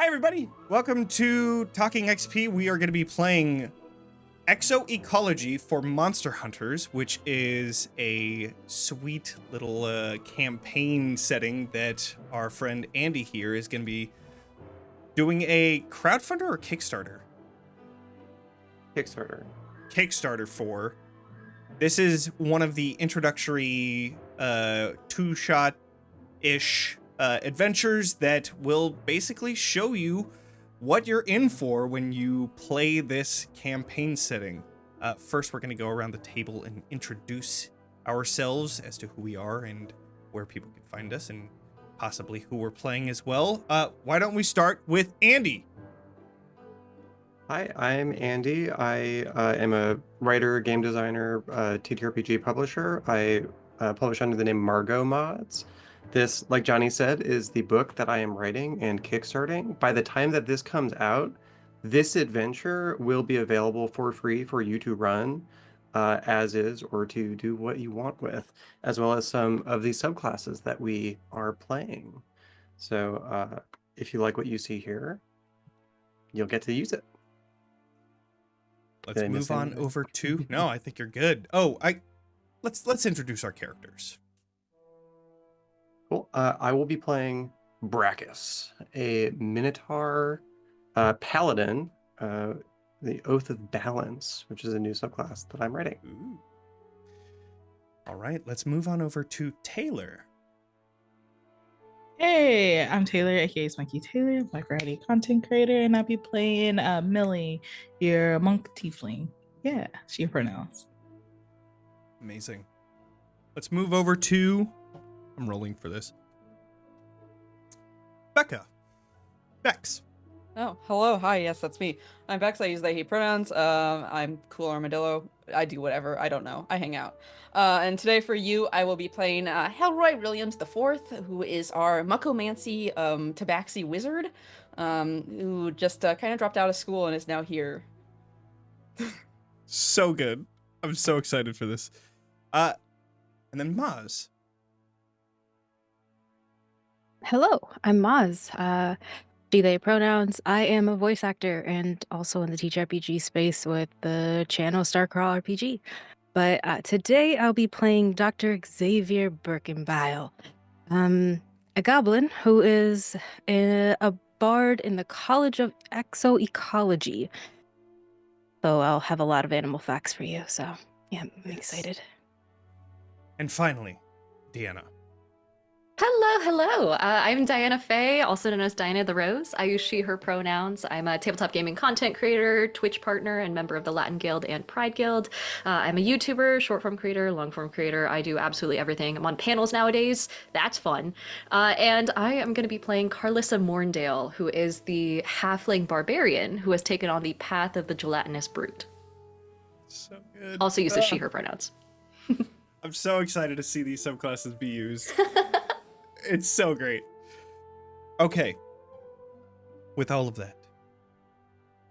everybody, welcome to Talking XP. We are going to be playing Exoecology for Monster Hunters, which is a sweet little campaign setting that our friend Andie here is going to be doing a crowdfunder or Kickstarter? Kickstarter for. This is one of the introductory two-shot-ish adventures that will basically show you what you're in for when you play this campaign setting. First, we're going to go around the table and introduce ourselves as to who we are and where people can find us and possibly who we're playing as well. Why don't we start with Andie? Hi, I'm Andie. I am a writer, game designer, TTRPG publisher. I publish under the name Mozz. This, like Jonny said, is the book that I am writing and kickstarting. By the time that this comes out, this adventure will be available for free for you to run as is, or to do what you want with, as well as some of the subclasses that we are playing. So if you like what you see here, you'll get to use it. Let's move on over to... No, I think you're good. Let's introduce our characters. Cool. I will be playing Brackis, a Minotaur paladin, the Oath of Balance, which is a new subclass that I'm writing. Ooh. All right, let's move on over to Taylor. Hey, I'm Taylor, aka Smoky Taylor, Black Variety content creator, and I'll be playing Millie, your monk tiefling. Yeah, she pronouns. Amazing. Let's move over to... I'm rolling for this. Becca. Bex. Oh, hello. Hi. Yes, that's me. I'm Bex. I use they, he pronouns. I'm cool armadillo. I do whatever. I don't know. I hang out. And today for you, I will be playing Helroy Williams IV, who is our Muckomancy Tabaxi wizard, who just kind of dropped out of school and is now here. So good. I'm so excited for this. And then Mozz. Hello, I'm Mozz. She, they pronouns. I am a voice actor and also in the TTRPG space with the channel Starcrawl RPG. But today I'll be playing Dr. Xavier Birkenbile, a goblin who is a bard in the College of Exoecology. So I'll have a lot of animal facts for you. So yeah, I'm excited. And finally, Deanna. Hello. I'm Diana Faye, also known as Diana the Rose. I use she, her pronouns. I'm a tabletop gaming content creator, Twitch partner, and member of the Latin Guild and Pride Guild. I'm a YouTuber, short form creator, long form creator. I do absolutely everything. I'm on panels nowadays. That's fun. And I am going to be playing Carlissa Morndale, who is the halfling barbarian who has taken on the path of the gelatinous brute. So good. Also uses she, her pronouns. I'm so excited to see these subclasses be used. It's so great. Okay. With all of that,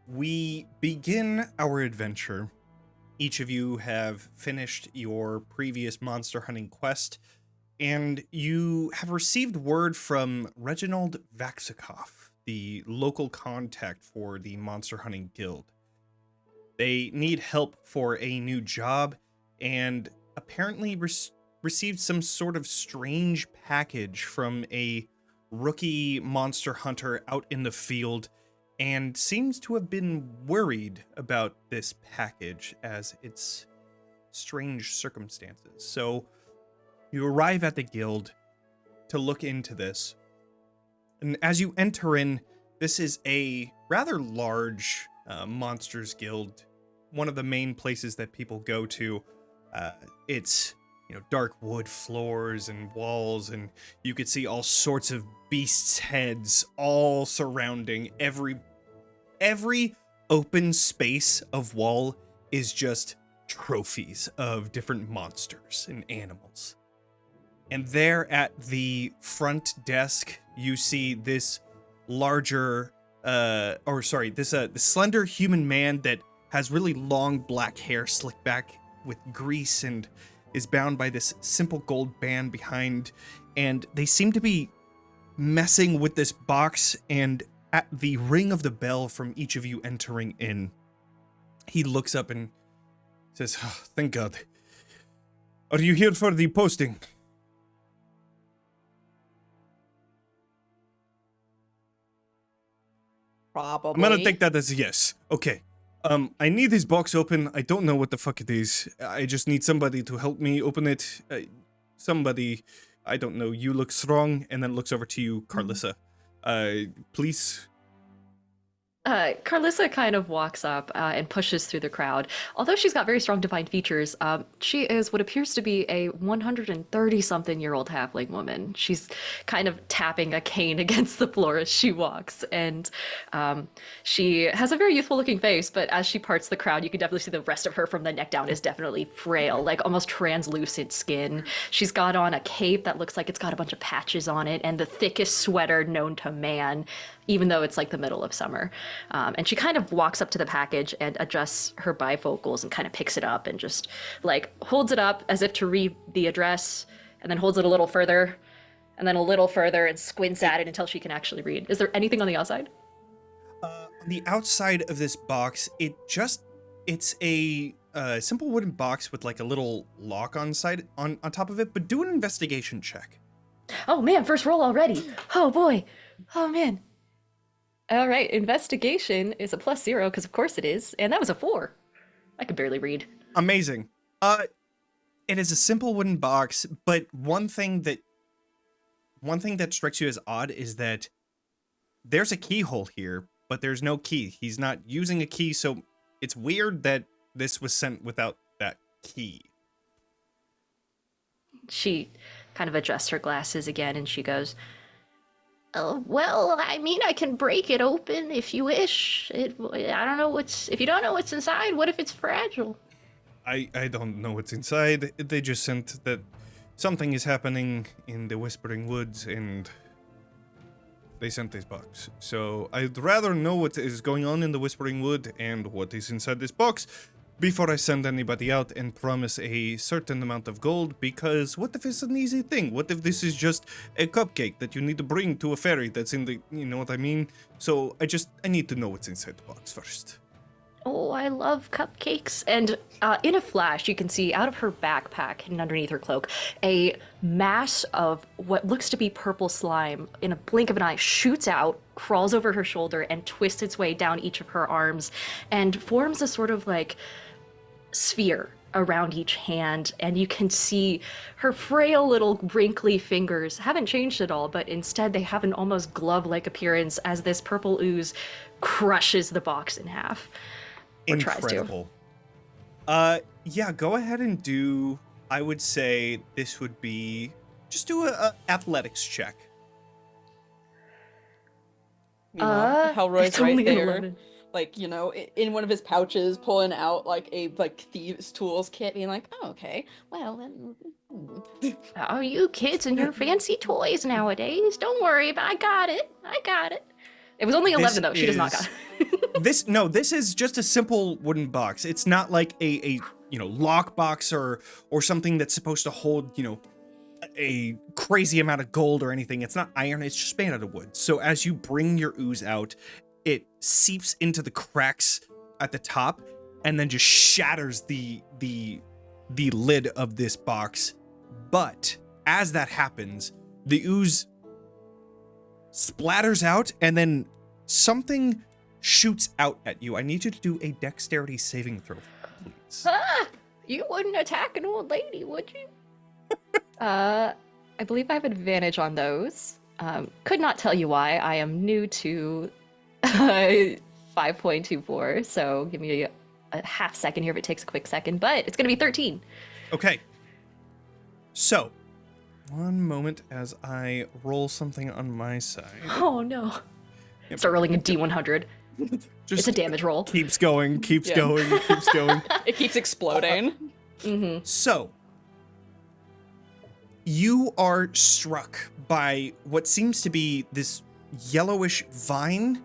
we begin our adventure. Each of you have finished your previous monster hunting quest, and you have received word from Reginald Vaxikoff, the local contact for the Monster Hunting Guild. They need help for a new job, and apparently received some sort of strange package from a rookie monster hunter out in the field, and seems to have been worried about this package as its strange circumstances. So you arrive at the guild to look into this, and as you enter in, this is a rather large monsters guild, one of the main places that people go to. It's dark wood floors and walls, and you could see all sorts of beasts' heads all surrounding every open space of wall is just trophies of different monsters and animals. And there at the front desk, you see this larger, this slender human man that has really long black hair slicked back with grease and is bound by this simple gold band behind, and they seem to be messing with this box, and at the ring of the bell from each of you entering in, he looks up and says, oh, thank God. Are you here for the posting? Probably. I'm gonna take that as a yes. Okay. I need this box open. I don't know what the fuck it is. I just need somebody to help me open it. Somebody, I don't know, you look strong, and then looks over to you, Carlissa. Please. Carlissa kind of walks up and pushes through the crowd. Although she's got very strong divine features, she is what appears to be a 130-something-year-old halfling woman. She's kind of tapping a cane against the floor as she walks, and she has a very youthful-looking face, but as she parts the crowd, you can definitely see the rest of her from the neck down is definitely frail, like almost translucent skin. She's got on a cape that looks like it's got a bunch of patches on it, and the thickest sweater known to man, even though it's like the middle of summer. And she kind of walks up to the package and adjusts her bifocals and kind of picks it up and just like holds it up as if to read the address, and then holds it a little further and then a little further and squints at it until she can actually read. Is there anything on the outside? On the outside of this box, it's a simple wooden box with like a little lock on top of it, but do an investigation check. Oh man, first roll already. Oh boy. Oh man. All right, investigation is a +0 because of course it is, and that was a 4. I can barely read. Amazing. It is a simple wooden box, but one thing that strikes you as odd is that there's a keyhole here, but there's no key. He's not using a key, so it's weird that this was sent without that key. She kind of adjusts her glasses again, and she goes, well, I mean, I can break it open if you wish. I don't know if you don't know what's inside, what if it's fragile? I don't know what's inside. They just sent that something is happening in the Whispering Woods, and they sent this box. So I'd rather know what is going on in the Whispering Wood and what is inside this box before I send anybody out and promise a certain amount of gold, because what if it's an easy thing? What if this is just a cupcake that you need to bring to a fairy that's in the, you know what I mean? So I need to know what's inside the box first. Oh, I love cupcakes. And in a flash, you can see out of her backpack and underneath her cloak, a mass of what looks to be purple slime in a blink of an eye shoots out, crawls over her shoulder, and twists its way down each of her arms and forms a sort of like sphere around each hand. And you can see her frail little wrinkly fingers haven't changed at all, but instead they have an almost glove-like appearance as this purple ooze crushes the box in half. Incredible. Yeah, go ahead and do, I would say this would be, just do a athletics check. Helroy's it's right only an there. 11. Like, you know, in one of his pouches, pulling out like a thieves' tools kit, being like, oh, okay, well then. Oh, you kids and your fancy toys nowadays. Don't worry about it. I got it. It was only 11 though. She does not got it. This is just a simple wooden box. It's not like a lock box or something that's supposed to hold, a crazy amount of gold or anything. It's not iron, it's just made out of wood. So as you bring your ooze out, it seeps into the cracks at the top and then just shatters the lid of this box. But as that happens, the ooze splatters out and then something shoots out at you. I need you to do a dexterity saving throw, please. You wouldn't attack an old lady, would you? I believe I have advantage on those. Could not tell you why. I am new to 5.24, so give me a half second here if it takes a quick second, but it's gonna be 13. Okay. So, one moment as I roll something on my side. Oh no. Yep. Start rolling a D100. Just It's a damage roll. keeps going. It keeps exploding. Mm-hmm. So, you are struck by what seems to be this yellowish vine,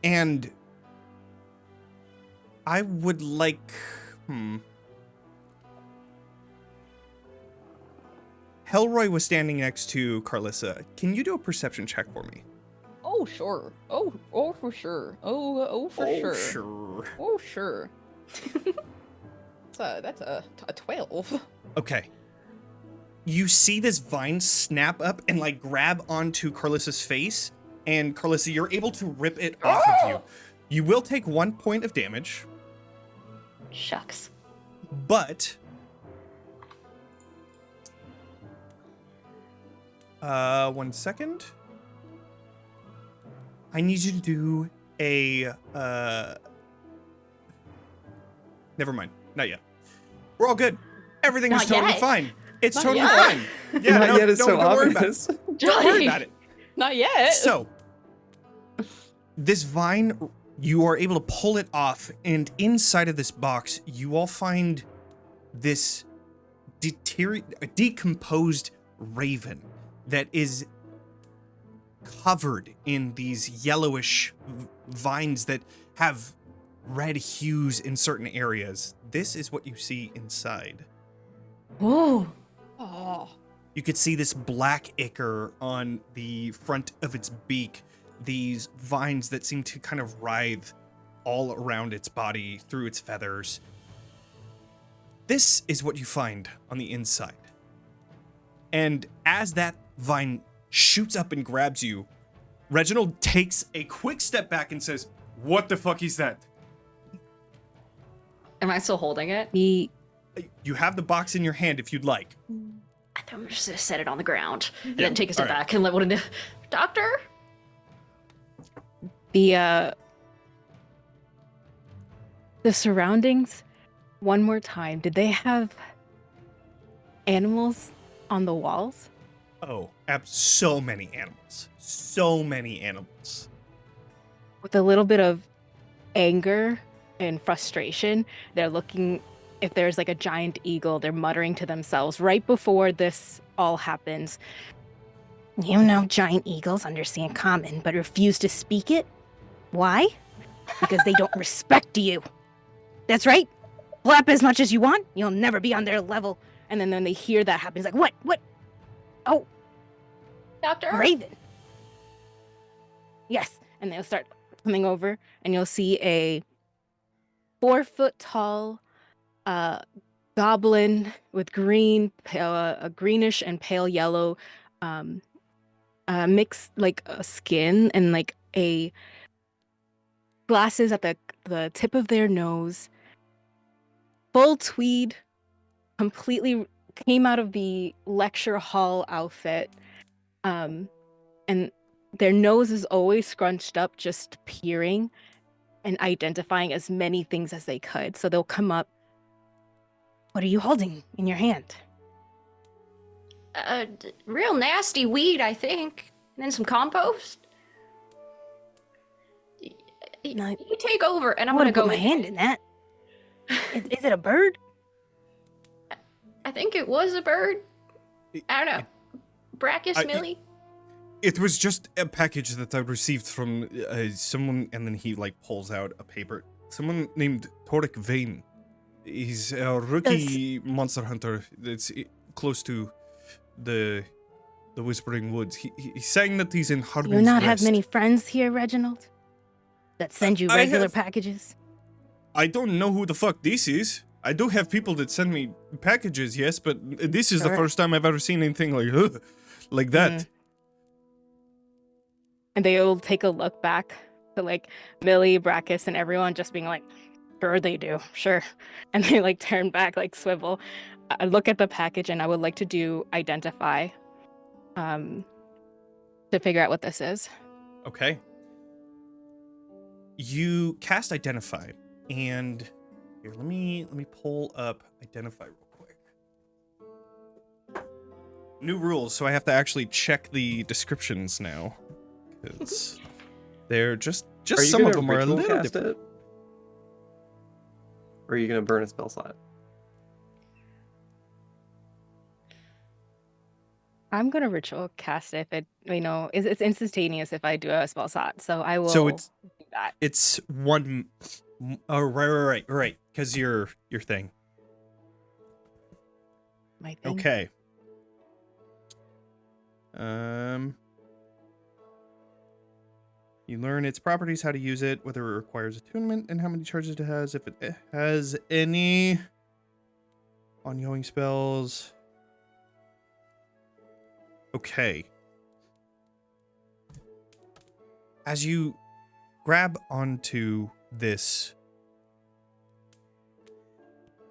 and I would like... Helroy was standing next to Carlissa. Can you do a perception check for me? Oh, Oh, sure. Oh, for sure. Oh, for sure. Sure. Oh, sure. That's a 12. Okay. You see this vine snap up and like grab onto Carlissa's face, and Carlissa, you're able to rip it off of you. You will take 1 point of damage, Shucks. but 1 second. I need you to do a never mind. Not yet. We're all good. Everything is Not totally yet. fine. It's Not totally yet. fine. Yeah, Not yet is so don't worry about it. obvious. Don't worry about it. Not yet. So, this vine, you are able to pull it off, and inside of this box, you all find this decomposed raven that is covered in these yellowish vines that have red hues in certain areas. This is what you see inside. Ooh. Oh. You could see this black ichor on the front of its beak, these vines that seem to kind of writhe all around its body through its feathers. This is what you find on the inside. And as that vine shoots up and grabs you, Reginald takes a quick step back and says, "What the fuck is that?" Am I still holding it? You have the box in your hand if you'd like. I think I'm just gonna set it on the ground and Yeah, then take a step all right. back and let one of the doctor. The surroundings, one more time, did they have animals on the walls? Oh, so many animals. So many animals. With a little bit of anger and frustration, they're looking, if there's like a giant eagle, they're muttering to themselves right before this all happens. You know, giant eagles understand common, but refuse to speak it. Why? Because they don't respect you. That's right. Flap as much as you want, you'll never be on their level. And then when they hear that happen, it's like, what? Oh, Doctor. Raven. Yes. And they'll start coming over, and you'll see a 4-foot tall goblin with a greenish and pale yellow mix, like a skin, and like a glasses at the tip of their nose, full tweed, completely came out of the lecture hall outfit, and their nose is always scrunched up, just peering and identifying as many things as they could. So they'll come up. What are you holding in your hand? Real nasty weed, I think. And then some compost. No, You take over, and I'm I gonna wouldn't go put my with hand in that. Is it a bird? I think it was a bird. I don't know. Brackis, Millie. It was just a package that I received from someone, and then he like pulls out a paper. Someone named Torek Vane. He's a rookie monster hunter that's close to the Whispering Woods. He's saying that he's in Harbin's Do you not have Rest. many friends here, Reginald? That send you I regular have- packages? I don't know who the fuck this is. I do have people that send me packages, yes, but this is the Sure. first time I've ever seen anything like that. And they'll take a look back to like Millie, Brackis, and everyone just being like, sure they do, sure. And they like turn back, like swivel. I look at the package, and I would like to do identify to figure out what this is. Okay. You cast Identify, and here, let me pull up Identify real quick. New rules, so I have to actually check the descriptions now, because they're just Are you some of gonna them are a ritual little cast different. it? Or are you gonna burn a spell slot? I'm gonna ritual cast it if it, it's instantaneous if I do a spell slot. So I will So it's do that. it's one. Oh, right. Because your thing. My thing. Okay. You learn its properties, how to use it, whether it requires attunement, and how many charges it has, if it has any ongoing spells. Okay. As you grab onto this,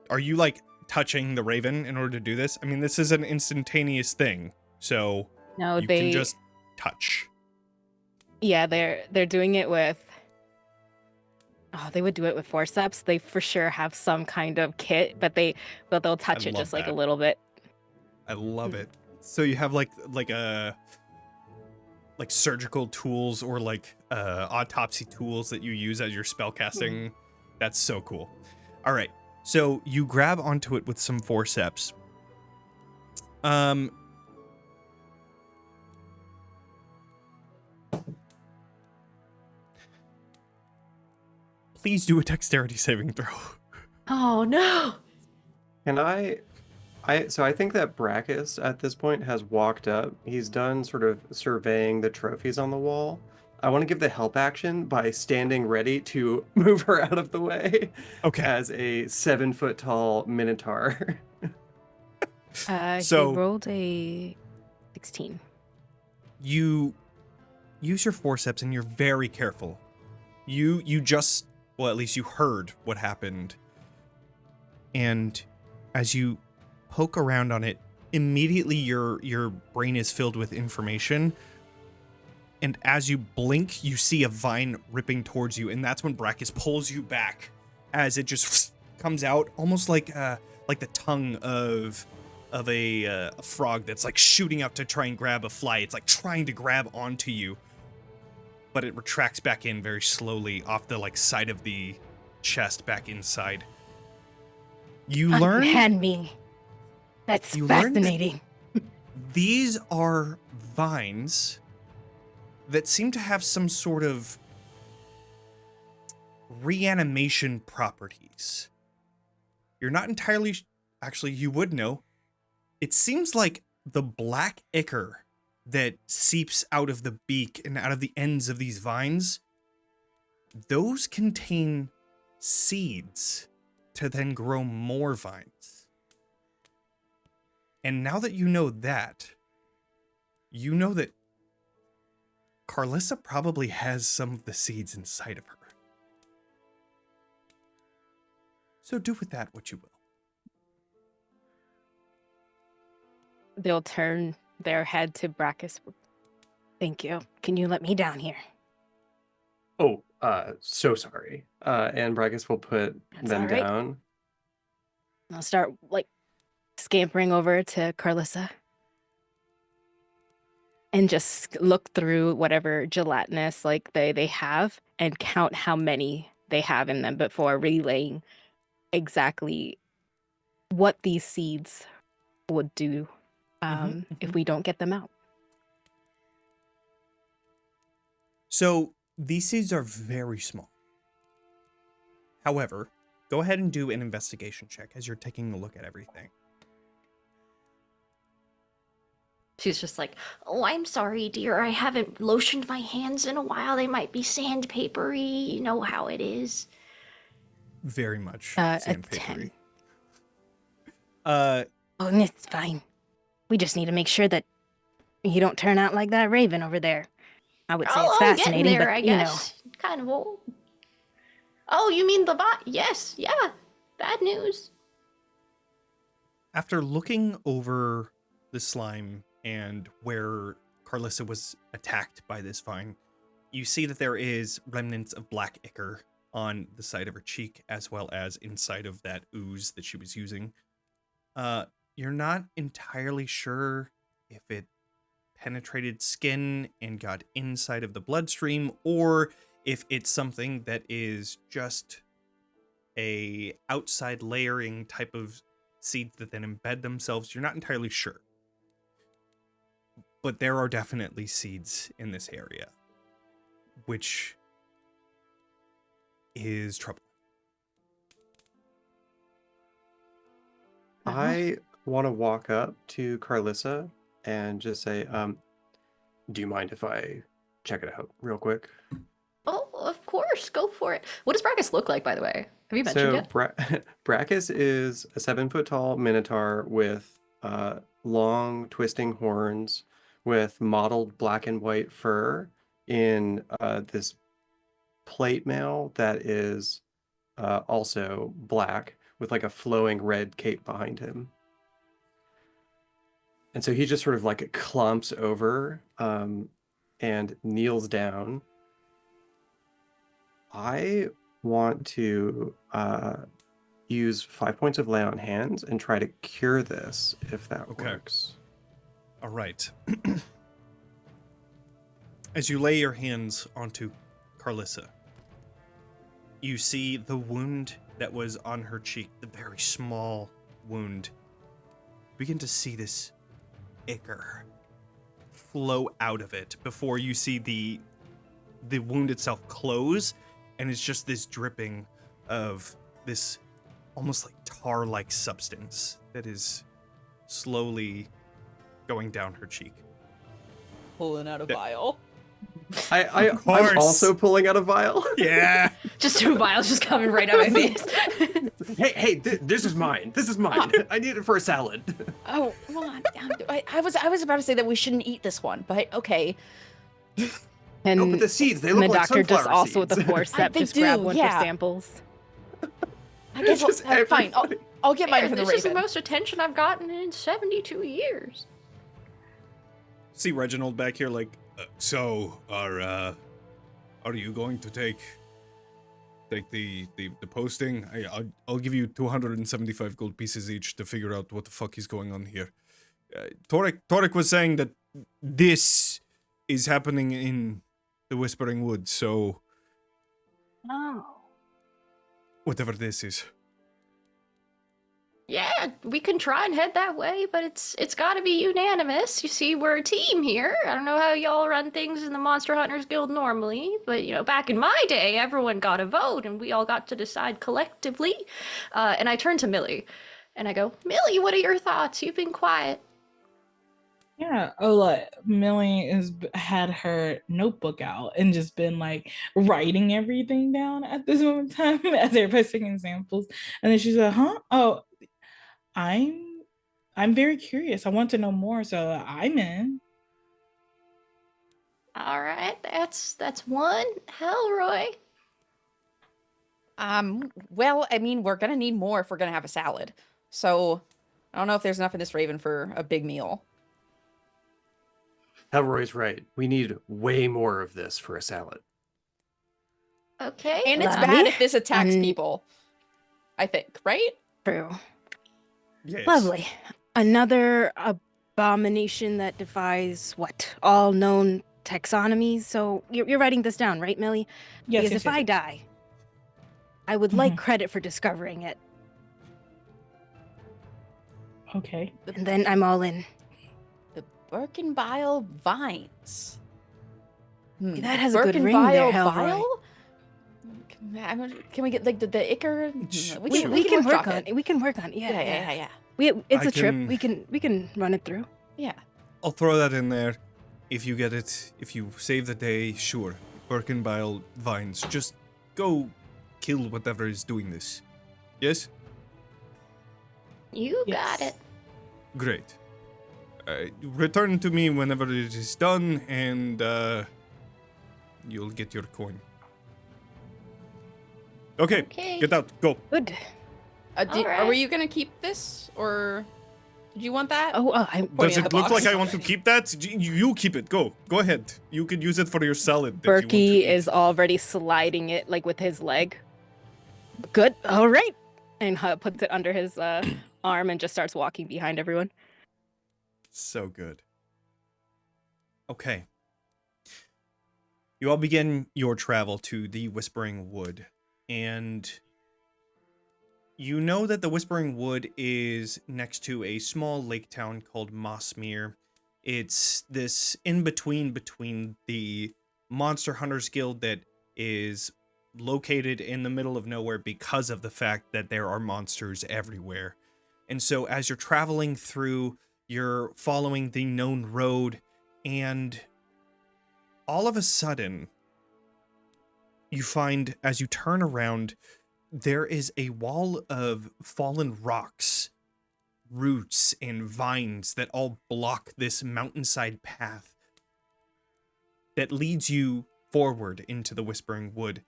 are you like touching the raven in order to do this? I mean, this is an instantaneous thing, so No, you can just touch. Yeah, they're doing it with. Oh, they would do it with forceps. They for sure have some kind of kit, but they'll touch it love just like a that. little bit. I love it. So you have like surgical tools or like autopsy tools that you use as your spell casting. That's so cool. All right. So you grab onto it with some forceps. Please do a dexterity saving throw. Oh no! And so I think that Brackis at this point has walked up. He's done sort of surveying the trophies on the wall. I want to give the help action by standing ready to move her out of the way Okay. as a 7-foot tall minotaur. So- He rolled a 16. You use your forceps and you're very careful. You just, well, at least you heard what happened. And as you poke around on it, immediately your brain is filled with information. And as you blink, you see a vine ripping towards you, and that's when Brackis pulls you back as it just comes out, almost like the tongue of a frog that's like shooting out to try and grab a fly. It's like trying to grab onto you, but it retracts back in very slowly off the like side of the chest back inside. You learn Hand me. That's You learned that- fascinating. these are vines that seem to have some sort of reanimation properties. You're not entirely actually, you would know. It seems like the black ichor that seeps out of the beak and out of the ends of these vines, those contain seeds to then grow more vines. And now that you know that Carlissa probably has some of the seeds inside of her. So do with that what you will. They'll turn their head to Brackis. Thank you. Can you let me down here? Oh, so sorry. And Brackis will put That's them all right. down. I'll start like scampering over to Carlissa and just look through whatever gelatinous like they have and count how many they have in them before relaying exactly what these seeds would do if we don't get them out. So these seeds are very small. However, go ahead and do an investigation check as you're taking a look at everything. She's just like, oh, I'm sorry, dear. I haven't lotioned my hands in a while. They might be sandpapery. You know how it is. Very much A sandpapery. 10. Oh, it's fine. We just need to make sure that you don't turn out like that raven over there. I would say it's I'm getting fascinating, there, but I you know. guess. Kind of old. Oh, you mean the bot? Yes, yeah. Bad news. After looking over the slime and where Carlissa was attacked by this vine, you see that there is remnants of black ichor on the side of her cheek, as well as inside of that ooze that she was using. You're not entirely sure if it penetrated skin and got inside of the bloodstream, or if it's something that is just a outside layering type of seeds that then embed themselves. You're not entirely sure. But there are definitely seeds in this area, which is trouble. I want to walk up to Carlissa and just say, do you mind if I check it out real quick? course, go for it. What does Brackis look like, by the way? Have you mentioned So it? Brackis is a 7-foot tall minotaur with long twisting horns, with mottled black and white fur in this plate mail that is also black with like a flowing red cape behind him. And so he just sort of like clumps over and kneels down. I want to use 5 points of lay on hands and try to cure this if that works. All right. As you lay your hands onto Carlissa, you see the wound that was on her cheek, the very small wound. Begin to see this ichor flow out of it before you see the wound itself close, and it's just this dripping of this almost like tar-like substance that is slowly going down her cheek. Pulling out a vial. I'm course. also pulling out a vial. Yeah. Just 2 vials just coming right out of my face. Hey, this is mine. This is mine. I need it for a salad. Oh, come on. I was about to say that we shouldn't eat this one, but okay. And No, but the seeds, they the look like doctor just sunflower also with the seeds. forceps They just grab do, one yeah. for samples. I guess Just fine. I'll get mine for the This is the Raven. most attention I've gotten in 72 years. See Reginald back here like, so are you going to take the posting? I'll give you 275 gold pieces each to figure out what the fuck is going on here. Torek was saying that this is happening in the Whispering Woods, so Oh. whatever this is. Yeah, we can try and head that way, but it's got to be unanimous. You see, we're a team here. I don't know how y'all run things in the Monster Hunters Guild normally, but back in my day, everyone got a vote and we all got to decide collectively. And I turn to Millie and I go, Millie, what are your thoughts? You've been quiet. Yeah. Oh, look, Millie had her notebook out and just been like writing everything down at this moment in time as they're posting examples. And then she said, "Huh? Oh, I'm very curious. I want to know more, so I'm in." All right, that's one. Helroy. Well, I mean, we're gonna need more if we're gonna have a salad. So I don't know if there's enough in this Raven for a big meal. Helroy's right. We need way more of this for a salad. Okay. And it's Lovely. bad if this attacks Um, people. I think, right? True. Yes. Lovely. Another abomination that defies all known taxonomies. So you're writing this down, right, Millie? Yes. Because yes, if yes, I yes. die, I would like credit for discovering it, Okay. and then I'm all in. The Birkenbile vines. That has a good ring there, Helroy. Can we get like the ichor? Sure. We can work workshop on it. We can work on it. Yeah. Yeah. It's I a trip. can- We can run it through. Yeah. I'll throw that in there. If you get it, if you save the day, sure. Birkenbile vines. Just go kill whatever is doing this. Yes? You got Yes. it. Great. Return to me whenever it is done, and you'll get your coin. Okay, Okay. get out. Go. Good. Were Alright. you gonna keep this, or did you want that? Oh, I Pointing Does at it the look box. like I want to keep that? You keep it. Go ahead. You could use it for your salad. that you want to Berkie eat. is already sliding it like with his leg. Good. All right. And puts it under his arm and just starts walking behind everyone. So good. Okay. You all begin your travel to the Whispering Wood, and you know that the Whispering Wood is next to a small lake town called Mossmere. It's this in-between between the Monster Hunters Guild that is located in the middle of nowhere because of the fact that there are monsters everywhere. And so as you're traveling through, you're following the known road, and all of a sudden, you find as you turn around, there is a wall of fallen rocks, roots, and vines that all block this mountainside path that leads you forward into the Whispering Wood.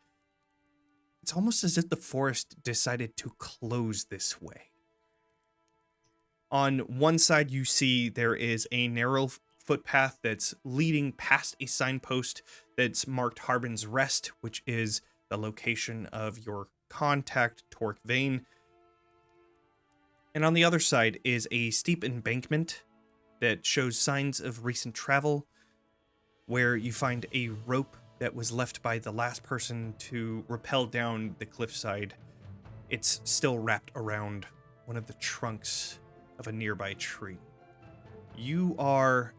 It's almost as if the forest decided to close this way. On one side, you see there is a narrow footpath that's leading past a signpost that's marked Harbin's Rest, which is the location of your contact, Torque Vane. And on the other side is a steep embankment that shows signs of recent travel, where you find a rope that was left by the last person to rappel down the cliffside. It's still wrapped around one of the trunks of a nearby tree. You are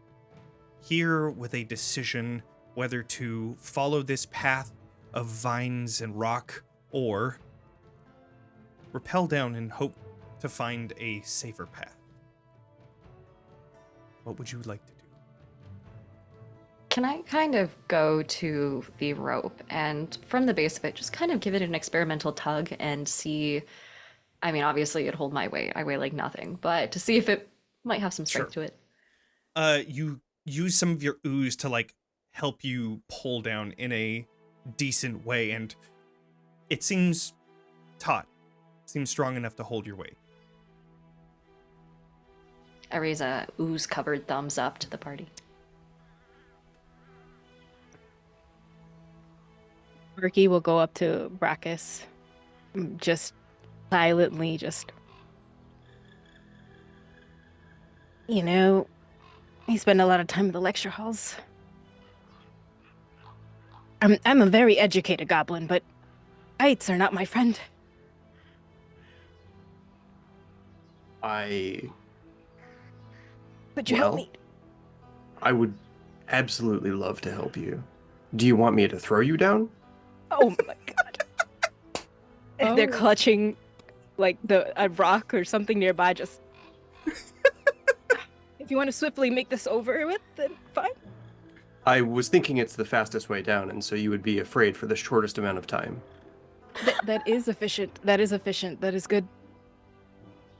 here with a decision whether to follow this path of vines and rock or rappel down and hope to find a safer path. What would you like to do? Can I kind of go to the rope and from the base of it, just kind of give it an experimental tug and see? I mean, obviously it'd hold my weight. I weigh like nothing, but to see if it might have some strength to it. You use some of your ooze to like help you pull down in a decent way, and it seems taut. Seems strong enough to hold your weight. I raise a ooze-covered thumbs up to the party. Berkie will go up to Brackis, just silently, you know, he spent a lot of time in the lecture halls. I'm a very educated goblin, but heights are not my friend. Could you help me? I would absolutely love to help you. Do you want me to throw you down? Oh my god. If they're clutching like a rock or something nearby, just if you want to swiftly make this over with, then fine. I was thinking it's the fastest way down, and so you would be afraid for the shortest amount of time. That is efficient. That is efficient. That is good.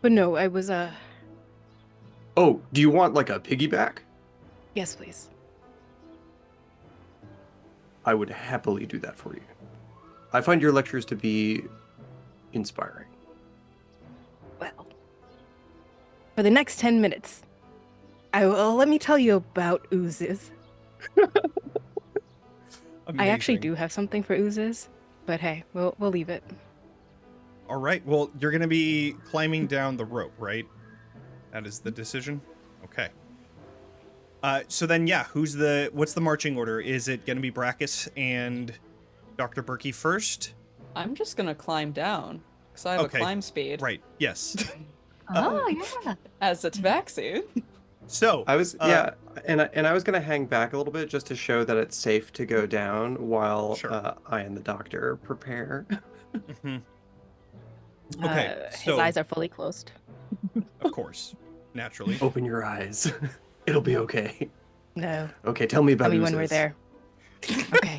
But no, I was Oh, do you want like a piggyback? Yes, please. I would happily do that for you. I find your lectures to be inspiring. Well, for the next 10 minutes, let me tell you about oozes. I actually do have something for oozes, but hey, we'll leave it. All right. Well, you're going to be climbing down the rope, right? That is the decision. Okay. So then, yeah, what's the marching order? Is it going to be Brackis and Dr. Berkie first? I'm just gonna climb down because I have a climb speed. Right. Yes. Oh, yeah. As a tabaxi. So I was and I was gonna hang back a little bit just to show that it's safe to go down while I and the doctor prepare. Mm-hmm. Okay. His eyes are fully closed. Of course, naturally. Open your eyes. It'll be okay. No. Okay, tell me about Tell me when oozes. we're there. Okay.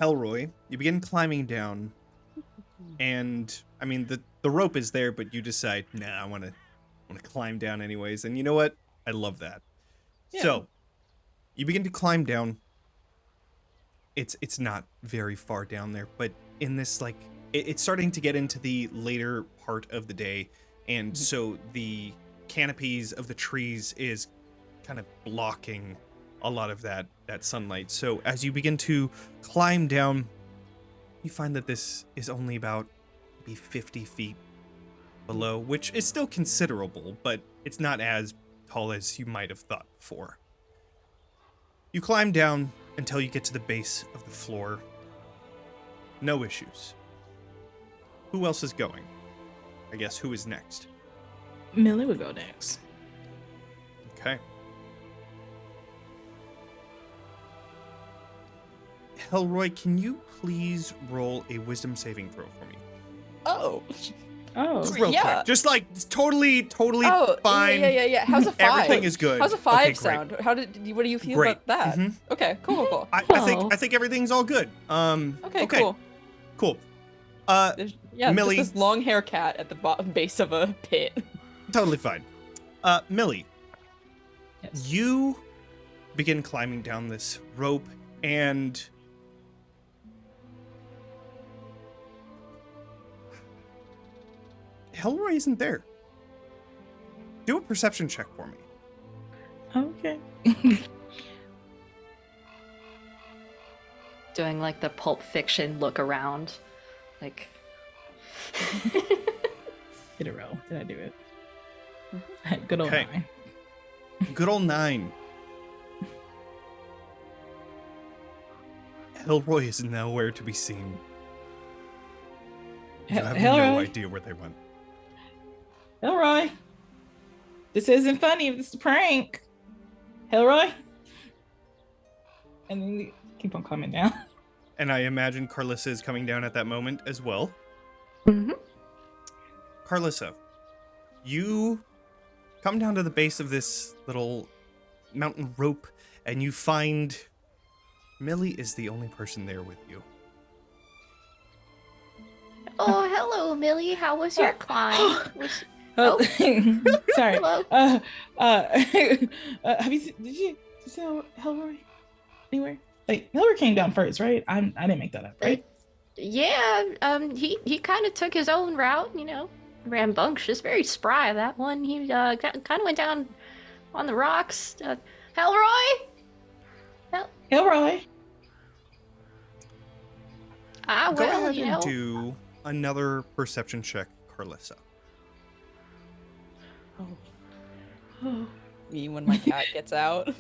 Helroy, you begin climbing down, and I mean the rope is there, but you decide, nah, I want to climb down anyways. And you know what? I love that. Yeah. So you begin to climb down. It's not very far down there, but in this like it's starting to get into the later part of the day, and so the canopies of the trees is kind of blocking a lot of that sunlight. So as you begin to climb down, you find that this is only about maybe 50 feet below, which is still considerable, but it's not as tall as you might have thought before. You climb down until you get to the base of the floor. No issues. Who else is going? I guess who is next? Millie would go next. Okay. Helroy, can you please roll a wisdom saving throw for me? Oh. Oh, Just real Yeah. quick. Just like totally Oh, fine. yeah. How's a 5? Everything is good. How's a Okay, 5 great. sound? What do you feel Great. about that? Mhm. Okay, cool. I Oh. think everything's all good. Okay, cool. Cool. Yeah, Millie. just this long hair cat at the base of a pit. Totally fine. Millie, yes. you begin climbing down this rope and Helroy isn't there. Do a perception check for me. Okay. Doing like the Pulp Fiction look around. Like. Did it roll? Did I do it? Good old Okay. 9. Good old 9. Helroy is nowhere to be seen. You have no Helroy. idea where they went. Helroy. This isn't funny. This is a prank. Helroy. And then we keep on climbing down. And I imagine Carlissa is coming down at that moment as well. Mhm. Carlissa, you come down to the base of this little mountain rope and you find Millie is the only person there with you. Oh, hello, Millie. How was your climb? Oh, sorry. Hello. Have you seen, did you see Helroy anywhere? Like Helroy came down first, right? I didn't make that up, right? Yeah, he kind of took his own route, rambunctious, very spry, that one. He kind of went down on the rocks. Helroy? Helroy. Ah, Go well, ahead and do another perception check, Carlissa. Me when my cat gets out.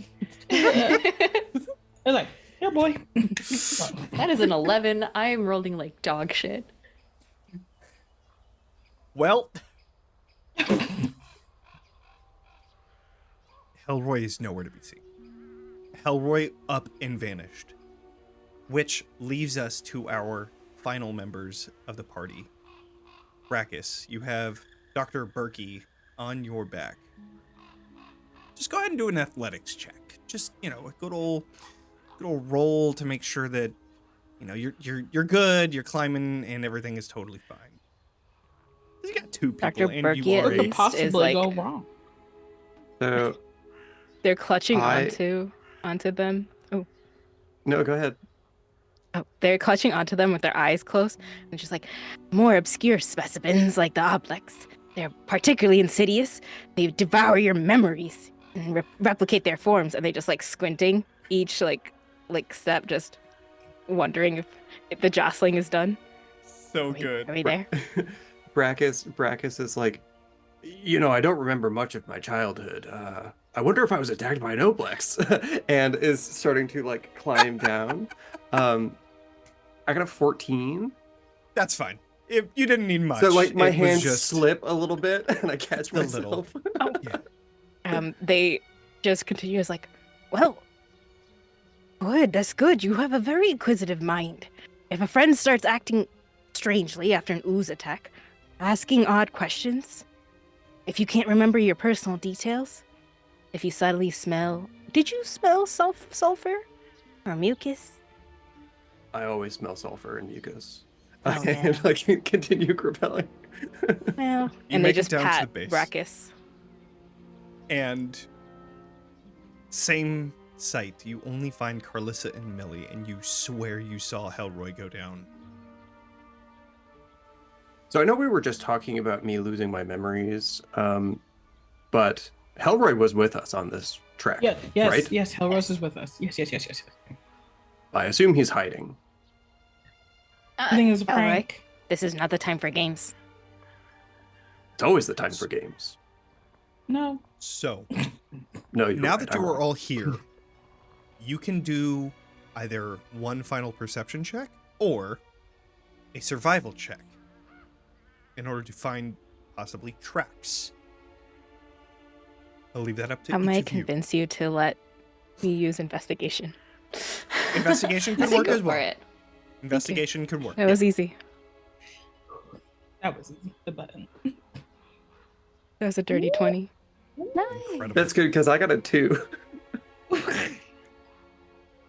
They're like, yeah, boy. That is an 11. I am rolling like dog shit. Well, Helroy is nowhere to be seen. Helroy up and vanished, which leaves us to our final members of the party. Brackis, you have Dr. Berkie on your back. Just go ahead and do an athletics check. Just, a good old roll to make sure that, you're good, you're climbing, and everything is totally fine. You got 2 people, Dr. and Berkie you at are What could least possibly is go like- wrong? So They're clutching I- onto them. Oh, no, go ahead. they're clutching onto them with their eyes closed, and just like more obscure specimens like the oblex. They're particularly insidious. They devour your memories and replicate their forms, and they just like squinting each like step, just wondering if the jostling is done. so Are we- good. Are we there? Brackis is like, I don't remember much of my childhood. I wonder if I was attacked by an oblex, and is starting to like climb down. I got a 14, That's fine. You didn't need much. so like my It was hands just slip a little bit, and I catch Just a little. myself. They just continue as like, well, good, that's good. You have a very inquisitive mind. If a friend starts acting strangely after an ooze attack, asking odd questions, if you can't remember your personal details, if you subtly smell, did you smell sulfur or mucus? I always smell sulfur and mucus. Oh, And man. like continue repelling. Well, You and they make it just down to pat the base. Brackis. And same sight. You only find Carlissa and Millie, and you swear you saw Helroy go down. So I know we were just talking about me losing my memories, but Helroy was with us on this trek. Yeah, yes, right? yes. Helrose is with us. Yes. I assume he's hiding. I think it was a all right. prank. This is not the time for games. It's always the time for games. No. So, No, you're now right, that you I'm are wrong. all here, you can do either one final perception check or a survival check in order to find possibly tracks. I'll leave that up to I each might of you. convince you to let me use investigation. Investigation I could say work go as for well. it. Investigation could work. It was easy. That was easy. The button. That was a dirty 20. Nice. Incredible. That's good because I got a 2.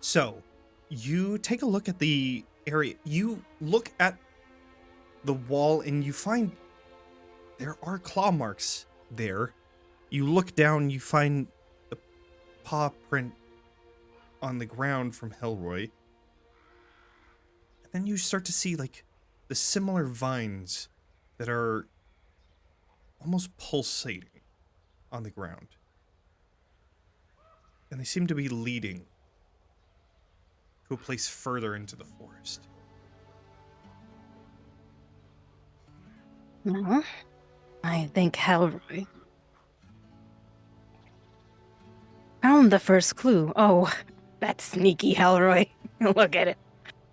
So, you take a look at the area. You look at the wall and you find there are claw marks there. You look down, you find the paw print on the ground from Helroy. And then you start to see, like, the similar vines that are almost pulsating on the ground. And they seem to be leading to a place further into the forest. I think Helroy found the first clue. Oh, that sneaky Helroy. Look at it.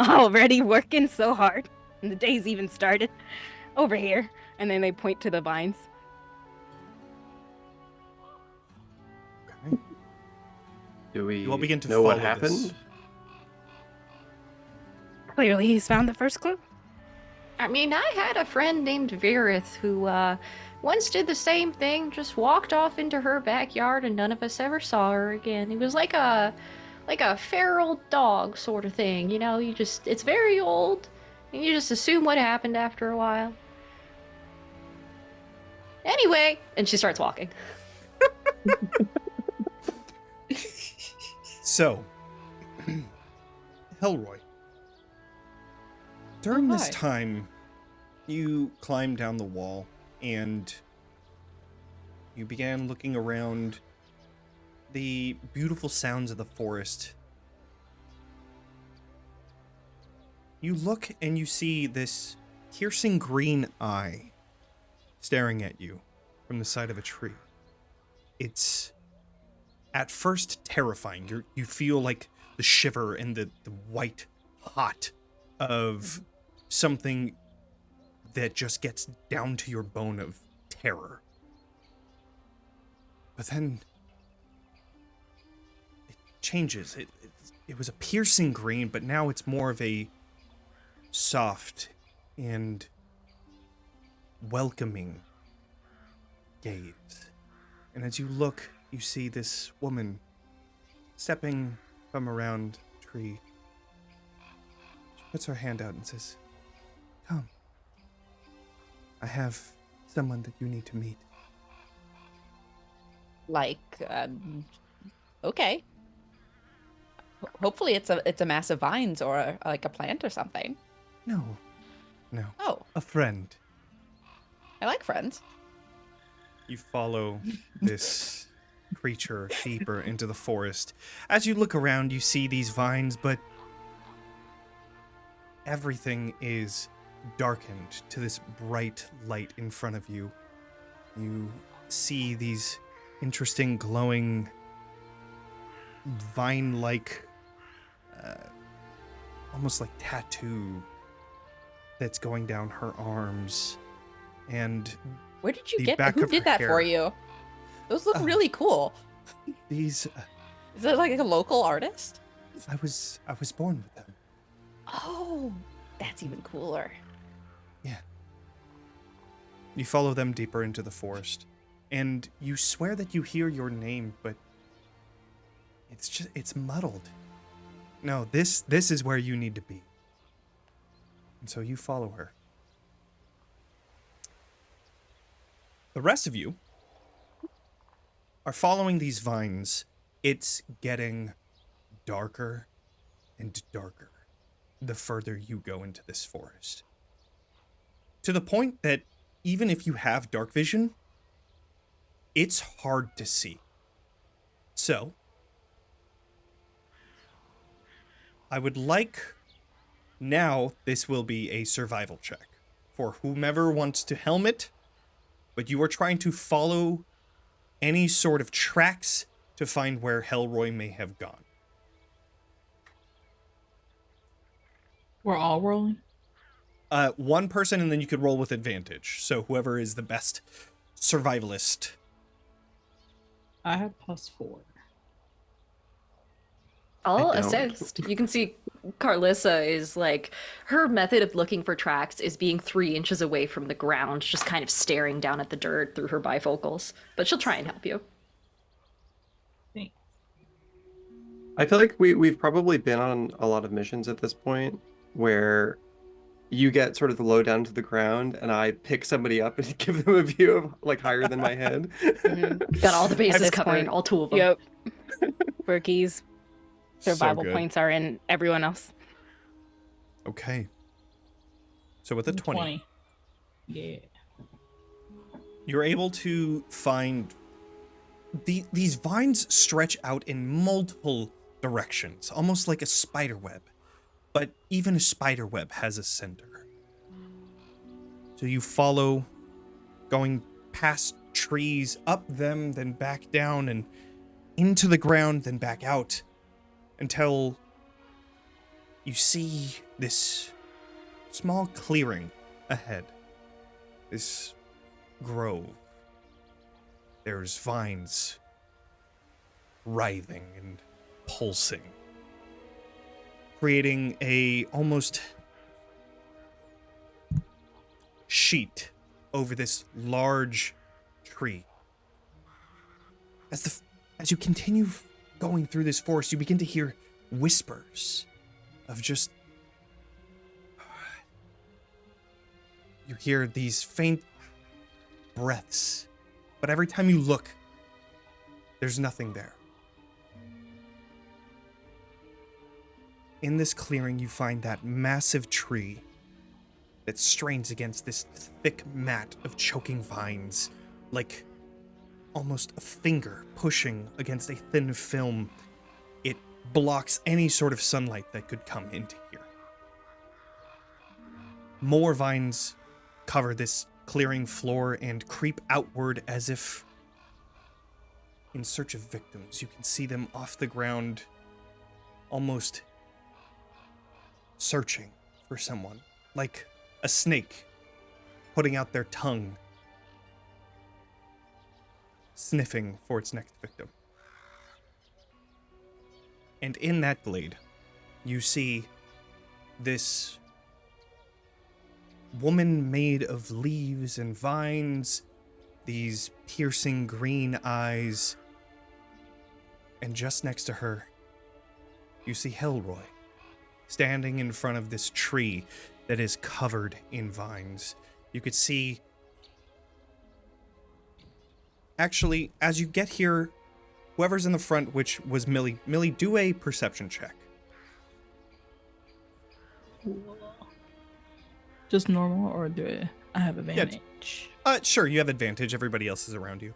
Already working so hard. And the day's even started. Over here. And then they point to the vines. Okay. Do we You all begin to know what follow happened? this. Clearly he's found the first clue. I mean, I had a friend named Verith who once did the same thing, just walked off into her backyard and none of us ever saw her again. It was like a feral dog sort of thing, you know, it's very old and you just assume what happened after a while. Anyway, and she starts walking. So, Helroy, during this hi. time, you climbed down the wall and you began looking around the beautiful sounds of the forest. You look and you see this piercing green eye staring at you from the side of a tree. It's at first terrifying. You feel like the shiver and the white hot of something that just gets down to your bone of terror. But then it changes. It was a piercing green, but now it's more of a soft and welcoming gaze. And as you look, you see this woman stepping from around a tree. She puts her hand out and says, "Come. I have someone that you need to meet." Like, okay. Hopefully it's a mass of vines or like a plant or something. No. Oh, A friend. I like friends. You follow this creature deeper into the forest. As you look around, you see these vines, but everything is darkened to this bright light in front of you. You see these interesting glowing vine-like, almost like tattoo that's going down her arms. And Where did you the get back Who of did her that for hair. you? Those look Oh. really cool. these, Is it like a local artist? I was born with them. Oh, that's even cooler. Yeah. You follow them deeper into the forest, and you swear that you hear your name, but it's muddled. No, this is where you need to be. And so you follow her. The rest of you are following these vines. It's getting darker and darker the further you go into this forest. To the point that even if you have dark vision, it's hard to see. So, I would like now this will be a survival check for whomever wants to helmet, but you are trying to follow any sort of tracks to find where Helroy may have gone. We're all rolling. One person, and then you could roll with advantage. So whoever is the best survivalist. I have +4. I'll don't. assist. You can see Carlissa is like, her method of looking for tracks is being 3 inches away from the ground, just kind of staring down at the dirt through her bifocals. But she'll try and help you. Thanks. I feel like we've probably been on a lot of missions at this point where you get sort of the lowdown to the ground, and I pick somebody up and give them a view of like higher than my head. Got all the bases this covered, point, all 2 of them. Yep. Berkie's survival good. points are in everyone else. Okay. So with a 20, Yeah. you're able to find these vines stretch out in multiple directions, almost like a spider web. But even a spider web has a center. So you follow, going past trees, up them, then back down, and into the ground, then back out, until you see this small clearing ahead. This grove. There's vines writhing and pulsing, creating a almost sheet over this large tree. As you continue going through this forest, you begin to hear whispers of just... You hear these faint breaths, but every time you look, there's nothing there. In this clearing, you find that massive tree that strains against this thick mat of choking vines, like almost a finger pushing against a thin film. It blocks any sort of sunlight that could come into here. More vines cover this clearing floor and creep outward as if in search of victims. You can see them off the ground, almost searching for someone, like a snake putting out their tongue, sniffing for its next victim. And in that glade, you see this woman made of leaves and vines, these piercing green eyes, and just next to her, you see Helroy, standing in front of this tree that is covered in vines. You could see... Actually, as you get here, whoever's in the front, which was Millie, do a perception check. Just normal, or do I have advantage? Sure, you have advantage. Everybody else is around you.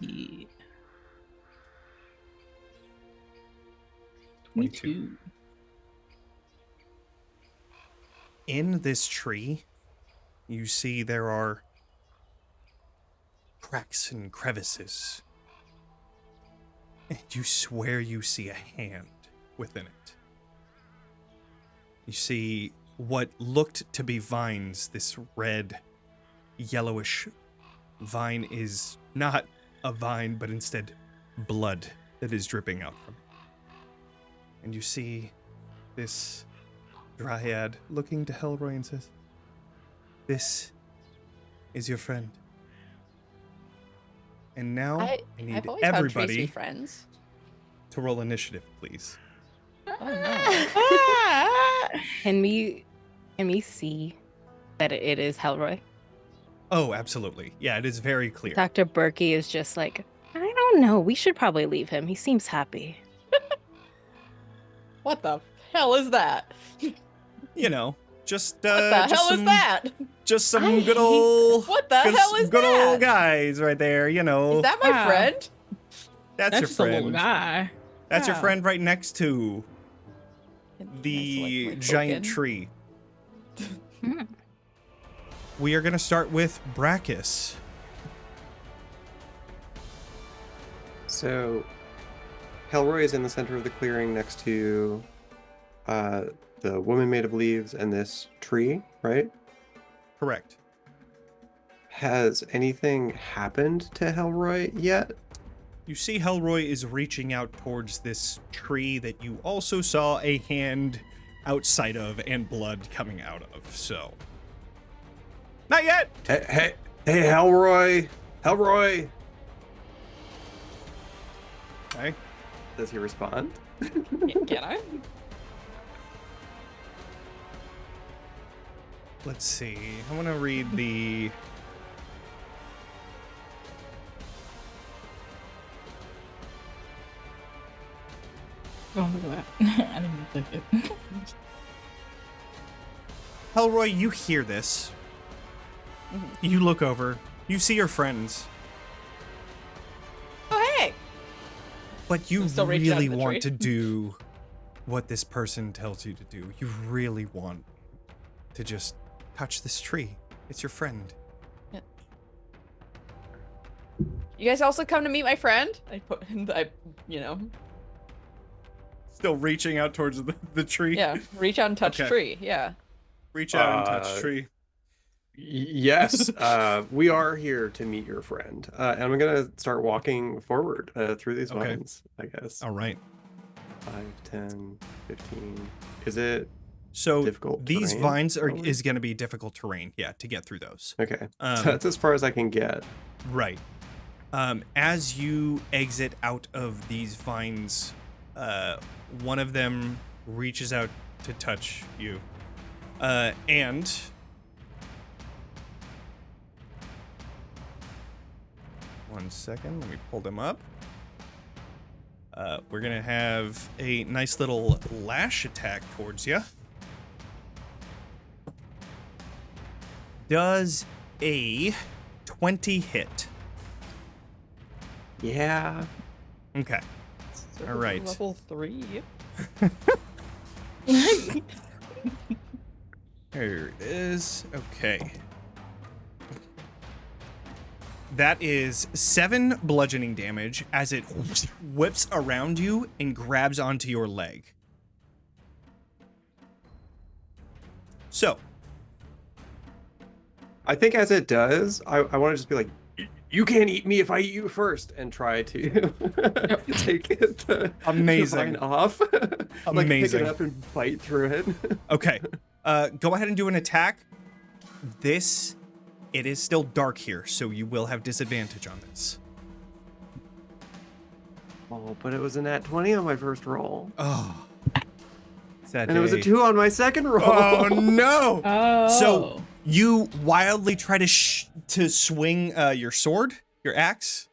Yeah. 22. 22. In this tree, you see there are cracks and crevices. And you swear you see a hand within it. You see what looked to be vines. This red, yellowish vine is not a vine, but instead blood that is dripping out from it. And you see this Dryad looking to Helroy and says, "This is your friend." And now I need I've always found trees to be everybody friends. to roll initiative, please. Oh no. Can we see that it is Helroy? Oh, absolutely. Yeah, it is very clear. Dr. Berkie is just like, I don't know. We should probably leave him. He seems happy. What the hell is that? You know, just What the just hell some, is that? Just some I good old What the hell is good that? old guys right there, you know. Is that my Wow. friend? That's your just a little friend. guy. That's your Wow. friend right next to Can I the select my giant token? tree. Hmm. We are going to start with Brackis. So, Helroy is in the center of the clearing next to the woman made of leaves and this tree, right? Correct. Has anything happened to Helroy yet? you see Helroy is reaching out towards this tree that you also saw a hand outside of and blood coming out of, so. Not yet! Hey, Helroy! Helroy! Okay. Does he respond? Can I? Let's see. I want to read the... Oh, look at that. I didn't even click it. Helroy, you hear this. You look over. You see your friends. Oh, hey! But you I'm still reaching out really to the want tree. to do what this person tells you to do. You really want to just touch this tree. It's your friend. You guys also come to meet my friend? Still reaching out towards the tree. Yeah, reach out and touch Okay. tree. Yeah. Reach out and touch tree. Yes, we are here to meet your friend. And I'm going to start walking forward through these Okay. vines, I guess. All right. 5, 10, 15. Is it So difficult these terrain, vines probably? is going to be difficult terrain, yeah, to get through those. Okay. Um, So that's as far as I can get. Right. As you exit out of these vines, one of them reaches out to touch you. And one second, let me pull them up. We're gonna have a nice little lash attack towards you. Does a 20 hit? Yeah. Okay. All right. Level 3. There it is. Okay. That is 7 bludgeoning damage as it whips around you and grabs onto your leg. So, I think as it does, I want to just be like, you can't eat me if I eat you first, and try to take the Amazing. vine off. Like pick Amazing. it up and bite through it. okay. Go ahead and do an attack. It is still dark here, so you will have disadvantage on this. Oh, but it was a nat 20 on my first roll. Oh. Sad And it was a day. 2 on my second roll. Oh, no! Oh. So you wildly try to swing your sword, your axe.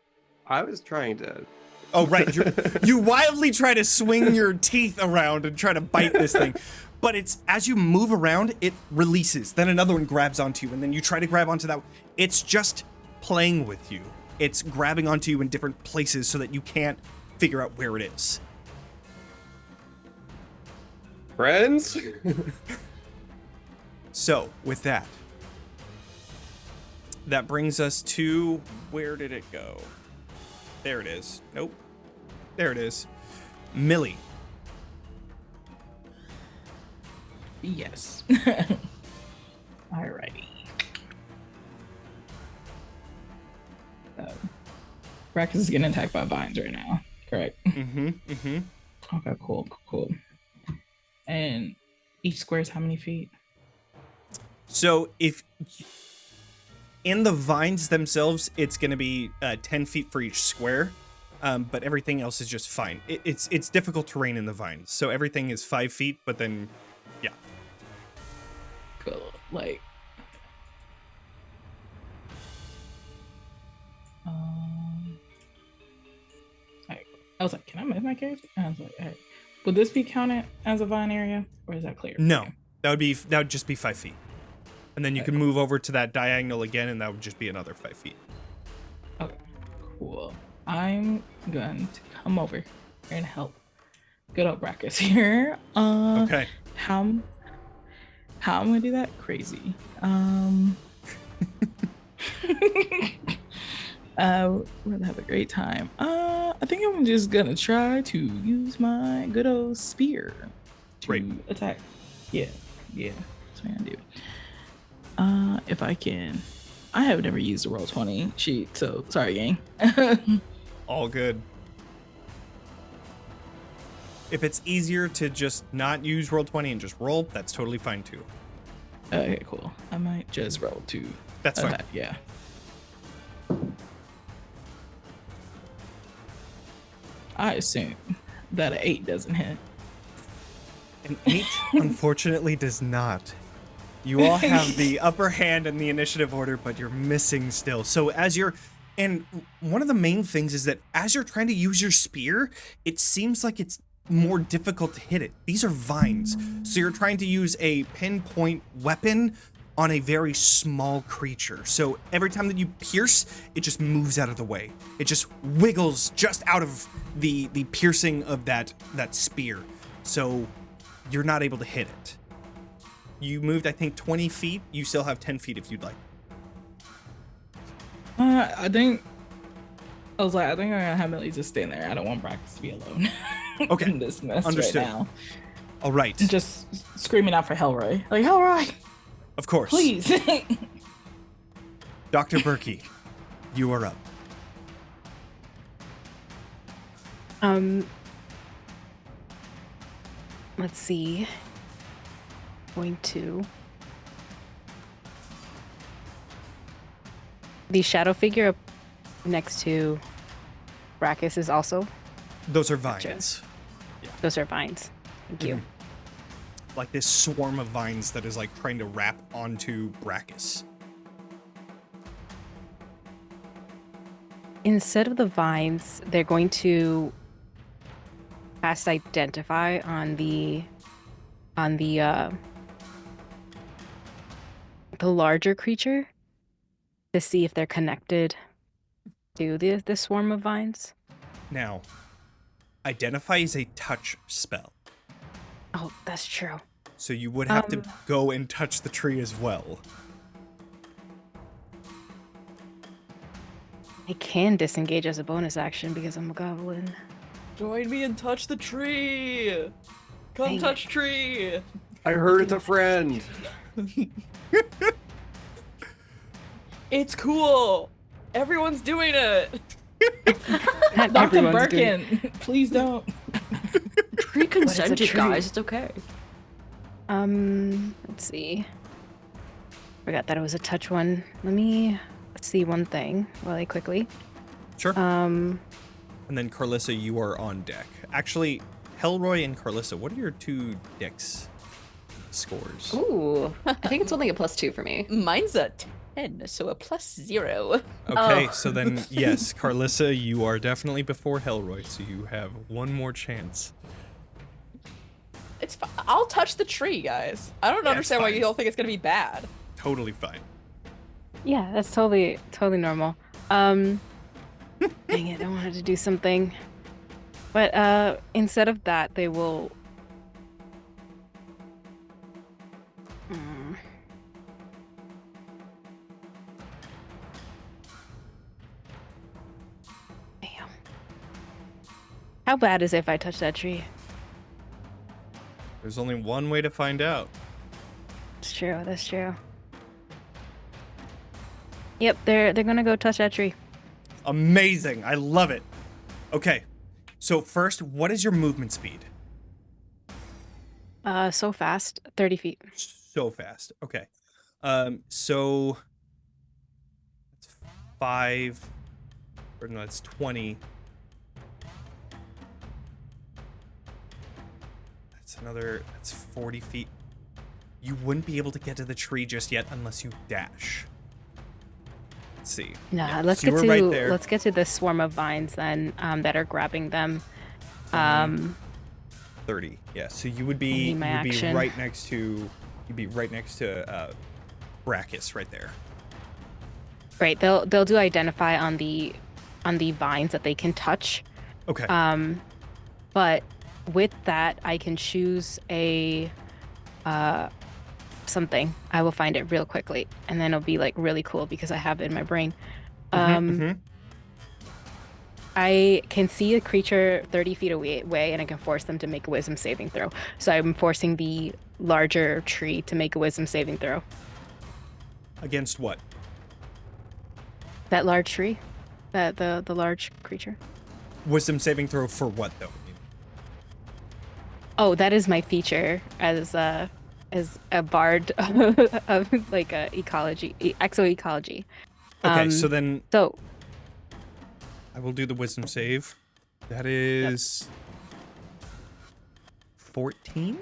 I was trying to. Oh, right. You wildly try to swing your teeth around and try to bite this thing. But it's as you move around, it releases. Then another one grabs onto you, and then you try to grab onto that. It's just playing with you. It's grabbing onto you in different places so that you can't figure out where it is. Friends? So, with that brings us to, where did it go? There it is. Nope. There it is. Millie. Yes. Alrighty. Brackis is getting attacked by vines right now. Correct. Okay, cool. And each square is how many feet? So if in the vines themselves, it's going to be 10 feet for each square, but everything else is just fine. It's difficult terrain in the vines, so everything is 5 feet, but then, yeah. Cool. Like, I was like, can I move my character? And I was like, hey, would this be counted as a vine area, or is that clear? No, that would just be 5 feet, and then you can move over to that diagonal again, and that would just be another 5 feet. Okay, cool. I'm going to come over and help good old Brackis here. Okay. How I'm gonna do that? Crazy. We'll have a great time. I think I'm just gonna try to use my good old spear to Great. attack. Yeah, that's what I'm gonna do. If I can. I have never used a roll 20 sheet, so sorry, gang. All good. If it's easier to just not use Roll20 and just roll, that's totally fine too. Okay, cool. I might just roll 2. That's fine. Yeah. I assume that an 8 doesn't hit. An 8, unfortunately, does not. You all have the upper hand in the initiative order, but you're missing still. So and one of the main things is that as you're trying to use your spear, it seems like it's more difficult to hit it. These are vines. So you're trying to use a pinpoint weapon on a very small creature. So every time that you pierce, it just moves out of the way. It just wiggles just out of the piercing of that spear. So you're not able to hit it. You moved, I think, 20 feet. You still have 10 feet if you'd like. I think I'm gonna have Millie just stand there. I don't want Brackis to be alone. Okay. In this mess Understood. right now. All right. Just screaming out for Helroy. Like, Helroy, Of course. please. Dr. Berkie, you are up. Let's see. Going to the shadow figure up next to Brackis is also. Those are Gotcha. vines. Those are vines. Thank you. Like this swarm of vines that is like trying to wrap onto Brackis. Instead of the vines, they're going to cast identify on the larger creature to see if they're connected to the swarm of vines. Now, identify is a touch spell. Oh, that's true. So you would have to go and touch the tree as well. I can disengage as a bonus action because I'm a goblin. Join me and touch the tree. Come Dang touch tree. I heard it's a friend. It's cool. Everyone's doing it. Not Dr. everyone's doing- Birkin, please don't. Tree consented, tree? guys. It's okay. Let's see. Forgot that it was a touch one. Let me see one thing really quickly. Sure. And then Carlissa, you are on deck. Actually, Helroy and Carlissa, what are your 2 dex scores? Ooh, I think it's only a +2 for me. Mine's a 10, so a +0. Okay, Oh. so then yes, Carlissa, you are definitely before Helroy, so you have one more chance. It's fine. I'll touch the tree, guys. I don't Yeah, understand why fine. you all think it's gonna be bad. Totally fine. Yeah, that's totally normal. Dang it, I wanted to do something. But instead of that, they will Damn. How bad is it if I touch that tree? There's only one way to find out. It's true, that's true. Yep, they're gonna go touch that tree. Amazing. I love it. Okay. So first, what is your movement speed? So fast, 30 feet. So fast. Okay. So that's 5 or no, it's 20. That's 40 feet. You wouldn't be able to get to the tree just yet unless you dash. Let's see. Nah, Yeah, let's so you get were to right there. let's get to the swarm of vines then that are grabbing them. 30. Yeah, so you would I be need my action. right next to Brackis right there. Right, they'll do identify on the vines that they can touch. Okay. But with that, I can choose a something. I will find it real quickly, and then it'll be like really cool because I have it in my brain. I can see a creature 30 feet away, and I can force them to make a wisdom saving throw. So I'm forcing the larger tree to make a wisdom saving throw. Against what? That large tree, the large creature. wisdom saving throw for what though? Oh, that is my feature as a bard of like exoecology. Okay, so then So I will do the wisdom save. That is 14.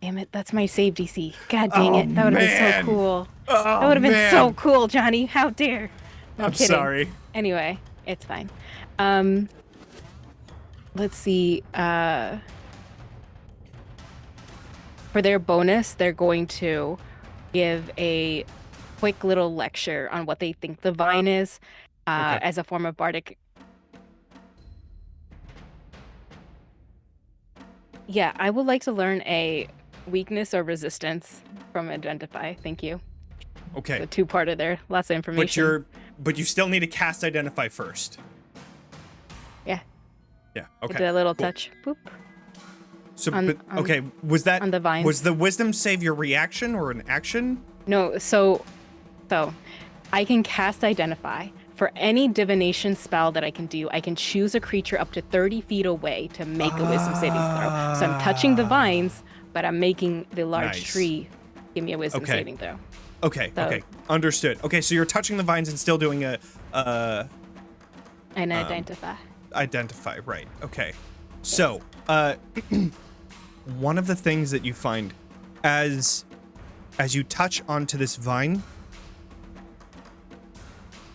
damn it, that's my save DC. God dang it, that would have been man. so cool. Oh, That would have been man. so cool, Johnny. How dare? No I'm kidding. sorry. Anyway, it's fine. Let's see. For their bonus, they're going to give a quick little lecture on what they think the vine is, Okay. as a form of bardic. Yeah, I would like to learn a weakness or resistance from Identify. Thank you. Okay. The two-parter there. Lots of information. But you still need to cast Identify first. Yeah. Yeah. I Okay. did a little cool. touch. Boop. So, on- okay, was that on the vines. was the wisdom save your reaction or an action? No, so I can cast Identify. For any divination spell that I can do, I can choose a creature up to 30 feet away to make a wisdom saving throw. So I'm touching the vines, but I'm making the large Nice. tree give me a wisdom Okay. saving throw. Okay. So- Okay. Understood. Okay, so you're touching the vines and still doing a And Identify. identify, right? Okay. So, one of the things that you find as you touch onto this vine,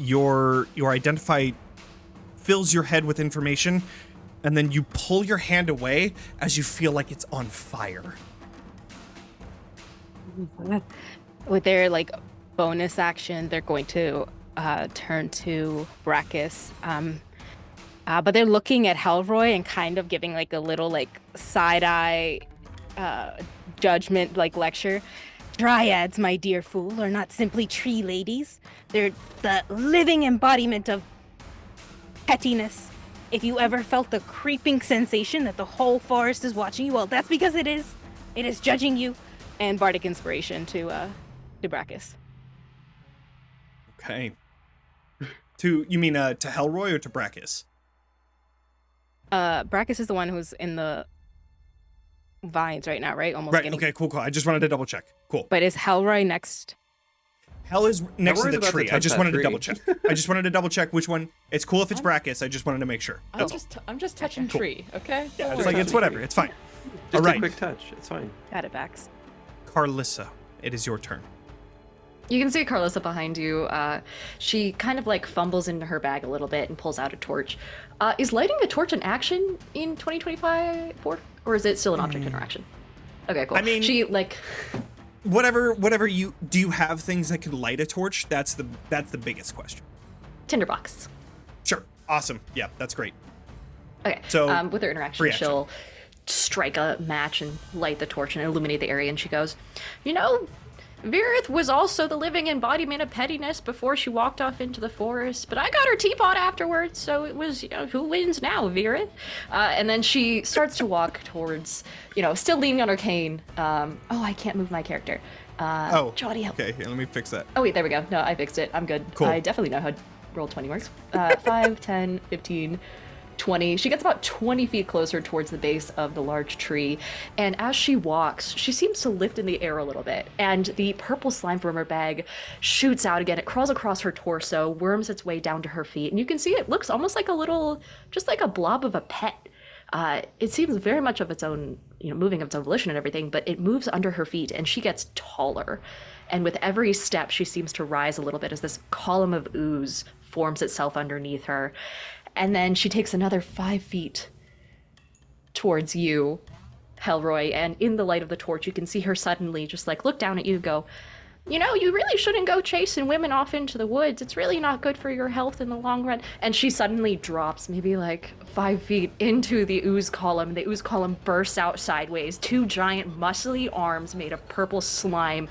your identify fills your head with information, and then you pull your hand away as you feel like it's on fire. With their like bonus action, they're going to turn to Brackis. But they're looking at Helroy and kind of giving like a little like side eye judgment like lecture. Dryads, my dear fool, are not simply tree ladies. They're the living embodiment of pettiness. If you ever felt the creeping sensation that the whole forest is watching you, well, that's because it is. It is judging you. And bardic inspiration to Brackis. Okay. You mean to Helroy or to Brackis? Brackis is the one who's in the vines right now, right? Almost Right. getting. Okay. Cool. I just wanted to double check. Cool. But is Helroy next? Hell is next to Helroy's the about to tree. I touch just that wanted to tree. double check. I just wanted to double check which one. It's cool if it's Brackis. I just wanted to make sure. That's all. I'm just touching Cool. tree, okay? Yeah, Don't it's worry like it's about it. whatever. It's fine. Just All right. a quick touch. It's fine. Got it, Bax. Carlissa, it is your turn. You can see Carlissa behind you. She kind of like fumbles into her bag a little bit and pulls out a torch. Is lighting a torch an action in 2025, or is it still an object interaction? Okay, cool. I mean- she like Whatever you do, you have things that can light a torch? That's the biggest question. tinderbox. Sure. Awesome. Yeah, that's great. Okay. So, with her interaction, free action. she'll strike a match and light the torch and illuminate the area. And she goes, "You know, Virith was also the living embodiment of pettiness before she walked off into the forest. But I got her teapot afterwards, so it was, who wins now, Virith?" And then she starts to walk towards, still leaning on her cane. I can't move my character. Jonny, help. Okay, here, let me fix that. Oh, wait, there we go. No, I fixed it. I'm good. Cool. I definitely know how Roll20 works. 5, 10, 15, 20. She gets about 20 feet closer towards the base of the large tree. And as she walks, she seems to lift in the air a little bit. And the purple slime from her bag shoots out again. It crawls across her torso, worms its way down to her feet. And you can see it looks almost like a little, just like a blob of a pet. It seems very much of its own, moving of its own volition and everything, but it moves under her feet and she gets taller. And with every step, she seems to rise a little bit as this column of ooze forms itself underneath her. And then she takes another 5 feet towards you, Helroy, and in the light of the torch, you can see her suddenly just look down at you and go, "You really shouldn't go chasing women off into the woods. It's really not good for your health in the long run." And she suddenly drops maybe 5 feet into the ooze column. The ooze column bursts out sideways. 2 giant muscly arms made of purple slime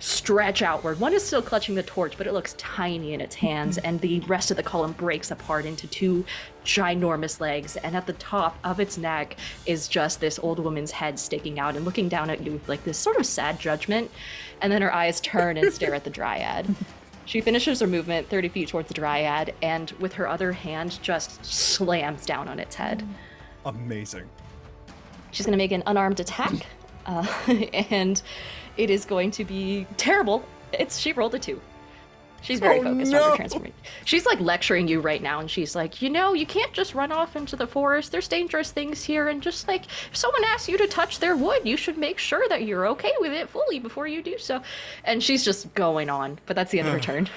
stretch outward. One is still clutching the torch, but it looks tiny in its hands, and the rest of the column breaks apart into 2 ginormous legs, and at the top of its neck is just this old woman's head sticking out and looking down at you with this sort of sad judgment, and then her eyes turn and stare at the Dryad. She finishes her movement 30 feet towards the Dryad, and with her other hand just slams down on its head. Amazing. She's going to make an unarmed attack, and it is going to be terrible. She rolled a 2. She's very focused on her transformation. She's like lecturing you right now, and she's like, you can't just run off into the forest. There's dangerous things here, and just like, if someone asks you to touch their wood, you should make sure that you're okay with it fully before you do so. And she's just going on, but that's the end of her turn.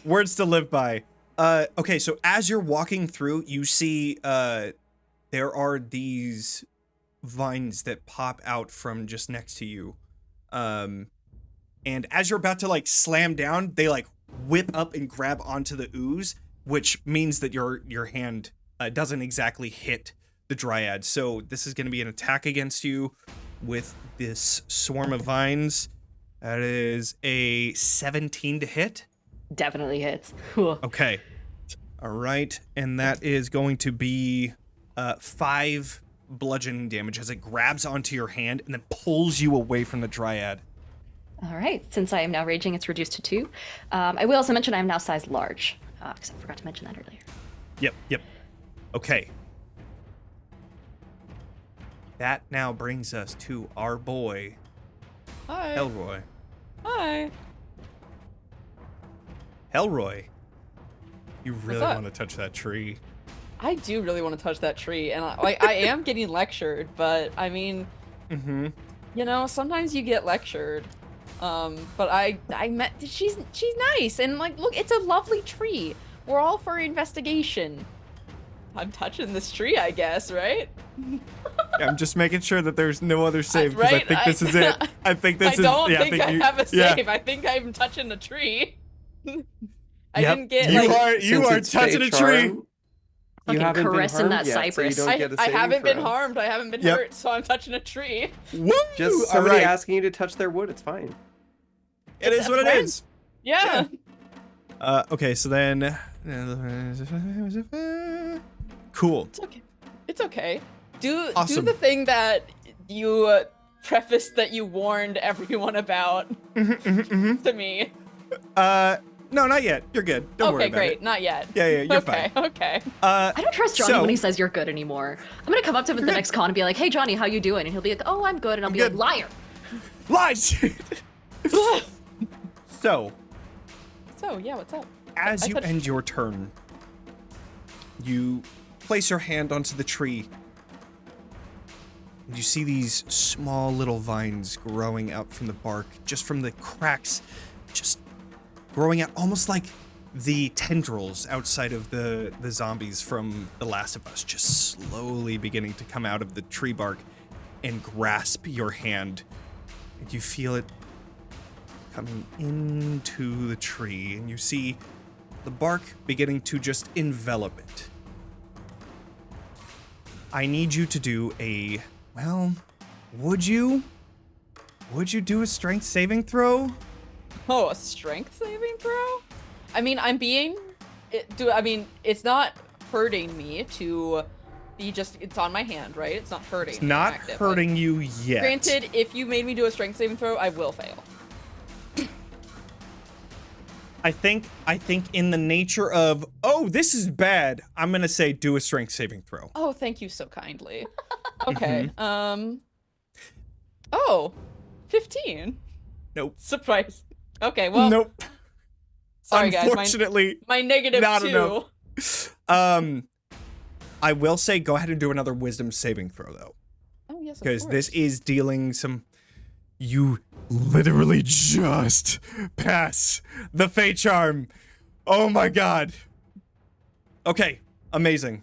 Words to live by. Okay, so as you're walking through, you see there are these vines that pop out from just next to you. And as you're about to like slam down, they like whip up and grab onto the ooze, which means that your hand doesn't exactly hit the Dryad. So this is going to be an attack against you with this swarm of vines. That is a 17 to hit. Definitely hits. Okay. All right. And that is going to be 5 bludgeoning damage as it grabs onto your hand and then pulls you away from the Dryad. All right. Since I am now raging, it's reduced to 2. I will also mention I am now size large, because I forgot to mention that earlier. Yep. Okay. That now brings us to our boy, Hi. Helroy. Hi. Helroy, you really up? want to touch that tree. I do really want to touch that tree, and I am getting lectured, but I mean, sometimes you get lectured. But I met she's nice, and like, look, it's a lovely tree. We're all for investigation. I'm touching this tree, I guess, right? Yeah, I'm just making sure that there's no other save because right? I think this is it. I think this I don't is. think I have a save. I think I'm touching a tree. I didn't get. You are touching a tree. You Fucking haven't been caressing harmed that yet, cypress. so you don't get a I saving haven't been throw. harmed. I haven't been Yep. hurt, so I'm touching a tree. Woo! Just All somebody right. asking you to touch their wood, it's fine. It is what it friend. is. Yeah. Okay, so then. Cool. It's okay. It's okay. Do Awesome. the thing that you prefaced that you warned everyone about to me. No, not yet. You're good. Don't worry Okay, about great. it. Not yet. Yeah, you're okay, fine. Okay. I don't trust Jonny So- when he says you're good anymore. I'm gonna come up to him at the next con and be like, "Hey, Jonny, how you doing?" And he'll be like, "Oh, I'm good." And I'll be good. like, "Liar." Lies! So, So yeah, what's up? as I you touched- end your turn, you place your hand onto the tree. And you see these small little vines growing out from the bark, just from the cracks, just growing out almost like the tendrils outside of the zombies from The Last of Us, just slowly beginning to come out of the tree bark and grasp your hand. And you feel it coming into the tree, and you see the bark beginning to just envelop it. I need you to do would you do a strength saving throw? Oh, a strength saving throw? I mean, it's not hurting me to be it's on my hand, right? It's not hurting. It's not actively. hurting you yet. Granted, if you made me do a strength saving throw, I will fail. I think in the nature of, oh, this is bad, I'm gonna say do a strength saving throw. Oh, thank you so kindly. Okay. Oh, 15. Nope. Surprise. Okay, well. Nope. Sorry, guys. Unfortunately, My negative not 2. enough. I will say go ahead and do another wisdom saving throw though. Oh, yes, of Because this course. is dealing some. You literally just pass the fate charm. Oh my god. Okay, amazing.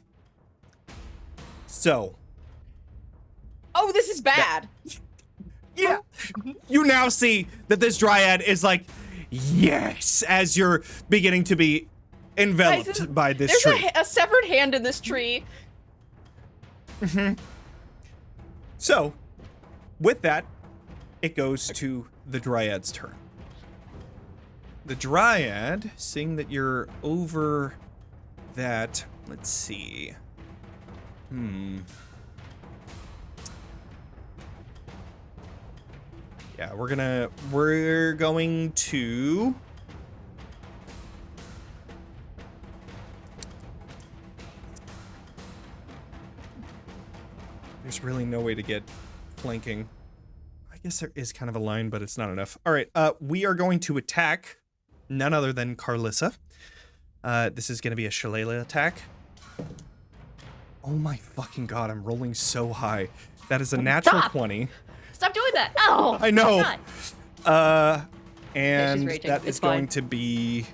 So. Oh, this is bad. Yeah. You now see that this Dryad is like, yes, as you're beginning to be enveloped Guys, by this There's tree. a severed hand in this tree. So, with that, it goes to the Dryad's turn. The Dryad, seeing that you're over that, let's see. Yeah, we're going to There's really no way to get flanking. I guess there is kind of a line, but it's not enough. All right, we are going to attack none other than Carlissa. This is going to be a shillelagh attack. Oh my fucking god, I'm rolling so high. That is a natural 20. Stop doing that. Oh, I know. my God. And raging. that It's is going fine. to be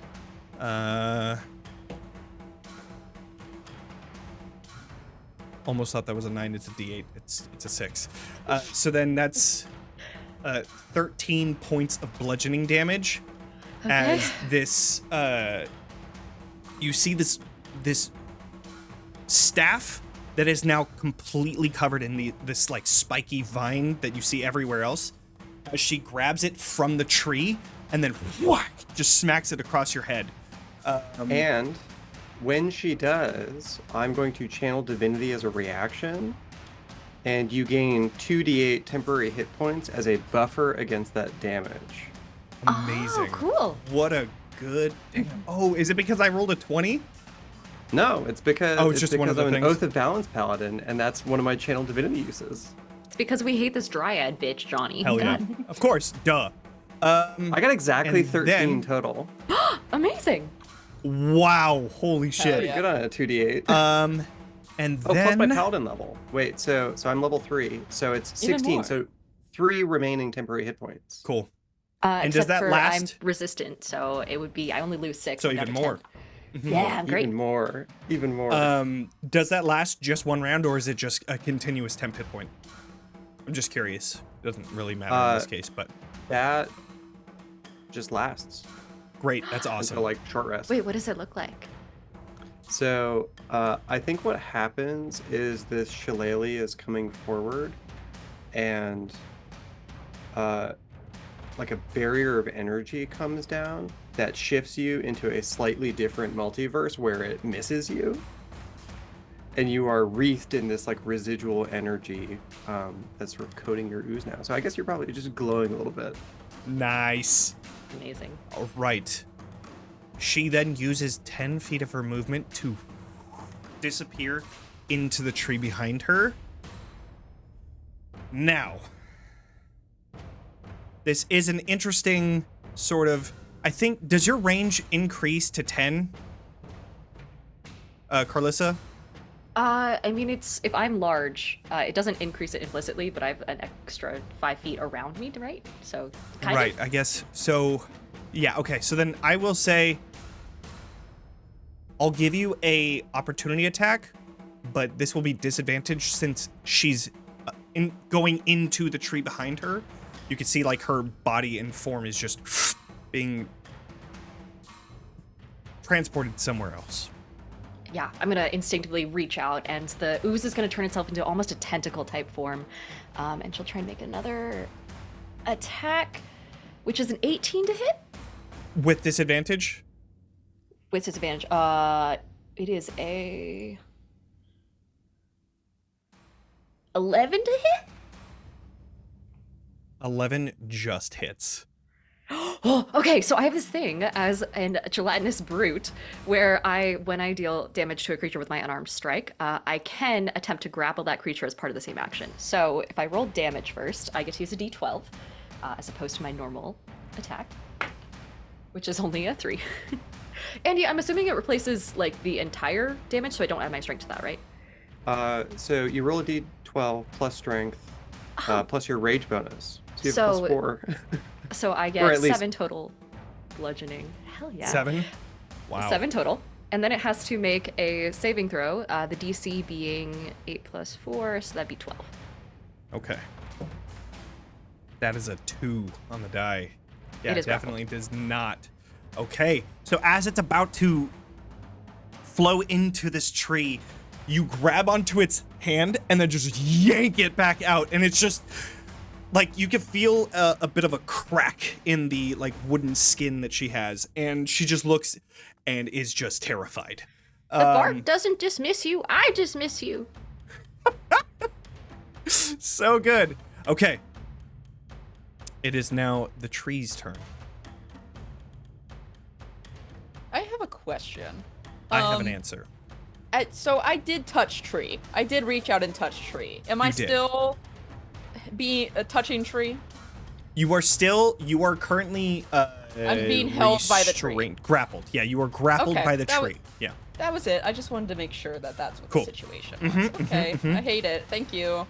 almost thought that was a 9. It's a D8. It's a 6. So then that's 13 points of bludgeoning damage. Okay. As this you see this staff that is now completely covered in this like spiky vine that you see everywhere else. As she grabs it from the tree and then whack, just smacks it across your head. And when she does, I'm going to channel divinity as a reaction, and you gain 2d8 temporary hit points as a buffer against that damage. Amazing. Oh, cool. What a good. Oh, is it because I rolled a 20? No, it's because Oh, it's just one of the I'm an things? Oath of Balance paladin, and that's one of my channel divinity uses. It's because we hate this Dryad bitch, Johnny. Hell yeah. Of course, duh. I got exactly And 13 then- total. Amazing. Wow, holy shit. Pretty good on a 2d8. And Oh, then plus my paladin level. Wait, so I'm level 3, so it's Even 16. more. So 3 remaining temporary hit points. cool. And does Except that for last? I'm resistant, so it would be I only lose 6. So I'm down even to more. 10. Yeah, I'm great. Even more. Does that last just one round, or is it just a continuous temp hit point? I'm just curious. Doesn't really matter in this case, but That just lasts great. That's awesome. until like short rest. Wait, what does it look like? So I think what happens is this shillelagh is coming forward, and like a barrier of energy comes down that shifts you into a slightly different multiverse where it misses you, and you are wreathed in this like residual energy that's sort of coating your ooze now. So I guess you're probably just glowing a little bit. Nice. Amazing. All right. She then uses 10 feet of her movement to disappear into the tree behind her. Now, this is an interesting sort of, I think, does your range increase to 10? Carlissa? I mean, it's if I'm large, it doesn't increase it implicitly, but I have an extra 5 feet around me, right? So kind Right, of. I guess. So, yeah, okay. So then I will say, I'll give you a opportunity attack, but this will be disadvantaged since she's going into the tree behind her. You can see like her body and form is just being transported somewhere else. Yeah, I'm gonna instinctively reach out, and the ooze is gonna turn itself into almost a tentacle type form, and she'll try and make another attack, which is an 18 to hit With disadvantage? with disadvantage. It is a 11 to hit. 11 just hits. Oh, okay, so I have this thing as a gelatinous brute where when I deal damage to a creature with my unarmed strike, I can attempt to grapple that creature as part of the same action. So if I roll damage first, I get to use a d12 as opposed to my normal attack, which is only a 3. Andie, I'm assuming it replaces like the entire damage, so I don't add my strength to that, right? So you roll a d12 plus strength, plus your rage bonus. So you have So- plus 4. So I Or get at least- 7 total bludgeoning. Hell yeah. 7? Wow. 7 total. And then it has to make a saving throw, the DC being 8 plus 4, so that'd be 12. Okay. That is a 2 on the die. Yeah, It is definitely does not. Okay, so as it's about to flow into this tree, you grab onto its hand and then just yank it back out, and it's just like you can feel a bit of a crack in the like wooden skin that she has, and she just looks and is just terrified. The bark doesn't dismiss you, I dismiss you. So good. Okay. It is now the tree's turn. I have a question. I have an answer. So I did touch tree. I did reach out and touch tree. Am I You did. still touching tree? You are currently I'm being held by the tree. restrained. Grappled. Yeah, you are grappled Okay, by the that tree. Yeah. That was it. I just wanted to make sure that that's what Cool. the situation was. Okay, I hate it. Thank you.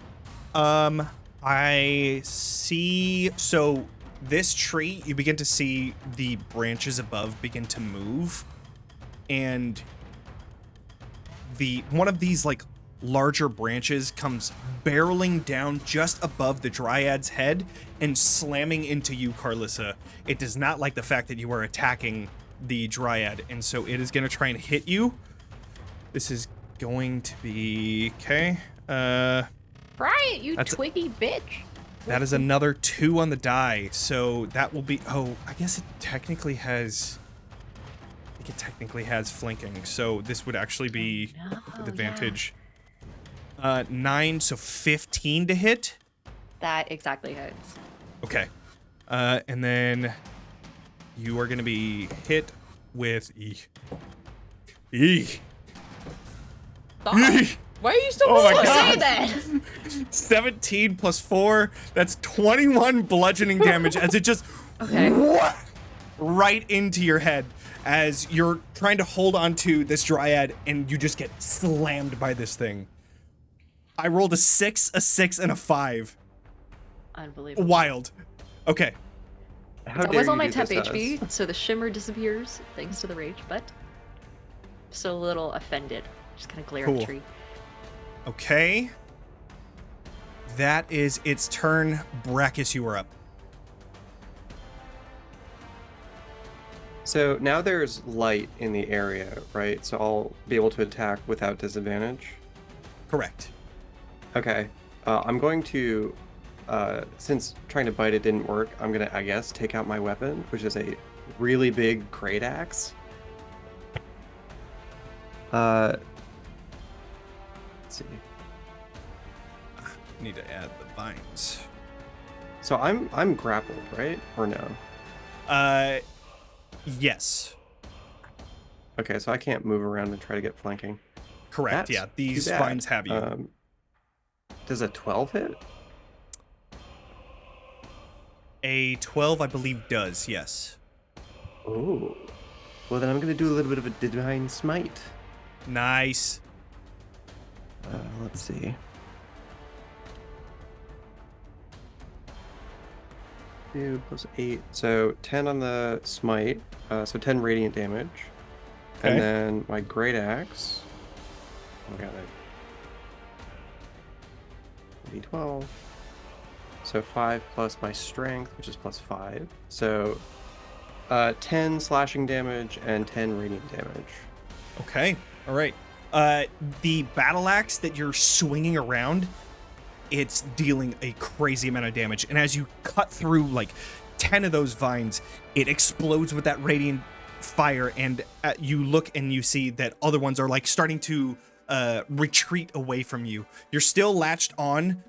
I see. So this tree, you begin to see the branches above begin to move, and one of these like larger branches comes barreling down just above the Dryad's head and slamming into you, Carlissa. It does not like the fact that you are attacking the Dryad, and so it is going to try and hit you. This is going to be okay. Right, you That's- twiggy bitch. That is another 2 on the die, so that will be. Oh, I guess it technically has. I think it technically has flanking, so this would actually be with advantage. 9, so 15 to hit. That exactly hits. Okay. And then you are going to be hit with Stop. Why are you still Oh my rolling? God. Say that. 17 plus 4. That's 21 bludgeoning damage as it just Okay. right into your head as you're trying to hold onto this Dryad and you just get slammed by this thing. I rolled a 6, and a 5. Unbelievable. Wild. Okay. How I dare was on you my do temp this to us? HP, so the shimmer disappears thanks to the rage, but still a little offended. Just kind of glare at Cool. the tree. Okay. That is its turn. Brackis, you are up. So now there's light in the area, right? So I'll be able to attack without disadvantage. Correct. Okay. I'm going to, since trying to bite it didn't work, I'm going to, I guess, take out my weapon, which is a really big great axe. Let's see. Need to add the vines. So I'm grappled, right? Or no? Yes. Okay, so I can't move around and try to get flanking. Correct. That's Yeah, these too bad. vines have you. Does a 12 hit? A 12, I believe, does. Yes. Oh. Well, then I'm going to do a little bit of a divine smite. Nice. Let's see. 2 plus 8. So 10 on the smite. So 10 radiant damage. Okay. And then my great axe. Oh my god. D12. So 5 plus my strength, which is plus 5. So 10 slashing damage and 10 radiant damage. Okay. All right. The battle axe that you're swinging around, it's dealing a crazy amount of damage. And as you cut through like 10 of those vines, it explodes with that radiant fire. And you look and you see that other ones are like starting to retreat away from you. You're still latched on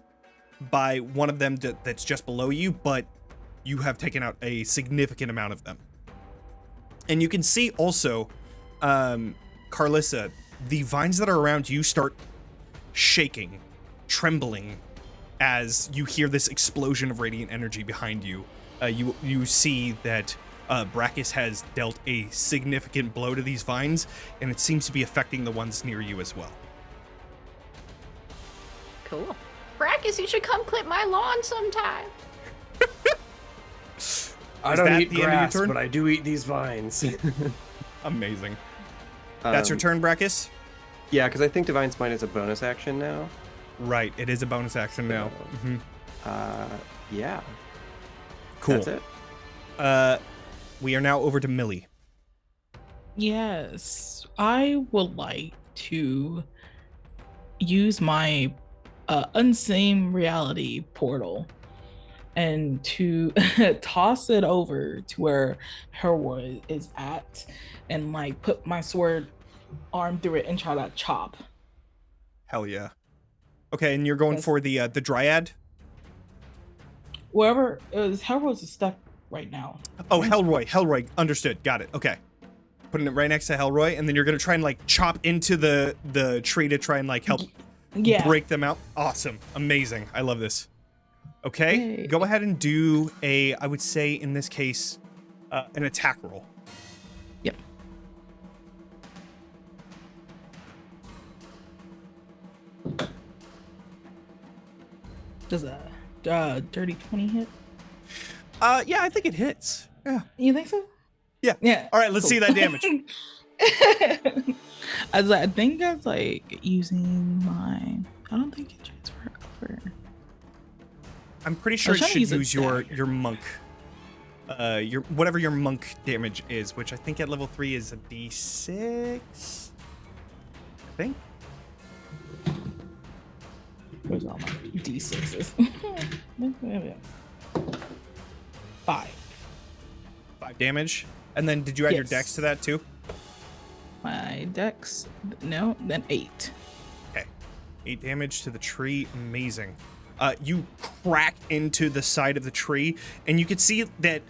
by one of them that's just below you, but you have taken out a significant amount of them. And you can see also, Carlissa, the vines that are around you start shaking, trembling, as you hear this explosion of radiant energy behind you. You see that Brackis has dealt a significant blow to these vines, and it seems to be affecting the ones near you as well. Cool. Brackis, you should come clip my lawn sometime. I Is don't that eat the end of your grass, turn? but I do eat these vines. Amazing. That's your turn, Brackis? Yeah, because I think Divine Smite is a bonus action now. Right, it is a bonus action now. So, Mhm. Yeah. Cool. That's it. We are now over to Millie. Yes, I would like to use my unseen reality portal and to toss it over to where Helroy is at and like put my sword arm through it and try to chop. Hell yeah. Okay, and you're going Yes. for the Dryad? Wherever is Helroy's stuck right now. Oh, Helroy. Understood. Got it. Okay. putting it right next to Helroy, and then you're gonna try and like chop into the tree to try and like help break them out. Awesome, amazing. I love this. Okay, go ahead and do a, I would say in this case, an attack roll. Yep. Does a dirty 20 hit? Yeah, I think it hits. Yeah. You think so? Yeah. Yeah. All right, let's see that damage. I think that's like using mine. I don't think it transfer over. I'm pretty sure it trying to should use a use dagger. your monk. Your whatever your monk damage is, which I think at level 3 is a D6. I think. Where's all my D6s? 5. 5 damage. And then did you add your Yes. dex to that too? My dex, no, then 8. Okay. 8 damage to the tree. Amazing. You crack into the side of the tree, and you can see that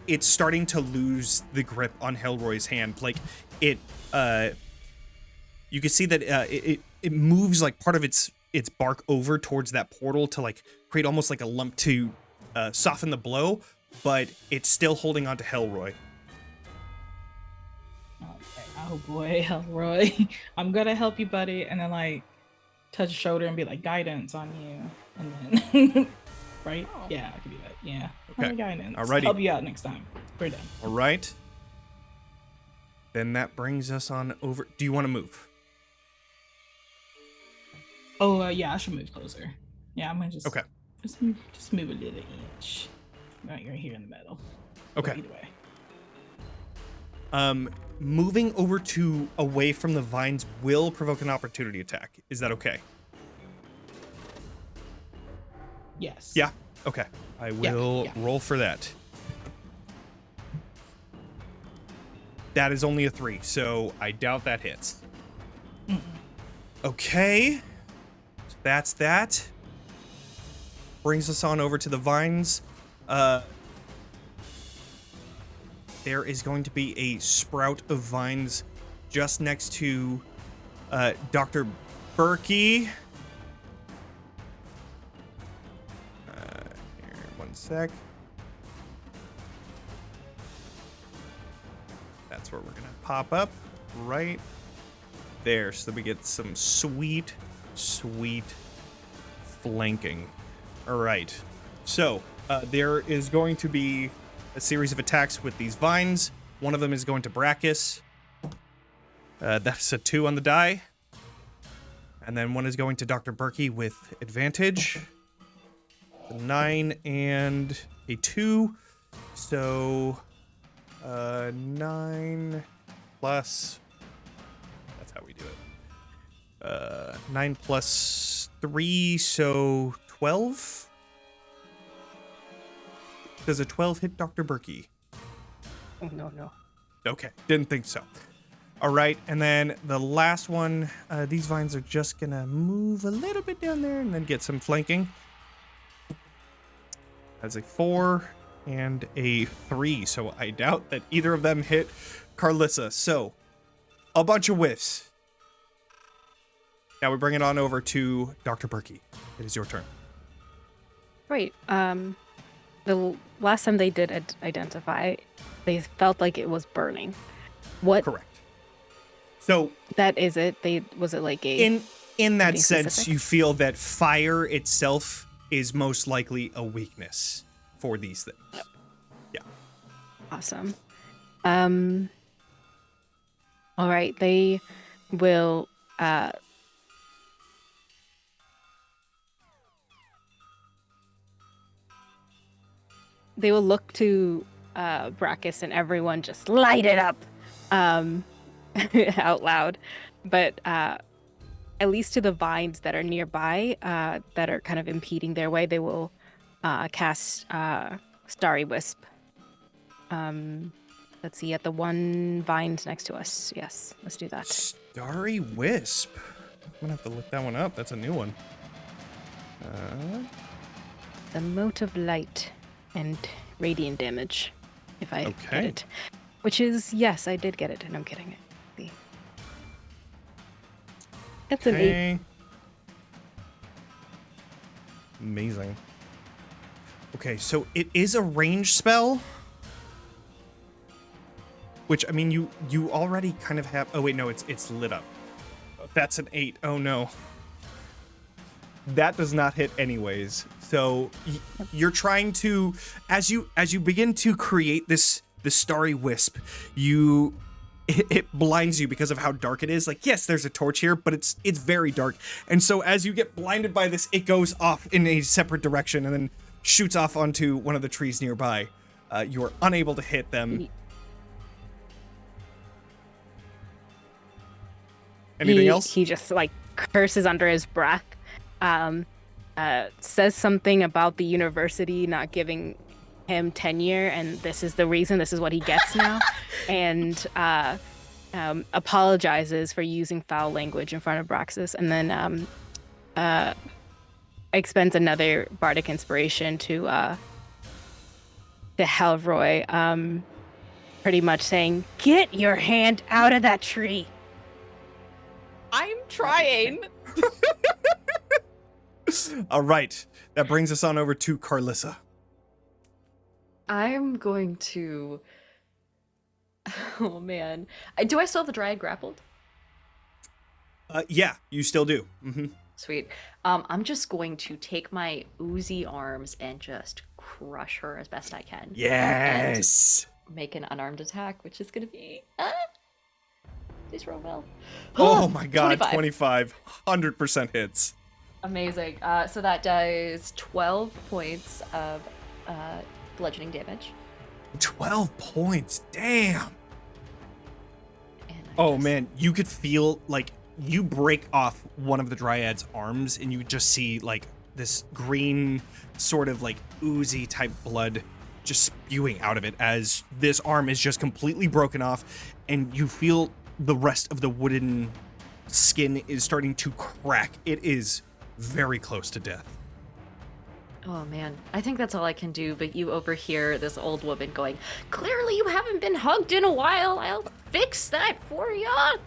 it's starting to lose the grip on Helroy's hand. Like it, you can see that it moves like part of its bark over towards that portal to like create almost like a lump to soften the blow, but it's still holding on to Helroy. Okay. Oh boy, Helroy. I'm gonna help you, buddy, and then like touch your shoulder and be like guidance on you, and then right? Oh. Yeah, I can do that. Yeah. Okay. Guidance. Alrighty. Help you out next time. We're done. All right. Then that brings us on over. Do you want to move? Oh yeah, I should move closer. Yeah, I'm gonna just Okay. just move a little inch. Right, you're here in the middle. Okay. Either way. Moving over to away from the vines will provoke an opportunity attack. Is that okay? Yes. Yeah. Okay. I will roll for that. That is only a 3, so I doubt that hits. Okay. So that's that. Brings us on over to the vines. There is going to be a sprout of vines just next to Dr. Berkie. Here, one sec. That's where we're gonna pop up right there, so that we get some sweet flanking. All right. So there is going to be a series of attacks with these vines. One of them is going to Brackis. That's a 2 on the die. And then one is going to Dr. Berkie with advantage. A 9 and a 2. So 9 plus... That's how we do it. 9 plus 3, so 12? Does a 12 hit Dr. Berkie? Oh, no. Okay, didn't think so. All right, and then the last one, these vines are just gonna move a little bit down there and then get some flanking. That's a 4 and a 3, so I doubt that either of them hit Carlissa. So, a bunch of whiffs. Now we bring it on over to Dr. Berkie. It is your turn. Right. The last time they did identify, they felt like it was burning. What? Correct. So That is it. Was it like a in that Anything sense, specific? you feel that fire itself is most likely a weakness for these things. Yep. Yeah. Awesome. All right. They will. They will look to Brackis and everyone just light it up out loud. But at least to the vines that are nearby that are kind of impeding their way, they will cast Starry Wisp. Let's see, at the one vine next to us. Yes, let's do that. Starry Wisp. I'm gonna have to look that one up. That's a new one. The mote of light and radiant damage, if I Okay. get it. Which is, yes, I did get it, and I'm getting it. See. That's an 8. Okay. Amazing. Okay, so it is a range spell. Which, I mean, you already kind of have... Oh, wait, no, it's lit up. That's an 8. Oh, no. That does not hit anyways. So you're trying to... As you begin to create this starry wisp, it blinds you because of how dark it is. Like, yes, there's a torch here, but it's very dark. And so as you get blinded by this, it goes off in a separate direction and then shoots off onto one of the trees nearby. You are unable to hit them. Anything else? He just like curses under his breath. Says something about the university not giving him tenure, and this is the reason. This is what he gets now, and apologizes for using foul language in front of Brackis, and then expends another bardic inspiration to Helroy, pretty much saying, "Get your hand out of that tree." I'm trying. All right. That brings us on over to Carlissa. I'm going to... Oh, man. Do I still have the Dryad grappled? Yeah, you still do. Mm-hmm. Sweet. I'm just going to take my oozy arms and just crush her as best I can. Yes! And make an unarmed attack, which is going to be... Please roll well. Oh my god, 25. 100% hits. Amazing. So that does 12 points of bludgeoning damage. 12 points, damn! And Oh man, you could feel like you break off one of the Dryad's arms and you just see like this green sort of like oozy type blood just spewing out of it as this arm is just completely broken off, and you feel the rest of the wooden skin is starting to crack. It is very close to death. Oh man, I think that's all I can do, but you overhear this old woman going, "Clearly you haven't been hugged in a while. I'll fix that for ya."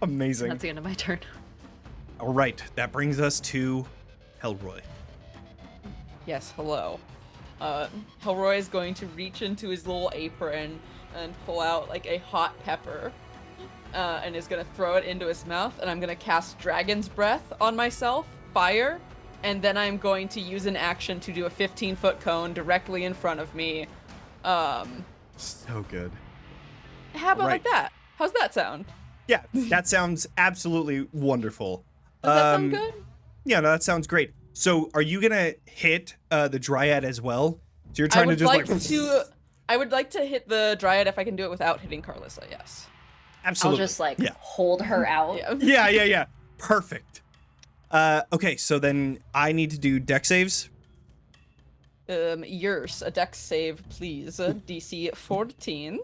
Amazing. That's the end of my turn. All right, that brings us to Helroy. Yes, hello. Helroy is going to reach into his little apron and pull out like a hot pepper. And is gonna throw it into his mouth, and I'm gonna cast Dragon's Breath on myself, fire, and then I'm going to use an action to do a 15-foot cone directly in front of me. So good. How about Right. like that? How's that sound? Yeah, that sounds absolutely wonderful. Does that sound good? Yeah, no, that sounds great. So, are you gonna hit the Dryad as well? So you're trying to just I would like to hit the Dryad if I can do it without hitting Carlissa. Yes. Absolutely. I'll just like Yeah. hold her out. Yeah. Yeah. Perfect. Okay, so then I need to do dex saves. Yours, a dex save, please. DC 14.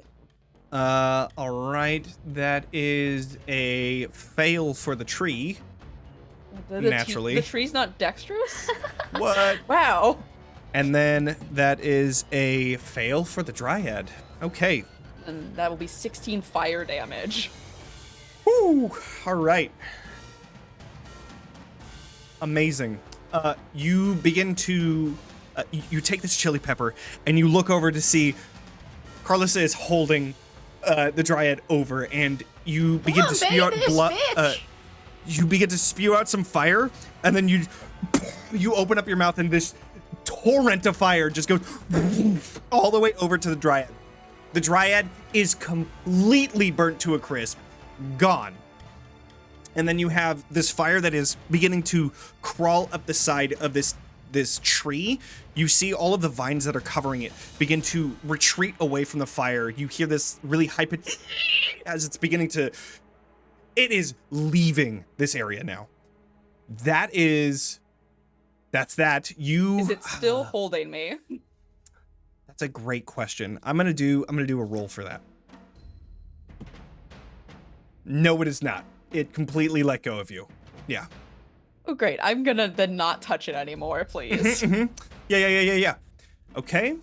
All right, that is a fail for the tree. Naturally. The tree's not dexterous? What? Wow. And then that is a fail for the Dryad. Okay. And that will be 16 fire damage. Woo! All right. Amazing. You begin to... you take this chili pepper, and you look over to see Carlissa is holding the Dryad over, and you begin to spew out blood. You begin to spew out some fire, and then you open up your mouth, and this torrent of fire just goes all the way over to the Dryad. The Dryad is completely burnt to a crisp, gone. And then you have this fire that is beginning to crawl up the side of this tree. You see all of the vines that are covering it begin to retreat away from the fire. You hear this really high pitch as it's beginning to... It is leaving this area now. That's that. Is it still holding me? That's a great question. I'm gonna do a roll for that. No, it is not. It completely let go of you. Yeah. Oh, great. I'm gonna then not touch it anymore, please. Yeah. Okay.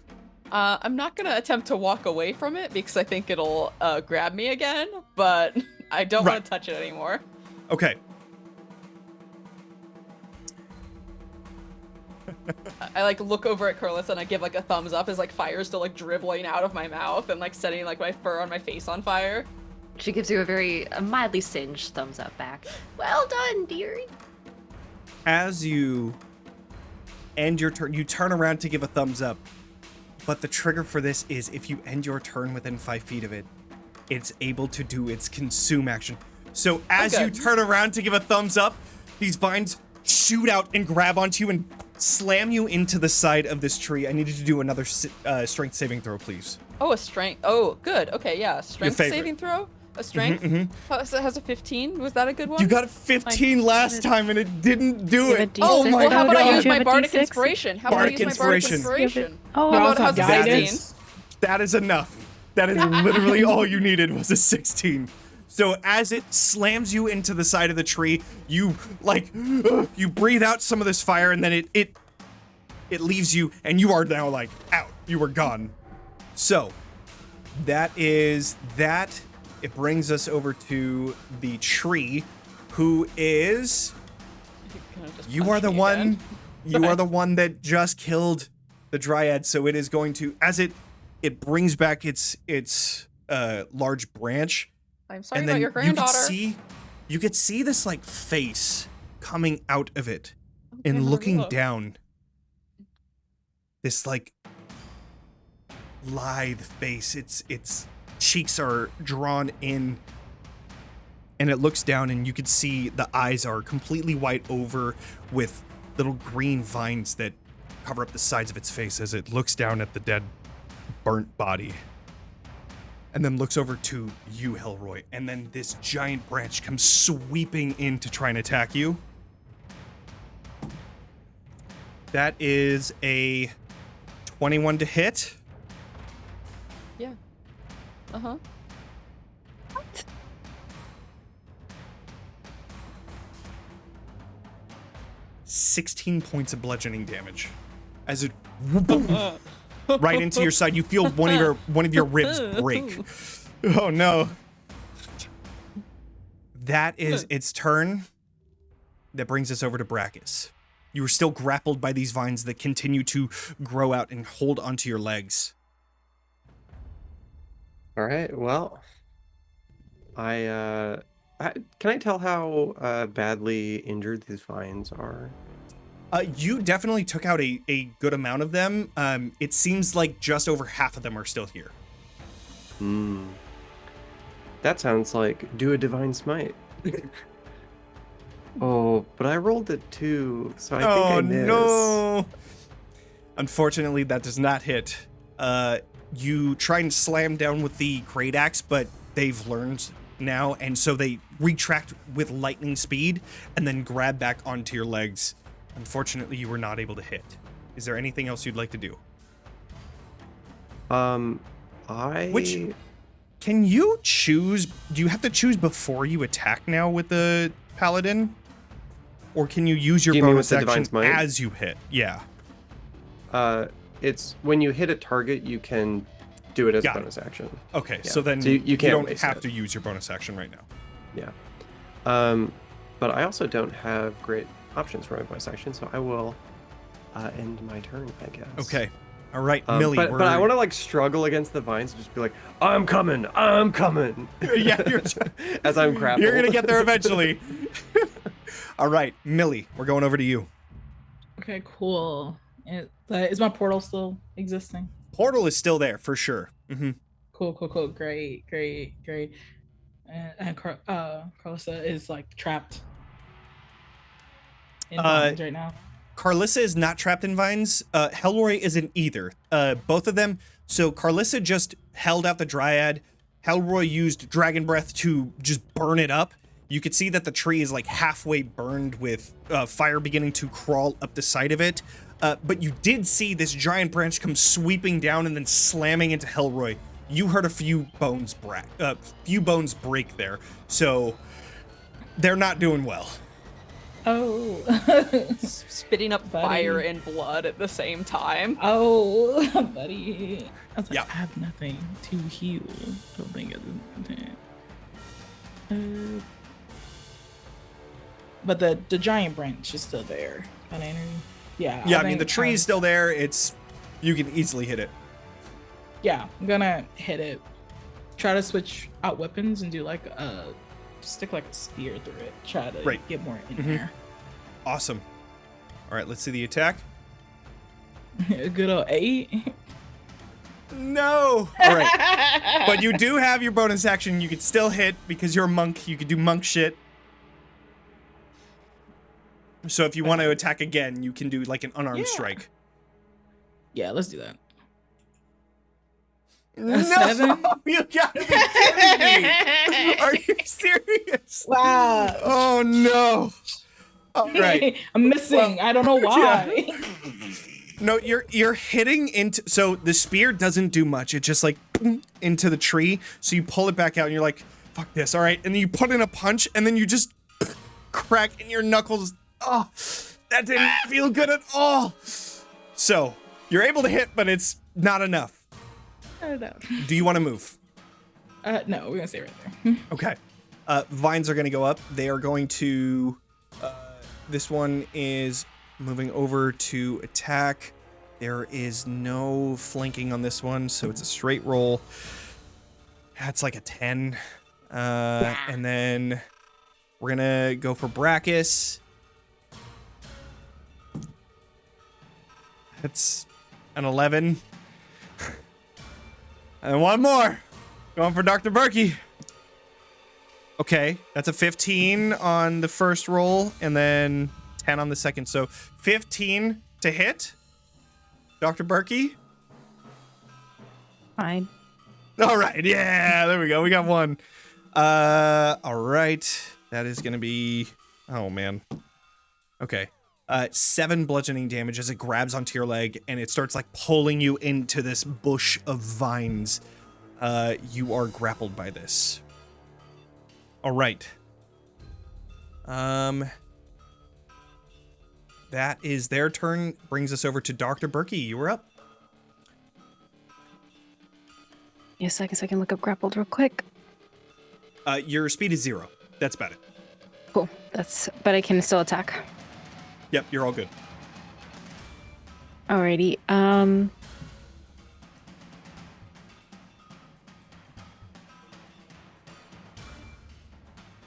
I'm not gonna attempt to walk away from it because I think it'll grab me again, but I don't want to touch it anymore. Okay. I like look over at Carlissa and I give like a thumbs up as like fire is still like dribbling out of my mouth and like setting like my fur on my face on fire. She gives you a mildly singed thumbs up back. Well done, dearie. As you end your turn, you turn around to give a thumbs up. But the trigger for this is if you end your turn within 5 feet of it, it's able to do its consume action. So as you turn around to give a thumbs up, these vines shoot out and grab onto you and slam you into the side of this tree. I need you to do another strength saving throw, please. Oh, a strength. Oh, good. Okay, yeah. Strength saving throw? A strength? So it has a 15? Was that a good one? You got a 15 last time and it didn't do it. Oh, well, how about I use my a Bardic D6? Inspiration? How about I use my Bardic Inspiration? Oh, How about also it has a guidance. 16? That is enough. That is literally all you needed was a 16. So as it slams you into the side of the tree, you like you breathe out some of this fire and then it leaves you and you are now like out. You are gone. So that is that. It brings us over to the tree, who is you are the one that just killed the Dryad, so it is going to as it brings back its large branch. I'm sorry And about then your granddaughter. you could see this like face coming out of it Okay, and let me looking look. down. This like lithe face. Its cheeks are drawn in and it looks down and you can see the eyes are completely white over with little green vines that cover up the sides of its face as it looks down at the dead burnt body. And then looks over to you, Helroy, and then this giant branch comes sweeping in to try and attack you. That is a 21 to hit. Yeah. Uh-huh. 16 points of bludgeoning damage. As it right into your side, you feel one of your ribs break. Oh no. That is its turn. That brings us over to Brackis. You are still grappled by these vines that continue to grow out and hold onto your legs. All right. Well, can I tell how badly injured these vines are? You definitely took out a good amount of them. It seems like just over half of them are still here. That sounds like do a divine smite. Oh, but I rolled a 2, so I think I miss. No! Unfortunately, that does not hit. You try and slam down with the great axe, but they've learned now, and so they retract with lightning speed and then grab back onto your legs. Unfortunately, you were not able to hit. Is there anything else you'd like to do? Can you choose? Do you have to choose before you attack now with the paladin? Or can you use your Do you mean bonus with the divine action smite? as you hit? Yeah. It's when you hit a target, you can do it as a bonus action. Okay, Yeah. so then So you can't don't waste have it. to use your bonus action right now. Yeah. But I also don't have great options for my bonus action, so I will end my turn, I guess. Okay. All right, Millie. But I want to like struggle against the vines and just be like, I'm coming. Yeah, as I'm grappled. You're gonna get there eventually. All right, Millie, we're going over to you. Okay, cool. Is my portal still existing? Portal is still there for sure. Mm-hmm. Cool. Great. And Carlissa is like trapped in vines right now. Carlissa is not trapped in vines. Helroy isn't either. Both of them. So Carlissa just held out the Dryad. Helroy used Dragon Breath to just burn it up. You could see that the tree is like halfway burned with fire beginning to crawl up the side of it. But you did see this giant branch come sweeping down and then slamming into Helroy. You heard a few bones break there. So they're not doing well. Oh. spitting up Buddy. fire and blood at the same time. Oh, buddy. I was like, Yeah. I have nothing to heal. Don't think of it. But the giant branch is still there. Kind of energy. Yeah. Yeah, I mean, the think, tree is still there. You can easily hit it. Yeah, I'm gonna hit it. Try to switch out weapons and do like stick like a spear through it. Try to Right. get more in Mhm. there. Awesome. All right, let's see the attack. A good old 8. No. All right. But you do have your bonus action. You can still hit because you're a monk. You can do monk shit. So if you want to attack again, you can do like an unarmed Yeah. strike. Yeah, let's do that. No, 7? you gotta be kidding me. Are you serious? Wow. Oh no. All right. I'm missing. I don't know why. No, you're hitting into, so the spear doesn't do much. It just like into the tree. So you pull it back out and you're like, fuck this. All right. And then you put in a punch and then you just crack in your knuckles. Oh, that didn't feel good at all. So you're able to hit, but it's not enough. I don't know. Do you want to move? No, we're gonna stay right there. Okay. Vines are going to go up. They are going to, this one is moving over to attack. There is no flanking on this one, so it's a straight roll. That's like a 10. And then we're going to go for Brackis. That's an 11. And one more. Going for Dr. Berkie. Okay, that's a 15 on the first roll, and then 10 on the second. So 15 to hit. Dr. Berkie. Fine. All right, yeah, there we go. We got one. All right. That is going to be, oh man. Okay. 7 bludgeoning damage as it grabs onto your leg, and it starts like pulling you into this bush of vines. You are grappled by this. All right. That is their turn. Brings us over to Dr. Berkie. You were up. Yes, so I can look up grappled real quick. Your speed is 0. That's about it. Cool. But I can still attack. Yep, you're all good. Alrighty. I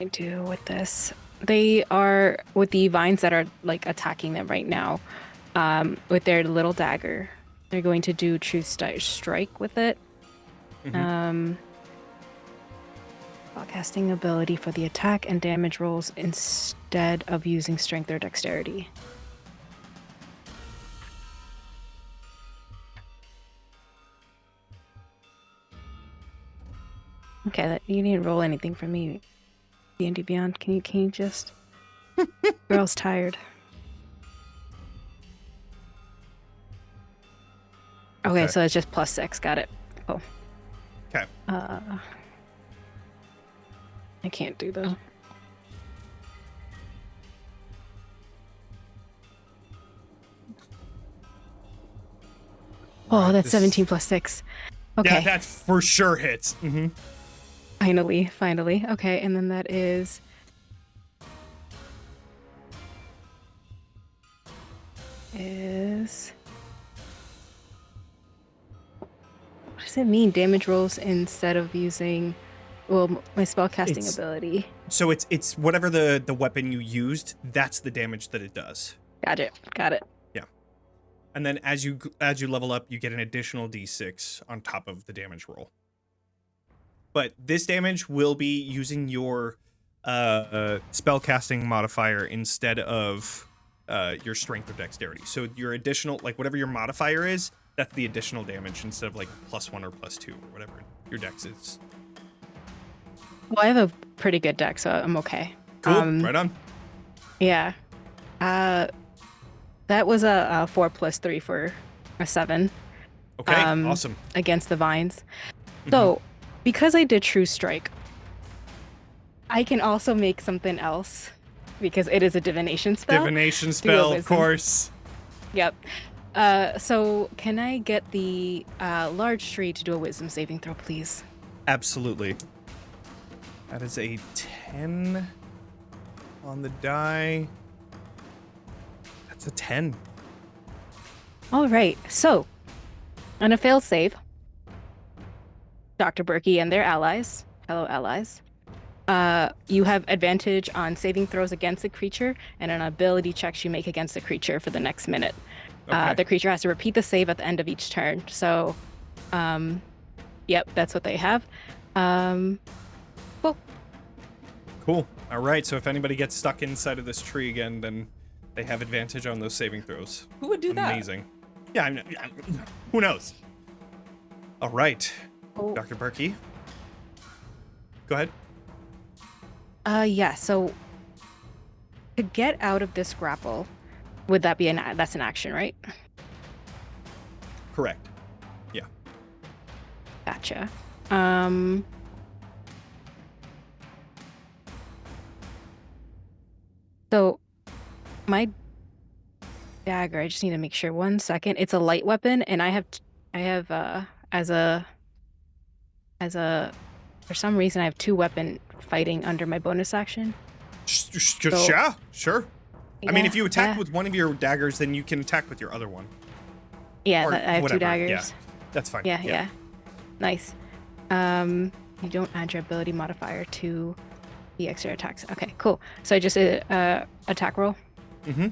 do with this. They are with the vines that are like attacking them right now. With their little dagger, they're going to do true strike with it. Mhm. Casting ability for the attack and damage rolls instead of using strength or dexterity. Okay, you didn't roll anything for me. D&D Beyond, can you just? Girl's tired. Okay, so it's just +6. Got it. Oh. Okay. I can't do the. Oh, that's 17 + 6. Okay. Yeah, that for sure hits. Mm-hmm. Finally. Okay, and then that is. What does it mean? Damage rolls instead of using, well, my spellcasting ability. So it's whatever the weapon you used, that's the damage that it does. Got it. Yeah. And then as you level up, you get an additional d6 on top of the damage roll. But this damage will be using your spellcasting modifier instead of your strength or dexterity. So your additional, like whatever your modifier is, that's the additional damage instead of like +1 or +2 or whatever your dex is. Well, I have a pretty good deck, so I'm okay. Cool. Right on. Yeah. That was a 4 + 3 for a 7. Okay. Awesome. Against the vines. So, because I did True Strike, I can also make something else because it is a divination spell. Divination Do a spell, of wisdom. course. Yep. So can I get the large tree to do a wisdom saving throw, please? Absolutely. That is a 10 on the die. That's a 10. All right. So, on a failed save, Dr. Berkie and their allies, fellow allies, you have advantage on saving throws against the creature and on ability checks you make against the creature for the next minute. Okay. The creature has to repeat the save at the end of each turn. So, yep, that's what they have. Cool. Cool. All right. So if anybody gets stuck inside of this tree again, then they have advantage on those saving throws. Who would do that? Amazing. Yeah, who knows? All right. Oh. Dr. Berkie. Go ahead. Yeah, so to get out of this grapple, would that be that's an action, right? Correct. Yeah. Gotcha. So my dagger, I just need to make sure 1 second. It's a light weapon, and I have as a for some reason I have 2 weapon fighting under my bonus action. Yeah, sure. I mean, if you attack yeah. with one of your daggers, then you can attack with your other one. Yeah, or I have whatever, 2 daggers. yeah. That's fine. Yeah. Nice. You don't add your ability modifier to the extra attacks. Okay, cool. So I just attack roll. Mm-hmm.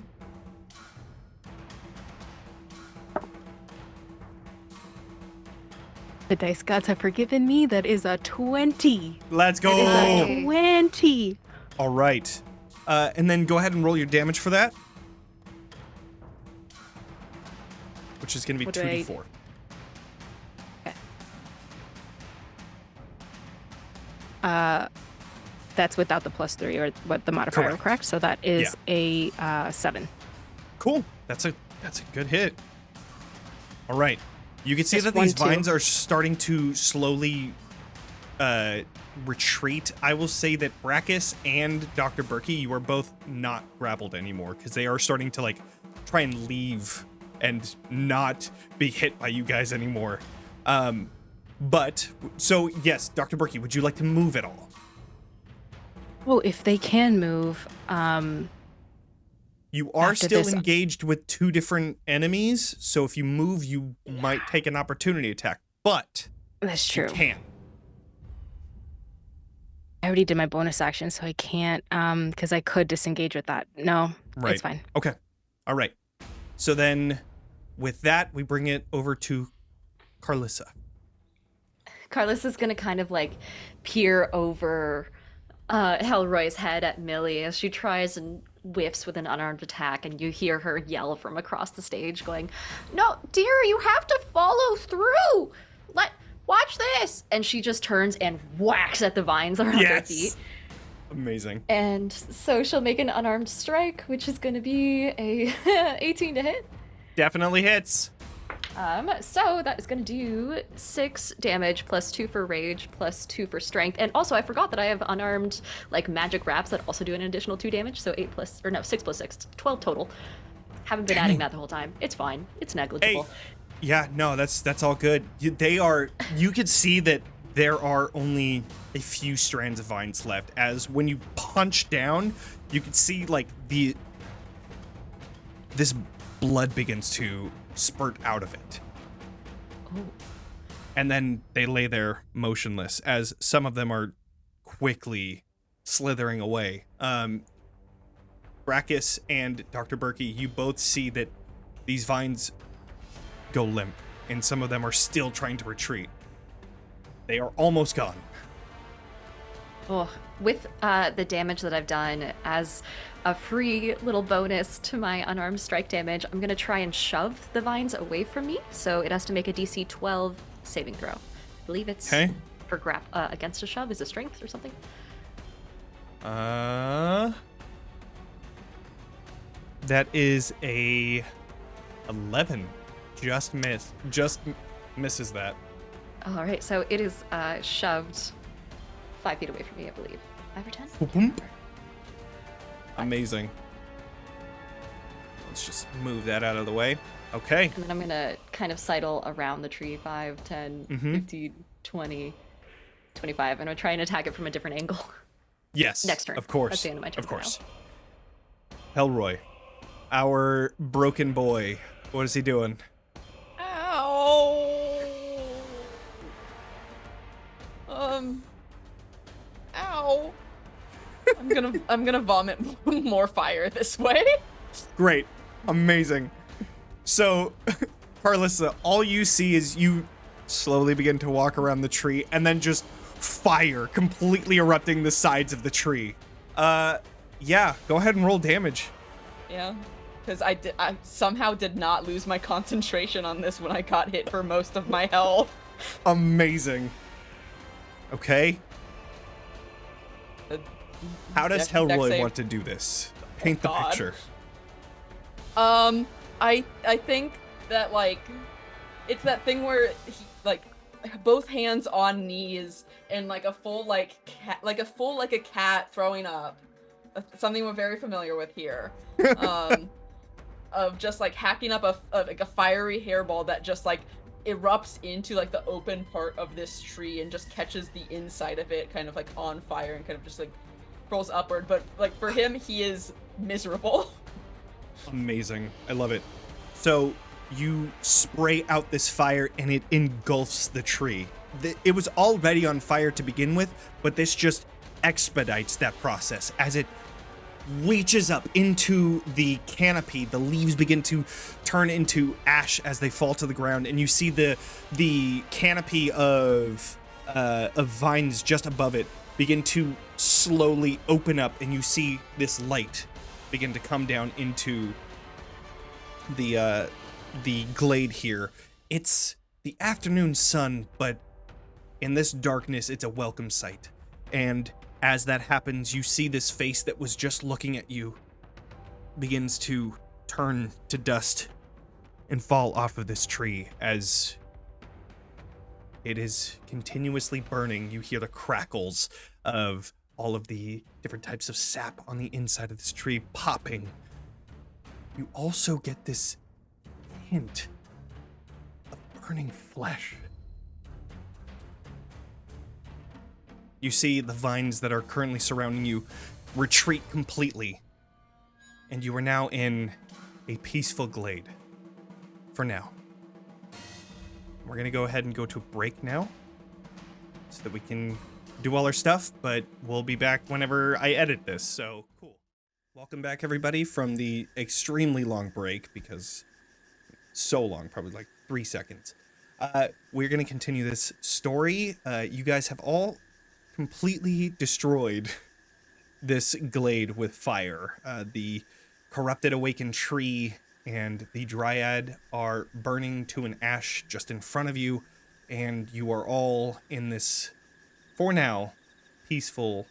The dice gods have forgiven me. That is a 20. Let's go. That is a 20. All right. And then go ahead and roll your damage for that. Which is going to be What do I- 2d4. That's without the +3 or what the modifier, correct? So that is a 7. Cool. That's a good hit. All right. You can see Just that these 1, 2. vines are starting to slowly retreat. I will say that Brackis and Dr. Berkie, you are both not grappled anymore because they are starting to try and leave and not be hit by you guys anymore. But so yes, Dr. Berkie, would you like to move at all? Oh, if they can move, You are After still this- engaged with 2 different enemies, so if you move, you might take an opportunity attack. But that's true. you can. I already did my bonus action, so I can't, because I could disengage with that. No, Right. it's fine. Okay. All right. So then, with that, we bring it over to Carlissa. Carlissa's gonna kind of peer over Helroy's head at Millie as she tries and whiffs with an unarmed attack, and you hear her yell from across the stage going, "No, dear, you have to follow through! Watch this!" And she just turns and whacks at the vines around her feet. Amazing. And so she'll make an unarmed strike, which is gonna be a 18 to hit. Definitely hits. So that is going to do 6 damage plus 2 for rage plus 2 for strength. And also I forgot that I have unarmed magic wraps that also do an additional 2 damage. So 6 plus 6, 12 total. Haven't been adding that the whole time. It's fine. It's negligible. Hey, yeah, no, that's all good. You could see that there are only a few strands of vines left, as when you punch down, you can see this blood begins to spurt out of it. Oh. And then they lay there motionless as some of them are quickly slithering away. Brackis and Dr. Berkie, you both see that these vines go limp, and some of them are still trying to retreat. They are almost gone. Oh, with the damage that I've done as a free little bonus to my unarmed strike damage, I'm going to try and shove the vines away from me. So it has to make a DC 12 saving throw. I believe it's for against a shove. Is it strength or something? That is a 11. Just misses that. All right, so it is shoved 5 feet away from me, I believe. 5 or 10? Boom. Amazing. Let's just move that out of the way. Okay. And then I'm gonna kind of sidle around the tree 5, 10, 15, 20, 25. I'm gonna try and attack it from a different angle. Yes. Next turn. Of course. That's the end of my turn. Of course. Helroy, our broken boy. What is he doing? Ow. Ow. I'm gonna vomit more fire this way. Great. Amazing. So, Carlissa, all you see is you slowly begin to walk around the tree and then just fire completely erupting the sides of the tree. Yeah, go ahead and roll damage. Yeah, because I somehow did not lose my concentration on this when I got hit for most of my health. Amazing. Okay. How does Helroy want to do this? Paint the picture. I think that, like, it's that thing where he, like, both hands on knees and like a full cat, like a cat throwing up. Something we're very familiar with here. Of just like hacking up like a fiery hairball that just like erupts into like the open part of this tree and just catches the inside of it kind of like on fire and kind of just like rolls upward. But like for him, he is miserable. Amazing. I love it. So you spray out this fire and it engulfs the tree. It was already on fire to begin with, but this just expedites that process as it reaches up into the canopy. The leaves begin to turn into ash as they fall to the ground, and you see the canopy of vines just above it begin to slowly open up, and you see this light begin to come down into the glade here. It's the afternoon sun, but in this darkness, it's a welcome sight. And as that happens, you see this face that was just looking at you begins to turn to dust and fall off of this tree as it is continuously burning. You hear the crackles of all of the different types of sap on the inside of this tree popping. You also get this hint of burning flesh. You see the vines that are currently surrounding you retreat completely, and you are now in a peaceful glade. For now. We're gonna go ahead and go to a break now, so that we can do all our stuff, but we'll be back whenever I edit this, so cool. Welcome back, everybody, from the extremely long break, because so long, probably like 3 seconds. We're gonna continue this story. You guys have all completely destroyed this glade with fire. The corrupted awakened tree and the Dryad are burning to an ash just in front of you, and you are all in this, for now, peaceful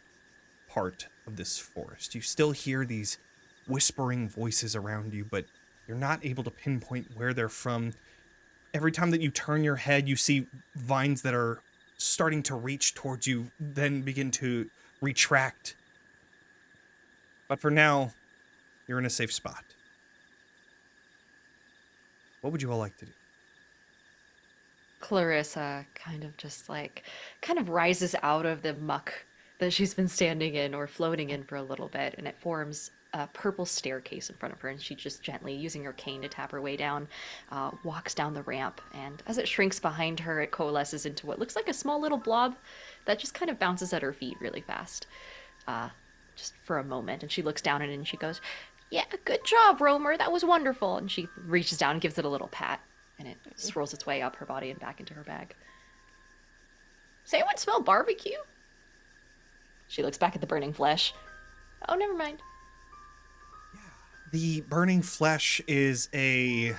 part of this forest. You still hear these whispering voices around you, but you're not able to pinpoint where they're from. Every time that you turn your head, you see vines that are starting to reach towards you, then begin to retract. But for now, you're in a safe spot. What would you all like to do? Clarissa kind of rises out of the muck that she's been standing in or floating in for a little bit, and it forms a purple staircase in front of her, and she just gently, using her cane to tap her way down, walks down the ramp, and as it shrinks behind her, it coalesces into what looks like a small little blob that just kind of bounces at her feet really fast, just for a moment, and she looks down at it and she goes, "Yeah, good job, Roamer, that was wonderful," and she reaches down and gives it a little pat, and it swirls its way up her body and back into her bag. "Does anyone smell barbecue?" She looks back at the burning flesh. "Oh, never mind." The burning flesh is a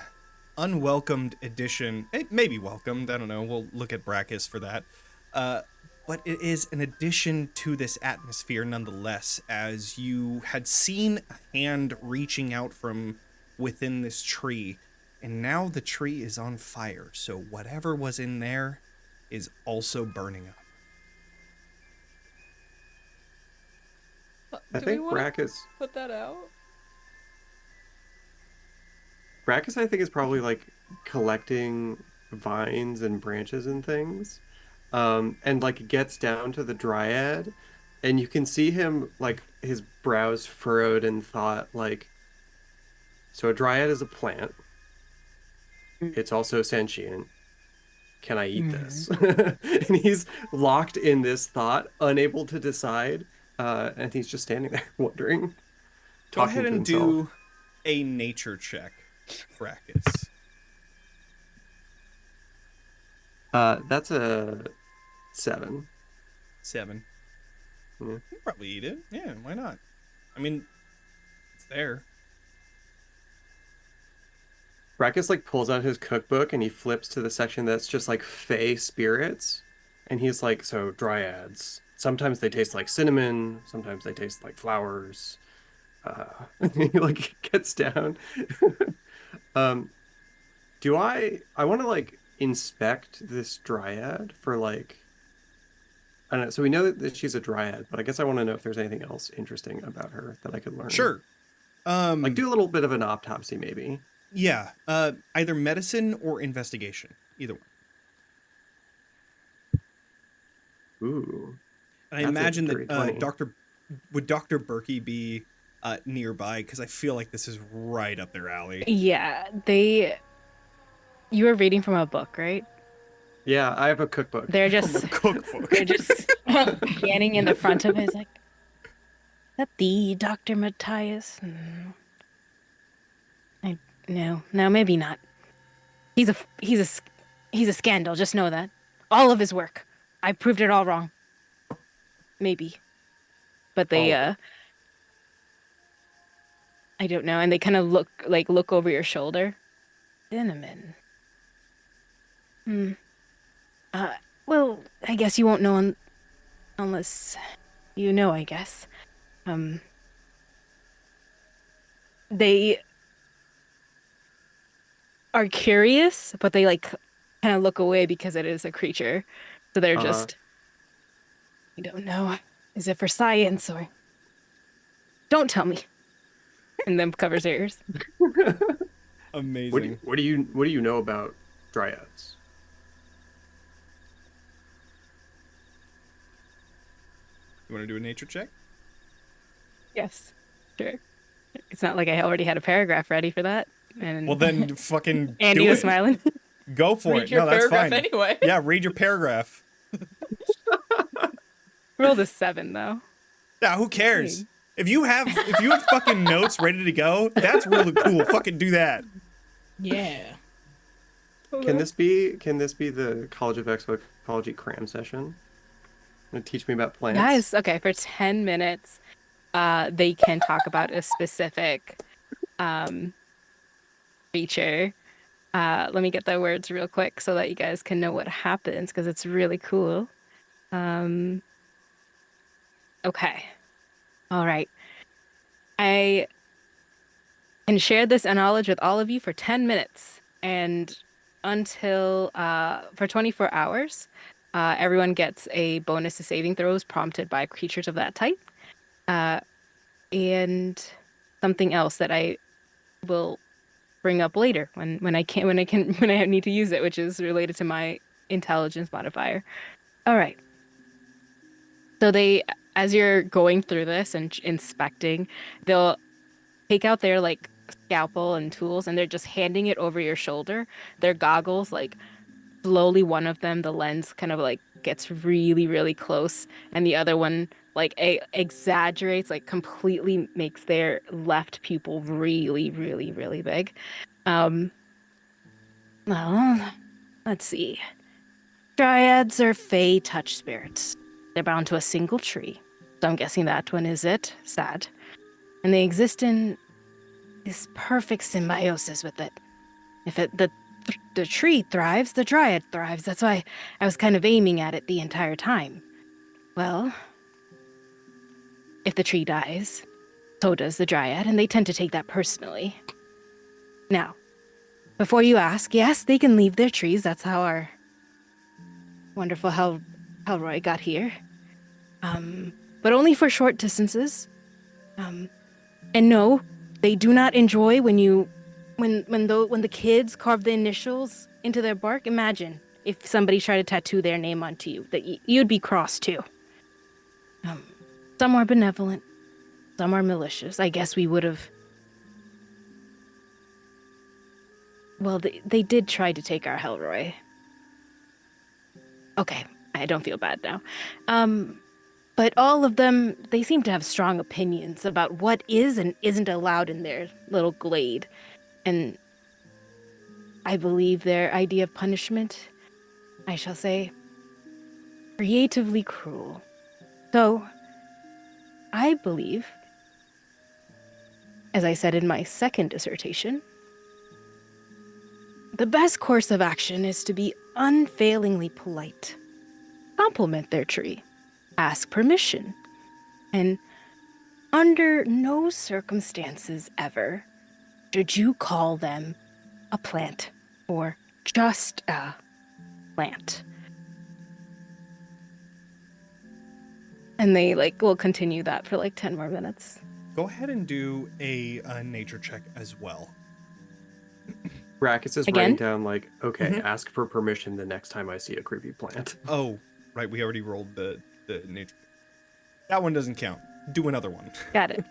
unwelcomed addition. It may be welcomed, I don't know, we'll look at Brackis for that. But it is an addition to this atmosphere nonetheless, as you had seen a hand reaching out from within this tree, and now the tree is on fire, so whatever was in there is also burning up. I Do we think want to Brackis. put that out? Brackis, I think, is probably like collecting vines and branches and things. And like gets down to the Dryad, and you can see him like his brows furrowed in thought, like, so a Dryad is a plant. It's also sentient. Can I eat this? And he's locked in this thought, unable to decide. And he's just standing there wondering, Go talking ahead to and himself. do a nature check, Brackis. That's a 7. 7. Yeah. You can probably eat it. Yeah, why not? I mean, it's there. Brackis like pulls out his cookbook and he flips to the section that's just like fey spirits, and he's like, so dryads. Sometimes they taste like cinnamon. Sometimes they taste like flowers. And he like gets down. Do I want to like inspect this dryad for like, I don't know. So we know that she's a dryad, but I guess I want to know if there's anything else interesting about her that I could learn. Sure. Like do a little bit of an autopsy maybe. Yeah. Either medicine or investigation. Either one. Ooh. And I That's a imagine dirty that 20. Dr. Berkie be nearby, because I feel like this is right up their alley. Yeah, you were reading from a book, right? Yeah, I have a cookbook. They're From just a cookbook. they're just standing in the front of it. It's like, that the Dr. Matthias? No, maybe not. He's a scandal. Just know that. All of his work. I proved it all wrong. Maybe. But they I don't know, and they kind of look over your shoulder. Cinnamon. Well, I guess you won't know unless you know, I guess. They are curious, but they like kind of look away because it is a creature. So they're just, I don't know. Is it for science or? Don't tell me. And then covers their ears. Amazing. What do you know about dryads? You want to do a nature check? Yes, sure. It's not like I already had a paragraph ready for that. And Well, then fucking Andie do was it. smiling. Go for Read it. your No, that's paragraph fine. anyway. Yeah, read your paragraph. Rolled a 7 though. Yeah, who cares? If you have fucking notes ready to go, that's really cool. Fucking do that. Yeah. Can this be the College of Exoecology cram session? Teach me about plants. Guys, okay, for 10 minutes, they can talk about a specific feature. Let me get the words real quick so that you guys can know what happens, because it's really cool. Okay. All right. I can share this knowledge with all of you for 10 minutes, and until for 24 hours. Everyone gets a bonus to saving throws prompted by creatures of that type. And something else that I will bring up later when I need to use it, which is related to my intelligence modifier. All right. So as you're going through this and inspecting, they'll take out their like scalpel and tools, and they're just handing it over your shoulder. Their goggles, like slowly, one of them, the lens kind of like gets really, really close, and the other one like exaggerates, like completely makes their left pupil really, really, really big. Well, let's see. Dryads are fey touch spirits. They're bound to a single tree. So I'm guessing that one is it. Sad. And they exist in this perfect symbiosis with it. If the tree thrives, the dryad thrives. That's why I was kind of aiming at it the entire time. Well, if the tree dies, so does the dryad, and they tend to take that personally. Now, before you ask, yes, they can leave their trees. That's how our wonderful Helroy got here. But only for short distances. And no, they do not enjoy when the kids carve the initials into their bark. Imagine if somebody tried to tattoo their name onto you, that you'd be cross too. Some are benevolent, some are malicious. I guess we would have. Well, they did try to take our Helroy. Okay, I don't feel bad now. But all of them, they seem to have strong opinions about what is and isn't allowed in their little glade. And I believe their idea of punishment, I shall say, creatively cruel. So, I believe, as I said in my second dissertation, the best course of action is to be unfailingly polite. Compliment their tree. Ask permission. And under no circumstances ever should you call them a plant or just a plant. And they will continue that for 10 more minutes. Go ahead and do a nature check as well. Brackis is Again? writing down okay, ask for permission the next time I see a creepy plant. Oh, right. We already rolled the nature. That one doesn't count. Do another one. Got it.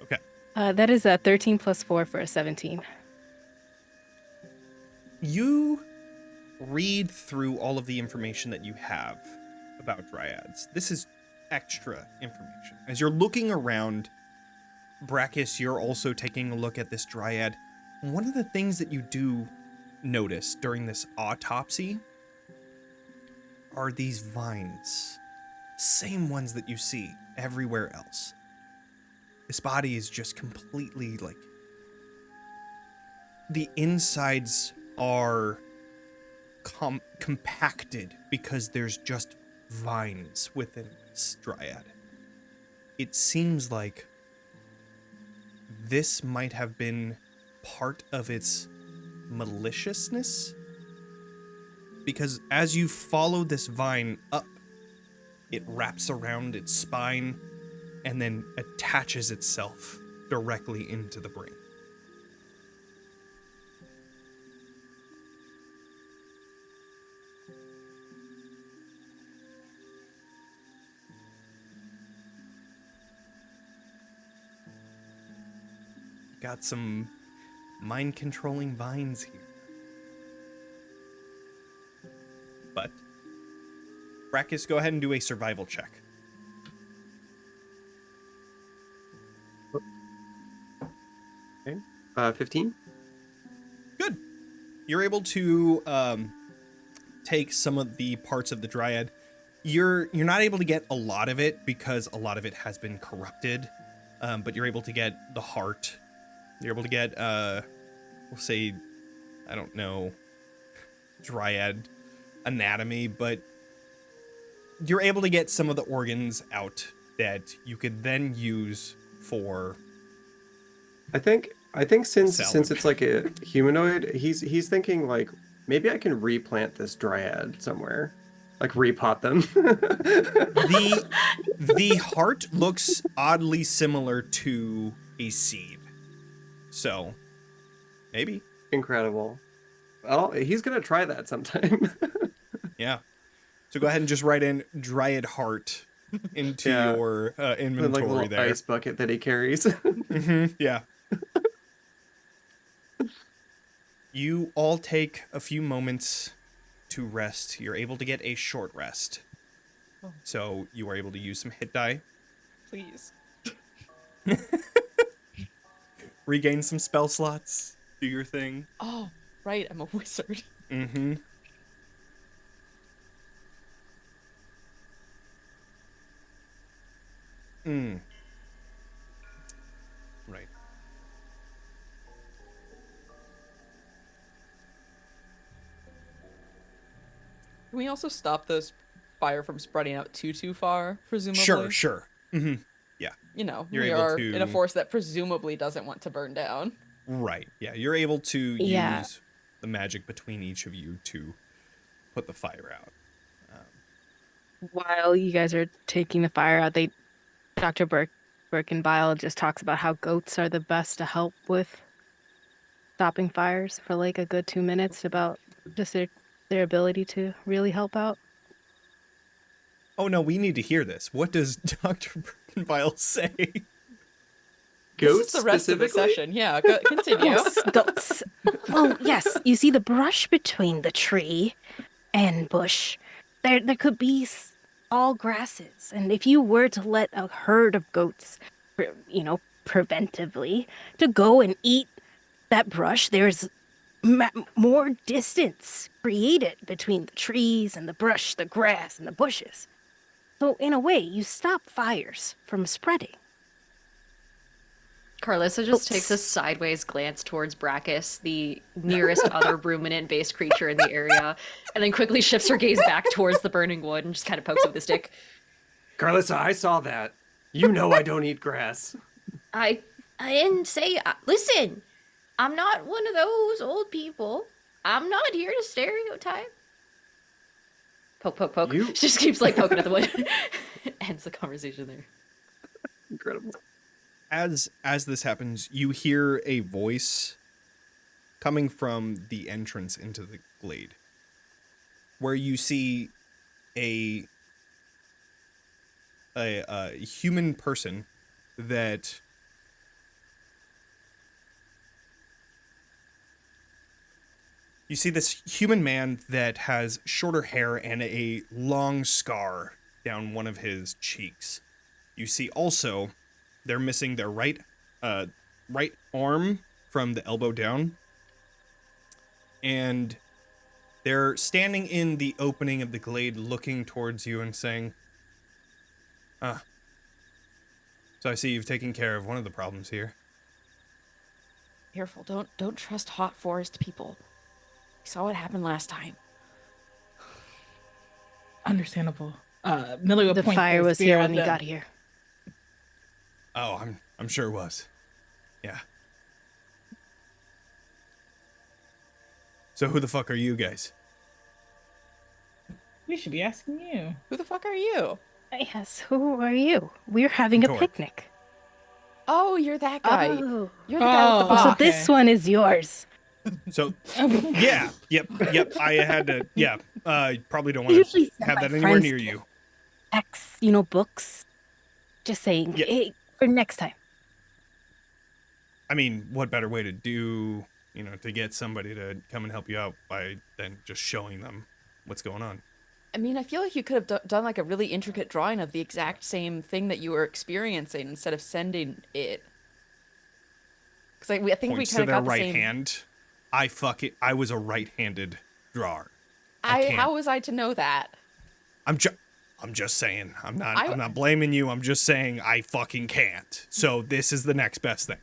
Okay. That is a 13 plus 4 for a 17. You read through all of the information that you have about dryads. This is extra information. As you're looking around, Brackis, you're also taking a look at this dryad. One of the things that you do notice during this autopsy are these vines. Same ones that you see everywhere else. This body is just completely the insides are compacted because there's just vines within this dryad. It seems like this might have been part of its maliciousness, because as you follow this vine up, it wraps around its spine and then attaches itself directly into the brain. Got some mind-controlling vines here. But Brackis, go ahead and do a survival check. Okay. 15? Good. You're able to take some of the parts of the dryad. You're not able to get a lot of it because a lot of it has been corrupted, but you're able to get the heart. You're able to get, we'll say, I don't know, dryad anatomy, but you're able to get some of the organs out that you could then use for. I think since salad. it's like a humanoid, he's thinking maybe I can replant this dryad somewhere, repot them. The heart looks oddly similar to a seed. So, maybe. Incredible. Well, he's gonna try that sometime. Yeah. So go ahead and just write in Dryad heart into your inventory a little there. ice bucket that he carries. Mm-hmm, yeah. You all take a few moments to rest. You're able to get a short rest. So you are able to use some hit die. Please. Regain some spell slots. Do your thing. Oh, right. I'm a wizard. Mm-hmm. Right. Can we also stop this fire from spreading out too far, presumably? Sure. Mm-hmm. Yeah. You know, You're we able are to- in a forest that presumably doesn't want to burn down. Right. Yeah. You're able to Yeah. use the magic between each of you to put the fire out. while you guys are taking the fire out, Dr. Birkenbile just talks about how goats are the best to help with stopping fires for like a good 2 minutes, about just their ability to really help out. Oh no, we need to hear this. What does Dr. Birkenbile say? This Goats is the rest of the specifically? session. Yeah, continue. Yes, goats. Well, yes, you see the brush between the tree and bush. There could be all grasses, and if you were to let a herd of goats, preventively, to go and eat that brush, there's more distance created between the trees and the brush, the grass and the bushes. So in a way, you stop fires from spreading. Carlissa just takes a sideways glance towards Brackis, the nearest other ruminant-based creature in the area, and then quickly shifts her gaze back towards the burning wood and just kind of pokes it with a stick. Carlissa, I saw that. You know I don't eat grass. I didn't say. Listen, I'm not one of those old people. I'm not here to stereotype. Poke, poke, poke. You- She just keeps like poking at the wood. Ends the conversation there. Incredible. As this happens, you hear a voice coming from the entrance into the glade, where you see a human person that you see this human man that has shorter hair and a long scar down one of his cheeks. You see also they're missing their right arm from the elbow down. And they're standing in the opening of the glade looking towards you and saying, so I see you've taken care of one of the problems here. Careful, don't trust hot forest people. We saw what happened last time. Understandable. Millie would The point fire the was spear here at when we them. got here. Oh, I'm sure it was. Yeah. So who the fuck are you guys? We should be asking you. Who the fuck are you? Yes, who are you? We're having a Torque. picnic. Oh, you're that guy. Oh. You're the guy with the Oh, So box. okay. this one is yours. So yeah, yep. I had to. Yeah, probably don't want Usually to send have my that anywhere friends near to you. books. Just saying, Yeah. hey, for next time. I mean, what better way to do, to get somebody to come and help you out than just showing them what's going on? I mean, I feel like you could have done like a really intricate drawing of the exact same thing that you were experiencing instead of sending it. Because I think Points we to kind of their got the right same. hand. I was a right-handed drawer. can't. How was I to know that? I'm just saying. I'm I- not blaming you. I'm just saying I fucking can't. So this is the next best thing.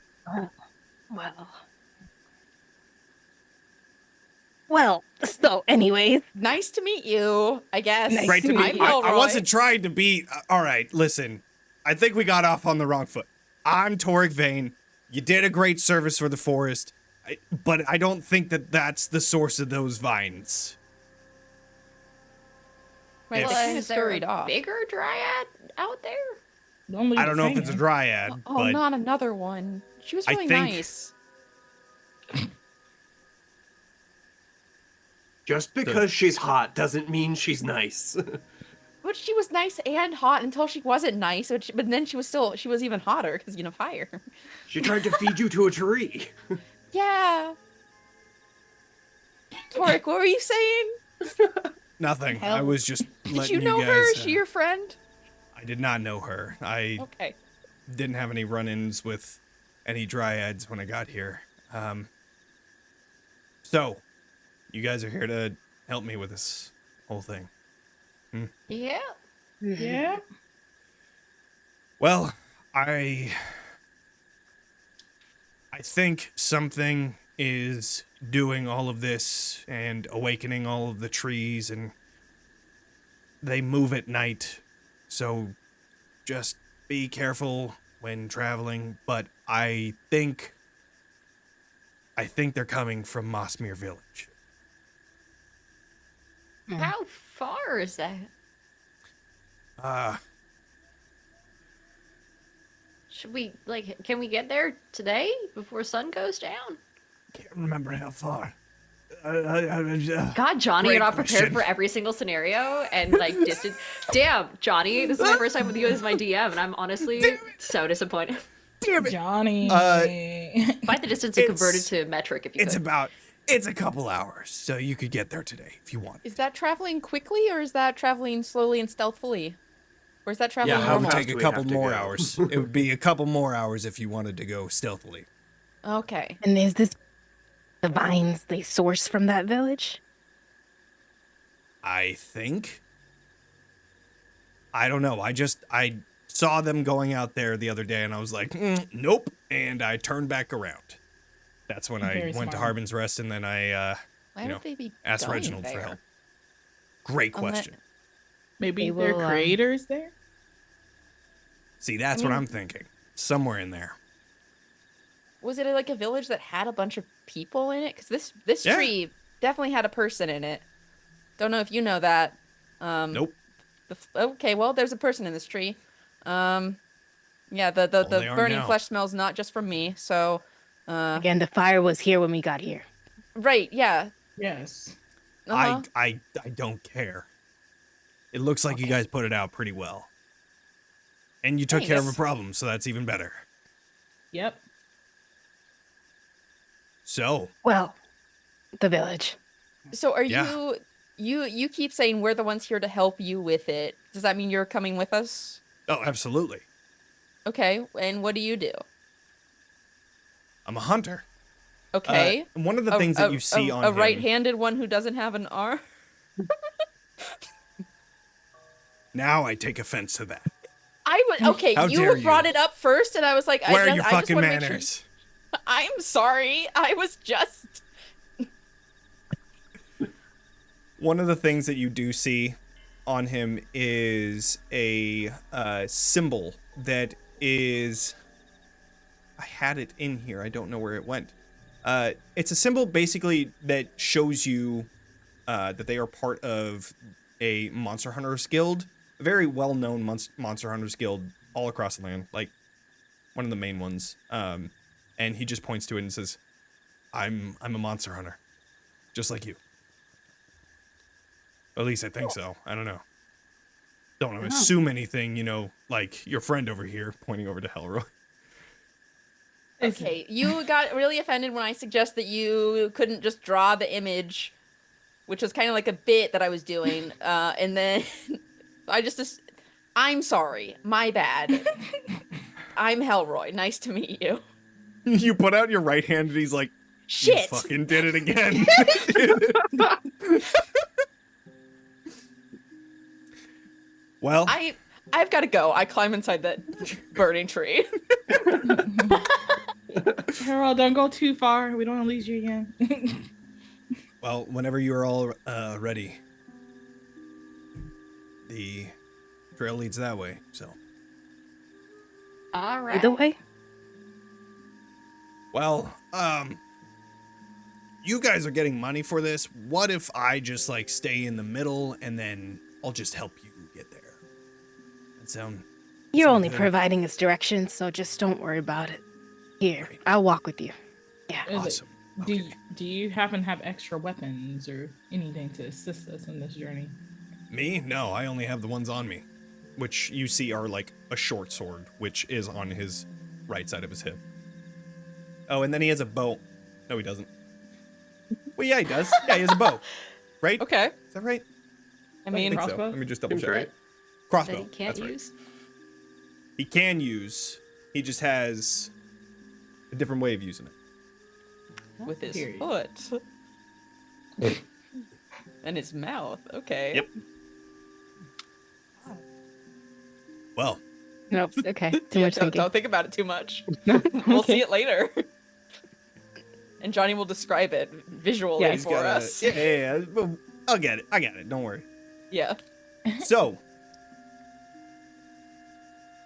Well, so anyways, Nice to meet you, I guess. Nice Right to to meet me. you. I Helroy. wasn't trying to be. All right, listen. I think we got off on the wrong foot. I'm Torque Vane. You did a great service for the forest, but I don't think that that's the source of those vines. Right, If- they Well, kinda is there scurried a off. bigger dryad out there? Don't I don't know if it's a dryad, Oh, but not another one. She was I really think- nice. Just because she's hot doesn't mean she's nice. But she was nice and hot until she wasn't nice. But then she was even hotter because fire. She tried to feed you to a tree. Yeah. Torque, what were you saying? nothing. I Hell. was just Did letting you know guys. her? Is she your friend? I did not know her. I Okay. didn't have any run-ins with any dryads when I got here. So, you guys are here to help me with this whole thing. Yeah. Yeah. Well, I think something is doing all of this and awakening all of the trees, and they move at night. So just be careful when traveling, but I think they're coming from Mossmere Village. How far is that? Should we, can we get there today before sun goes down? Can't remember how far. God, Johnny, Great you're not prepared question. for every single scenario and distant. Damn, Johnny, this is my first time with you as my DM, and I'm honestly so disappointed. Damn it. Johnny. Find the distance and convert it to metric if you could. It's a couple hours, so you could get there today if you want. Is that traveling quickly or is that traveling slowly and stealthily? Or is that traveling how It would normal? fast take a do we couple have to more go? hours. It would be a couple more hours if you wanted to go stealthily. Okay. And is this the vines they source from that village? I think. I don't know. I saw them going out there the other day and I was like, nope. And I turned back around. That's when I Very went to smart. Harbin's Rest and then I Why You would know, they be asked going Reginald for there? help. Great Unless- question. Maybe They they're will, creators there? See, that's what I'm thinking. Somewhere in there. Was it like a village that had a bunch of people in it? Because this Yeah. tree definitely had a person in it. Don't know if you know that. Nope. Okay, well, there's a person in this tree. Yeah, the Only are burning now. flesh smells not just from me. So, Again, the fire was here when we got here. right, yeah. Yes. Uh-huh. I don't care. It looks like you guys put it out pretty well. And you took care of a Thanks. problem, so that's even better. Yep. So, Well, the village. So are Yeah. you keep saying we're the ones here to help you with it? Does that mean you're coming with us? oh, absolutely. Okay, and what do you do? I'm a hunter. Okay. One of the things that you see on a him, right-handed one who doesn't have an arm. now I take offense to that. I was okay. How dare You brought you. it up first, and I was like, Where are I your just fucking wanna make sure- manners? I'm sorry. I was just. One of the things that you do see on him is a symbol that is. I had it in here. I don't know where it went. It's a symbol basically that shows you that they are part of a Monster Hunters Guild, a very well-known Monster Hunters Guild all across the land, like one of the main ones. And he just points to it and says, "I'm a monster hunter, just like you." At least I think so. I don't know. Don't want to assume anything, like your friend over here, pointing over to Helroy. Okay, you got really offended when I suggest that you couldn't just draw the image, which was kind of like a bit that I was doing, and then I'm sorry, my bad. I'm Helroy. Nice to meet you. You put out your right hand and he's like, Shit. "You fucking did it again." Well, I've got to go. I climb inside that burning tree. Harold, don't go too far. We don't want to lose you again. well, whenever you are all ready, the trail leads that way. So, All right. Either way, well, you guys are getting money for this. What if I just stay in the middle and then I'll just help you get there? That sound you're only good. providing us directions, so just don't worry about it. Here, Great. I'll walk with you. Yeah. Is it- awesome. Do you happen to have extra weapons or anything to assist us in this journey? Me? No, I only have the ones on me, which you see are like a short sword, which is on his right side of his hip. Oh, and then he has a bow. No, he doesn't. Well, yeah, he does. Yeah, he has a bow. Right? Okay. Is that right? I mean, think so. crossbow? Let me just double Seems check. right. That Crossbow. he can't that's right. use. He can use. He just has a different way of using it. with his Period. foot. And his mouth. Okay. Yep. Well, Nope. Okay. Too Yeah, much don't, thinking. don't think about it too much. We'll see it later. And Johnny will describe it visually Yeah, he's for got us. Yeah, well, I'll get it. I got it. Don't worry. Yeah. So,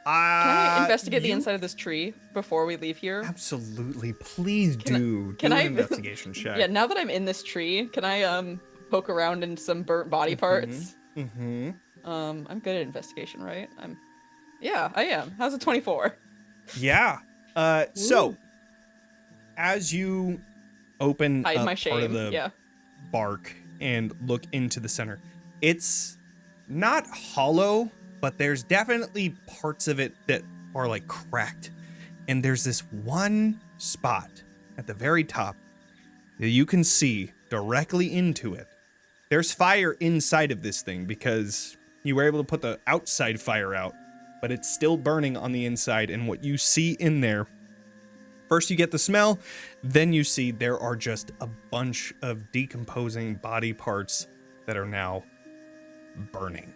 Can I investigate the you- inside of this tree before we leave here? Absolutely. Please do. can do I- an investigation check. Yeah, now that I'm in this tree, can I poke around in some burnt body parts? Mm-hmm. I'm good at investigation, right? Yeah, I am. How's a 24? Yeah. So as you open Hide up my part of shame. the Yeah. bark and look into the center, it's not hollow, but there's definitely parts of it that are like cracked. And there's this one spot at the very top that you can see directly into it. There's fire inside of this thing because you were able to put the outside fire out, but it's still burning on the inside. And what you see in there, first you get the smell, then you see there are just a bunch of decomposing body parts that are now burning.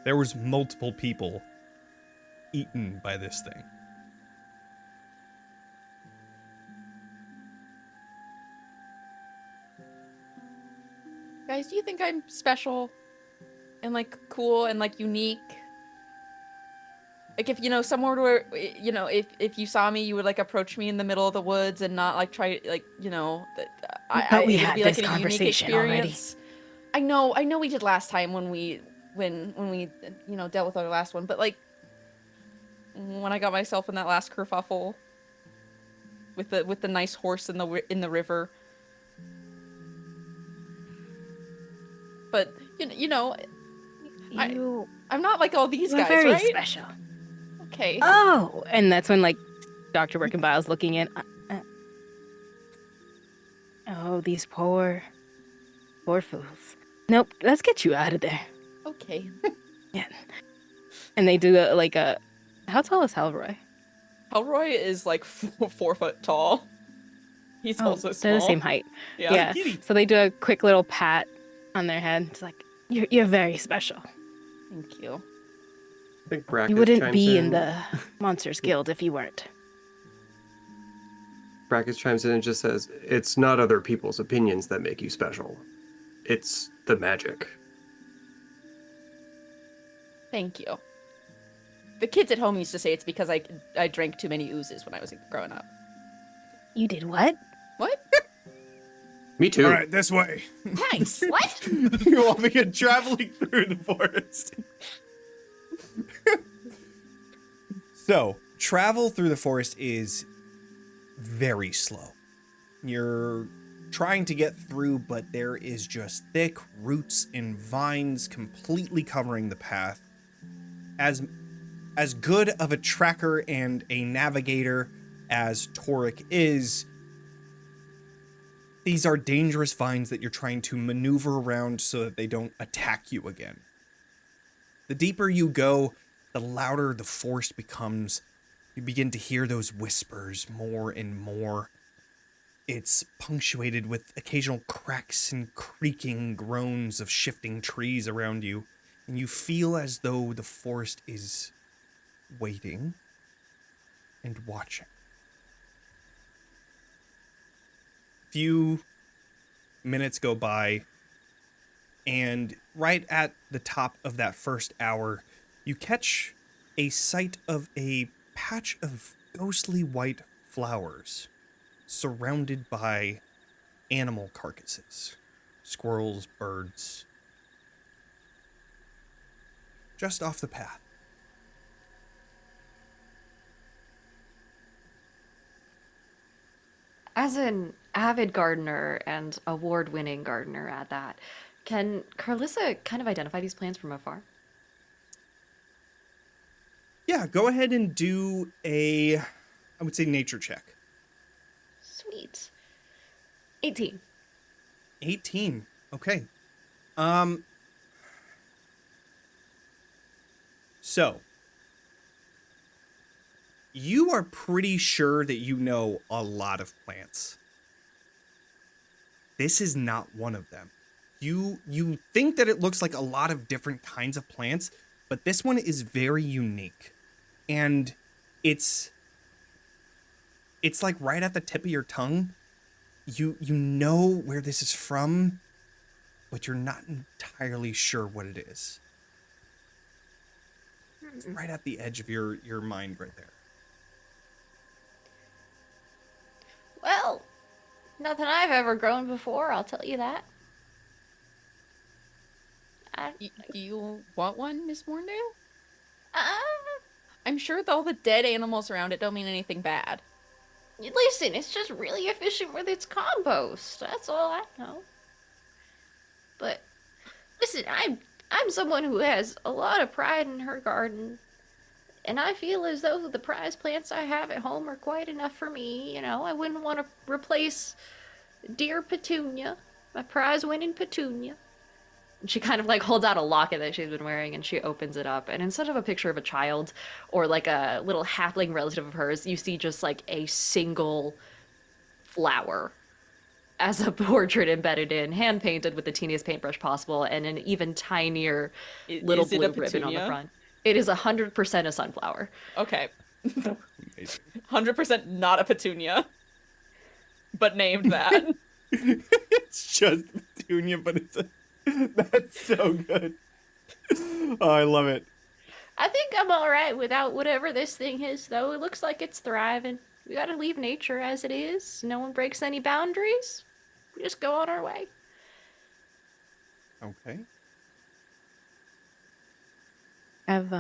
There was multiple people eaten by this thing. Guys, do you think I'm special and like cool and like unique? Like if somewhere where if you saw me, you would like approach me in the middle of the woods and not like try like But we it would had be like this a unique conversation already. experience. I know we did last time when we dealt with our last one, but like when I got myself in that last kerfuffle with the nice horse in the river. But I'm not like all these You're guys, very right? special. Okay. Oh, and that's when like Dr. Birkenbile's looking in. Oh, these poor fools. Nope, let's get you out of there. Okay. Yeah. And they do a how tall is Helroy? Helroy is like 4 foot tall. He's also small. They're the same height. Yeah. So they do a quick little pat on their head. It's like, you're very special. Thank you. I think Brackis You wouldn't chimes be in the Monsters Guild if you weren't. Brackis chimes in and just says, "It's not other people's opinions that make you special. It's the magic." Thank you. The kids at home used to say it's because I drank too many oozes when I was growing up. You did what? What? Me too. All right, this way. Nice. What? You all begin traveling through the forest. So, travel through the forest is very slow. You're trying to get through, but there is just thick roots and vines completely covering the path. As good of a tracker and a navigator as Toric is, these are dangerous vines that you're trying to maneuver around so that they don't attack you again. The deeper you go, the louder the forest becomes. You begin to hear those whispers more and more. It's punctuated with occasional cracks and creaking groans of shifting trees around you, and you feel as though the forest is waiting and watching. Few minutes go by, and right at the top of that first hour, you catch a sight of a patch of ghostly white flowers surrounded by animal carcasses, squirrels, birds, just off the path. As an avid gardener and award-winning gardener at that, can Carlissa kind of identify these plants from afar? Yeah, go ahead and do I would say nature check. Sweet. 18. 18. Okay. So you are pretty sure that you know a lot of plants. This is not one of them. You think that it looks like a lot of different kinds of plants, but this one is very unique. And it's like right at the tip of your tongue. You know where this is from, but you're not entirely sure what it is. It's right at the edge of your mind right there. Well, nothing I've ever grown before, I'll tell you that. You want one, Miss Morndale? Uh, I'm sure all the dead animals around it don't mean anything bad. Listen, it's just really efficient with its compost. That's all I know. But listen, I'm someone who has a lot of pride in her garden, and I feel as though the prize plants I have at home are quite enough for me. You know, I wouldn't want to replace dear Petunia, my prize-winning Petunia. And she kind of like holds out a locket that she's been wearing, and she opens it up, and instead of a picture of a child or like a little halfling relative of hers, you see just like a single flower as a portrait embedded in, hand painted with the teeniest paintbrush possible, and an even tinier little Is it blue a ribbon on the petunia? front. It is 100% a sunflower. Okay. Amazing. 100% not a petunia, but named that. It's just Petunia, but that's so good. Oh, I love it. I think I'm alright without whatever this thing is, though. It looks like it's thriving. We gotta leave nature as it is. No one breaks any boundaries. We just go on our way. Okay. Have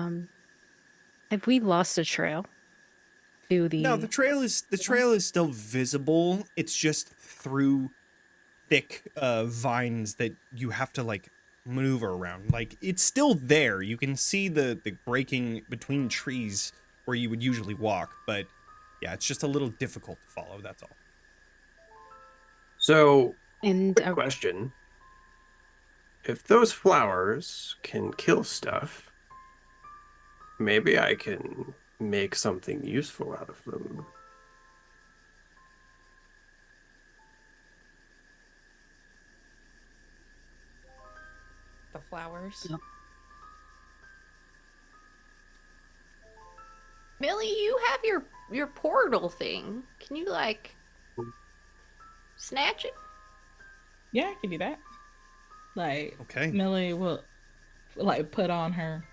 we lost a trail to the? No, the trail is still visible. It's just through thick vines that you have to like maneuver around. Like it's still there. You can see the breaking between trees where you would usually walk, but yeah, it's just a little difficult to follow. That's all. So, And quick question. If those flowers can kill stuff, maybe I can make something useful out of them. The flowers. Yep. Millie, you have your portal thing. Can you like snatch it? Yeah, I can do that. Like, Okay. Millie will like put on her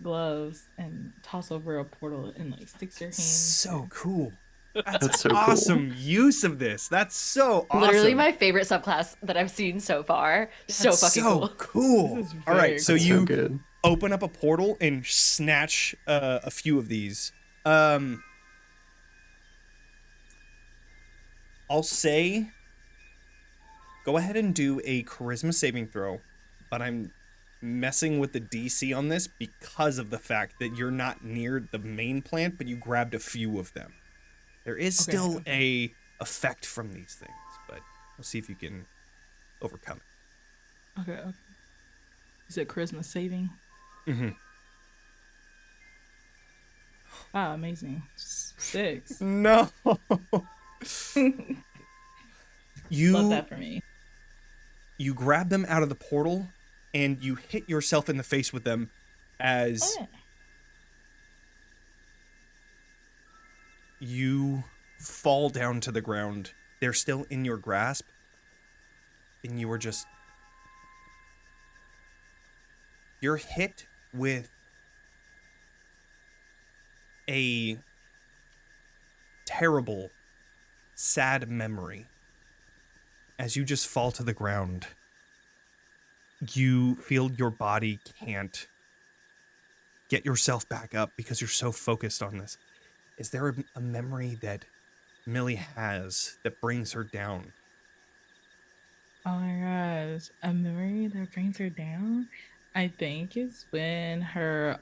gloves and toss over a portal and like sticks her hand. So cool. That's so cool. awesome use of this. That's so awesome. Literally my favorite subclass that I've seen so far. So That's fucking so cool. This is All very right, so cool. you So good. open up a portal and snatch a few of these. I'll say go ahead and do a charisma saving throw, but I'm messing with the DC on this because of the fact that you're not near the main plant, but you grabbed a few of them. There is Okay, still okay. a effect from these things, but we'll see if you can overcome it. Okay. Is it charisma saving? Mm-hmm. Ah, amazing. 6. No. You Love that for me. you grab them out of the portal and you hit yourself in the face with them as Oh, you fall down to the ground. They're still in your grasp, and you are just... You're hit with a terrible, sad memory. As you just fall to the ground, you feel your body can't get yourself back up because you're so focused on this. Is there a memory that Millie has that brings her down? Oh my gosh, a memory that brings her down. I think it's when her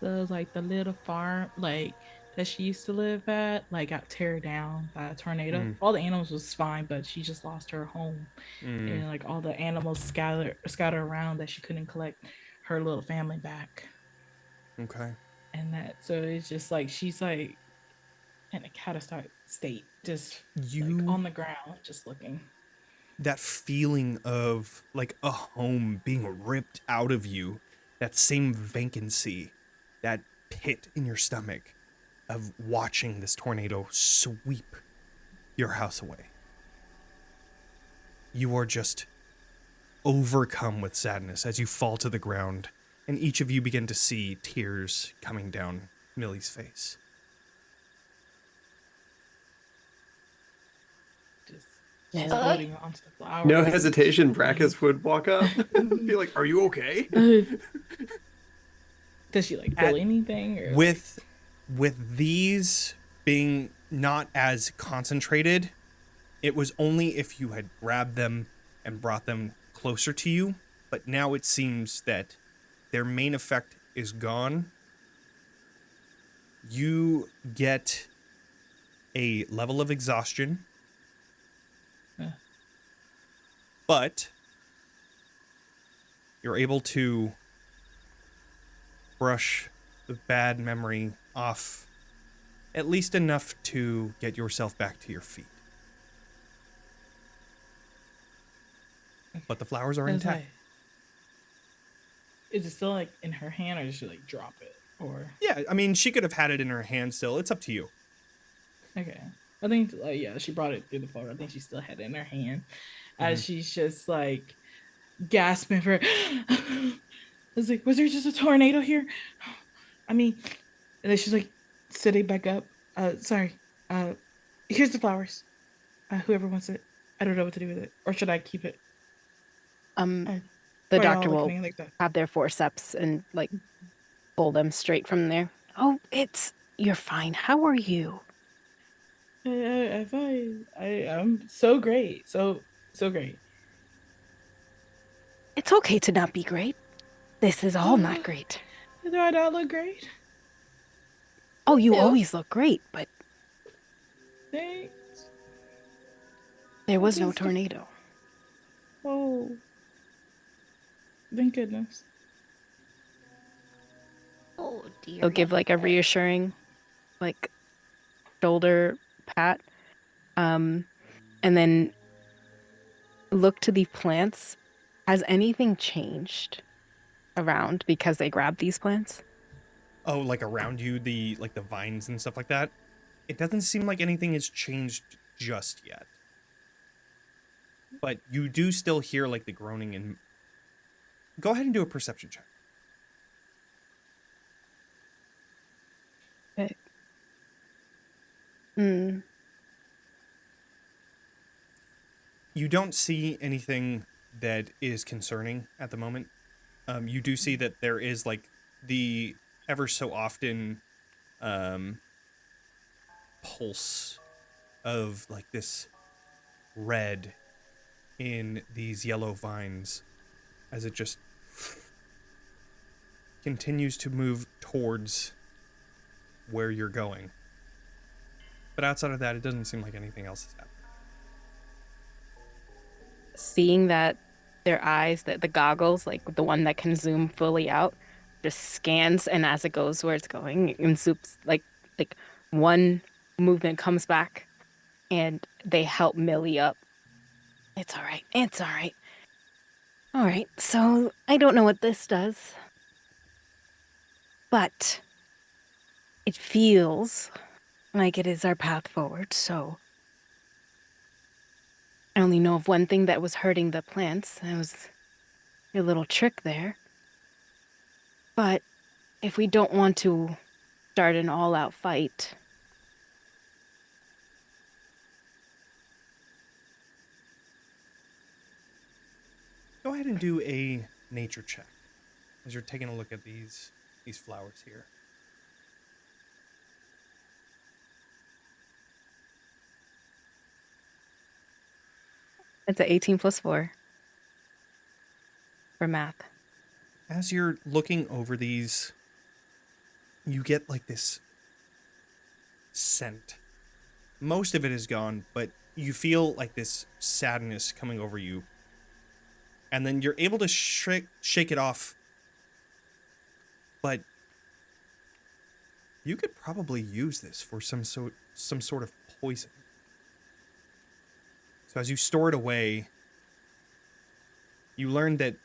the little farm like that she used to live at like got tear down by a tornado. Mm. All the animals was fine, but she just lost her home, and like all the animals scattered around that she couldn't collect her little family back. Okay. And that so it's just like she's like in a catastrophic state, just like on the ground, just looking. That feeling of like a home being ripped out of you, that same vacancy, that pit in your stomach of watching this tornado sweep your house away. You are just overcome with sadness as you fall to the ground, and each of you begin to see tears coming down Millie's face. Just She's No. holding on to the flowers. No hesitation, Brackis would walk up, be like, "Are you okay?" Does she like feel anything? Or With these being not as concentrated, it was only if you had grabbed them and brought them closer to you, but now it seems that their main effect is gone. You get a level of exhaustion, but you're able to brush the bad memory off at least enough to get yourself back to your feet. But the flowers are Is intact. it still like in her hand, or does she like drop it? Or Yeah, I mean, she could have had it in her hand still. It's up to you. okay, I think yeah, she brought it through the floor. I think she still had it in her hand, as she's just like gasping for. It's like, was there just a tornado here? I mean, and then she's like sitting back up. Sorry. Here's the flowers. Whoever wants it. I don't know what to do with it, or should I keep it? The Why are y'all doctor looking will at me like that? have their forceps and like pull them straight from there. Oh, you're fine. How are you? I'm fine. I'm so great. So great. It's okay to not be great. This is all not great. Do I not look great? Oh, you do. always look great, but Thanks. there was no Just- tornado. Oh. Thank goodness. Oh dear. They'll give like a reassuring, like shoulder pat, and then look to the plants. Has anything changed around because they grabbed these plants? Oh, like around you, the vines and stuff like that. It doesn't seem like anything has changed just yet. But you do still hear like the groaning and go ahead and do a perception check. Okay. Hmm. You don't see anything that is concerning at the moment. You do see that there is like the ever so often pulse of like this red in these yellow vines as it just continues to move towards where you're going. But outside of that, it doesn't seem like anything else is happening. Seeing that their eyes, that the goggles, like the one that can zoom fully out, just scans, and as it goes where it's going, and zoops like one movement comes back, and they help Millie up. It's all right. It's all right. All right. So I don't know what this does, but it feels like it is our path forward. So I only know of one thing that was hurting the plants. It was your little trick there. But if we don't want to start an all-out fight, Go ahead and do a nature check as you're taking a look at these flowers here. it's an 18 plus 4 for math. As you're looking over these, you get like this scent. Most of it is gone, but you feel like this sadness coming over you. And then you're able to shake it off. But you could probably use this for some sort of poison. So as you store it away, you learn that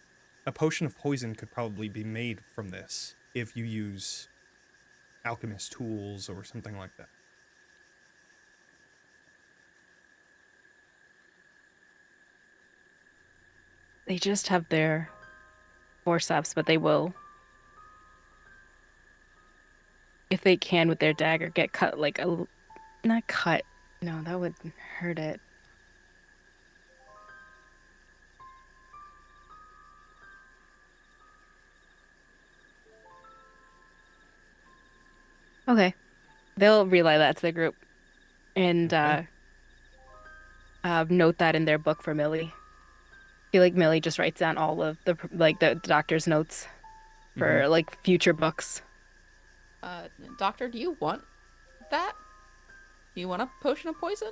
a potion of poison could probably be made from this if you use alchemist tools or something like that. They just have their forceps, but they will, if they can with their dagger, get cut like not cut. No, that would hurt it. Okay. They'll relay that to the group and Okay. note that in their book for Millie. I feel like Millie just writes down all of the doctor's notes for like future books. Doctor, do you want that? Do you want a potion of poison?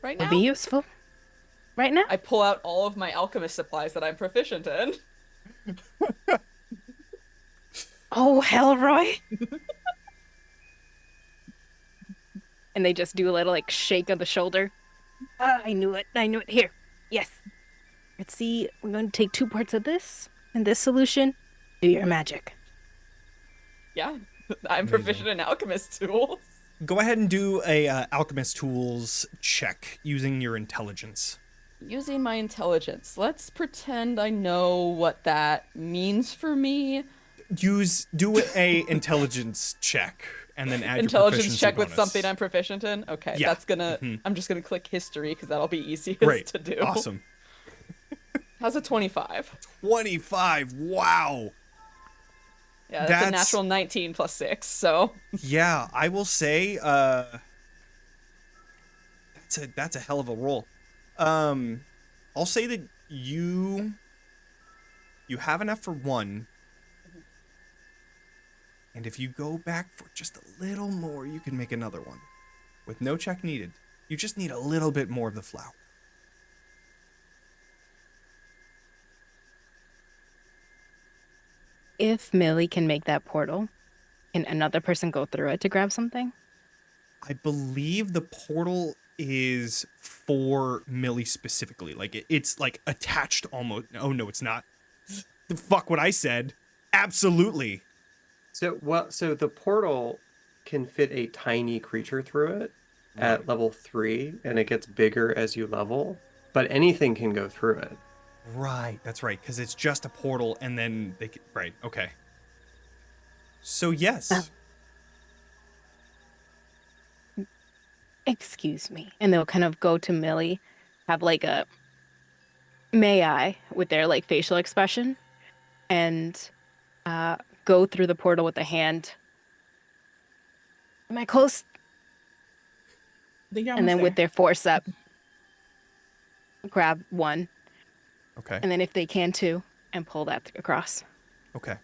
Right Would now? be useful. Right now? I pull out all of my alchemist supplies that I'm proficient in. Oh, Helroy. And they just do a little like shake of the shoulder. I knew it. I knew it. Here. Yes. Let's see. We're going to take 2 parts of this and this solution. Do your magic. Yeah, I'm Amazing. proficient in alchemist tools. Go ahead and do a alchemist tools check using your intelligence. Using my intelligence, let's pretend I know what that means for me. Do a intelligence check and then add your Intelligence proficiency check with bonus. something I'm proficient in. Okay, Yeah. that's gonna. I'm just gonna click history because that'll be easiest Great. to do. Awesome. How's a 25? 25. Wow. Yeah, that's a natural 19 plus 6. So Yeah, I will say that's a hell of a roll. I'll say that you have enough for one. And if you go back for just a little more, you can make another one. With no check needed. You just need a little bit more of the flour. If Millie can make that portal, can another person go through it to grab something? I believe the portal is for Millie specifically. Like it's like attached almost. Oh no, it's not. The fuck what I said. Absolutely. So the portal can fit a tiny creature through it at level 3, and it gets bigger as you level, but anything can go through it. Right, that's right, because it's just a portal, and then they can, right, okay. So yes. Excuse me. And they'll kind of go to Millie, have like a may I with their like facial expression, and go through the portal with a hand. Am I close? And then with their forceps, grab one. Okay. And then if they can too, and pull that across. Okay.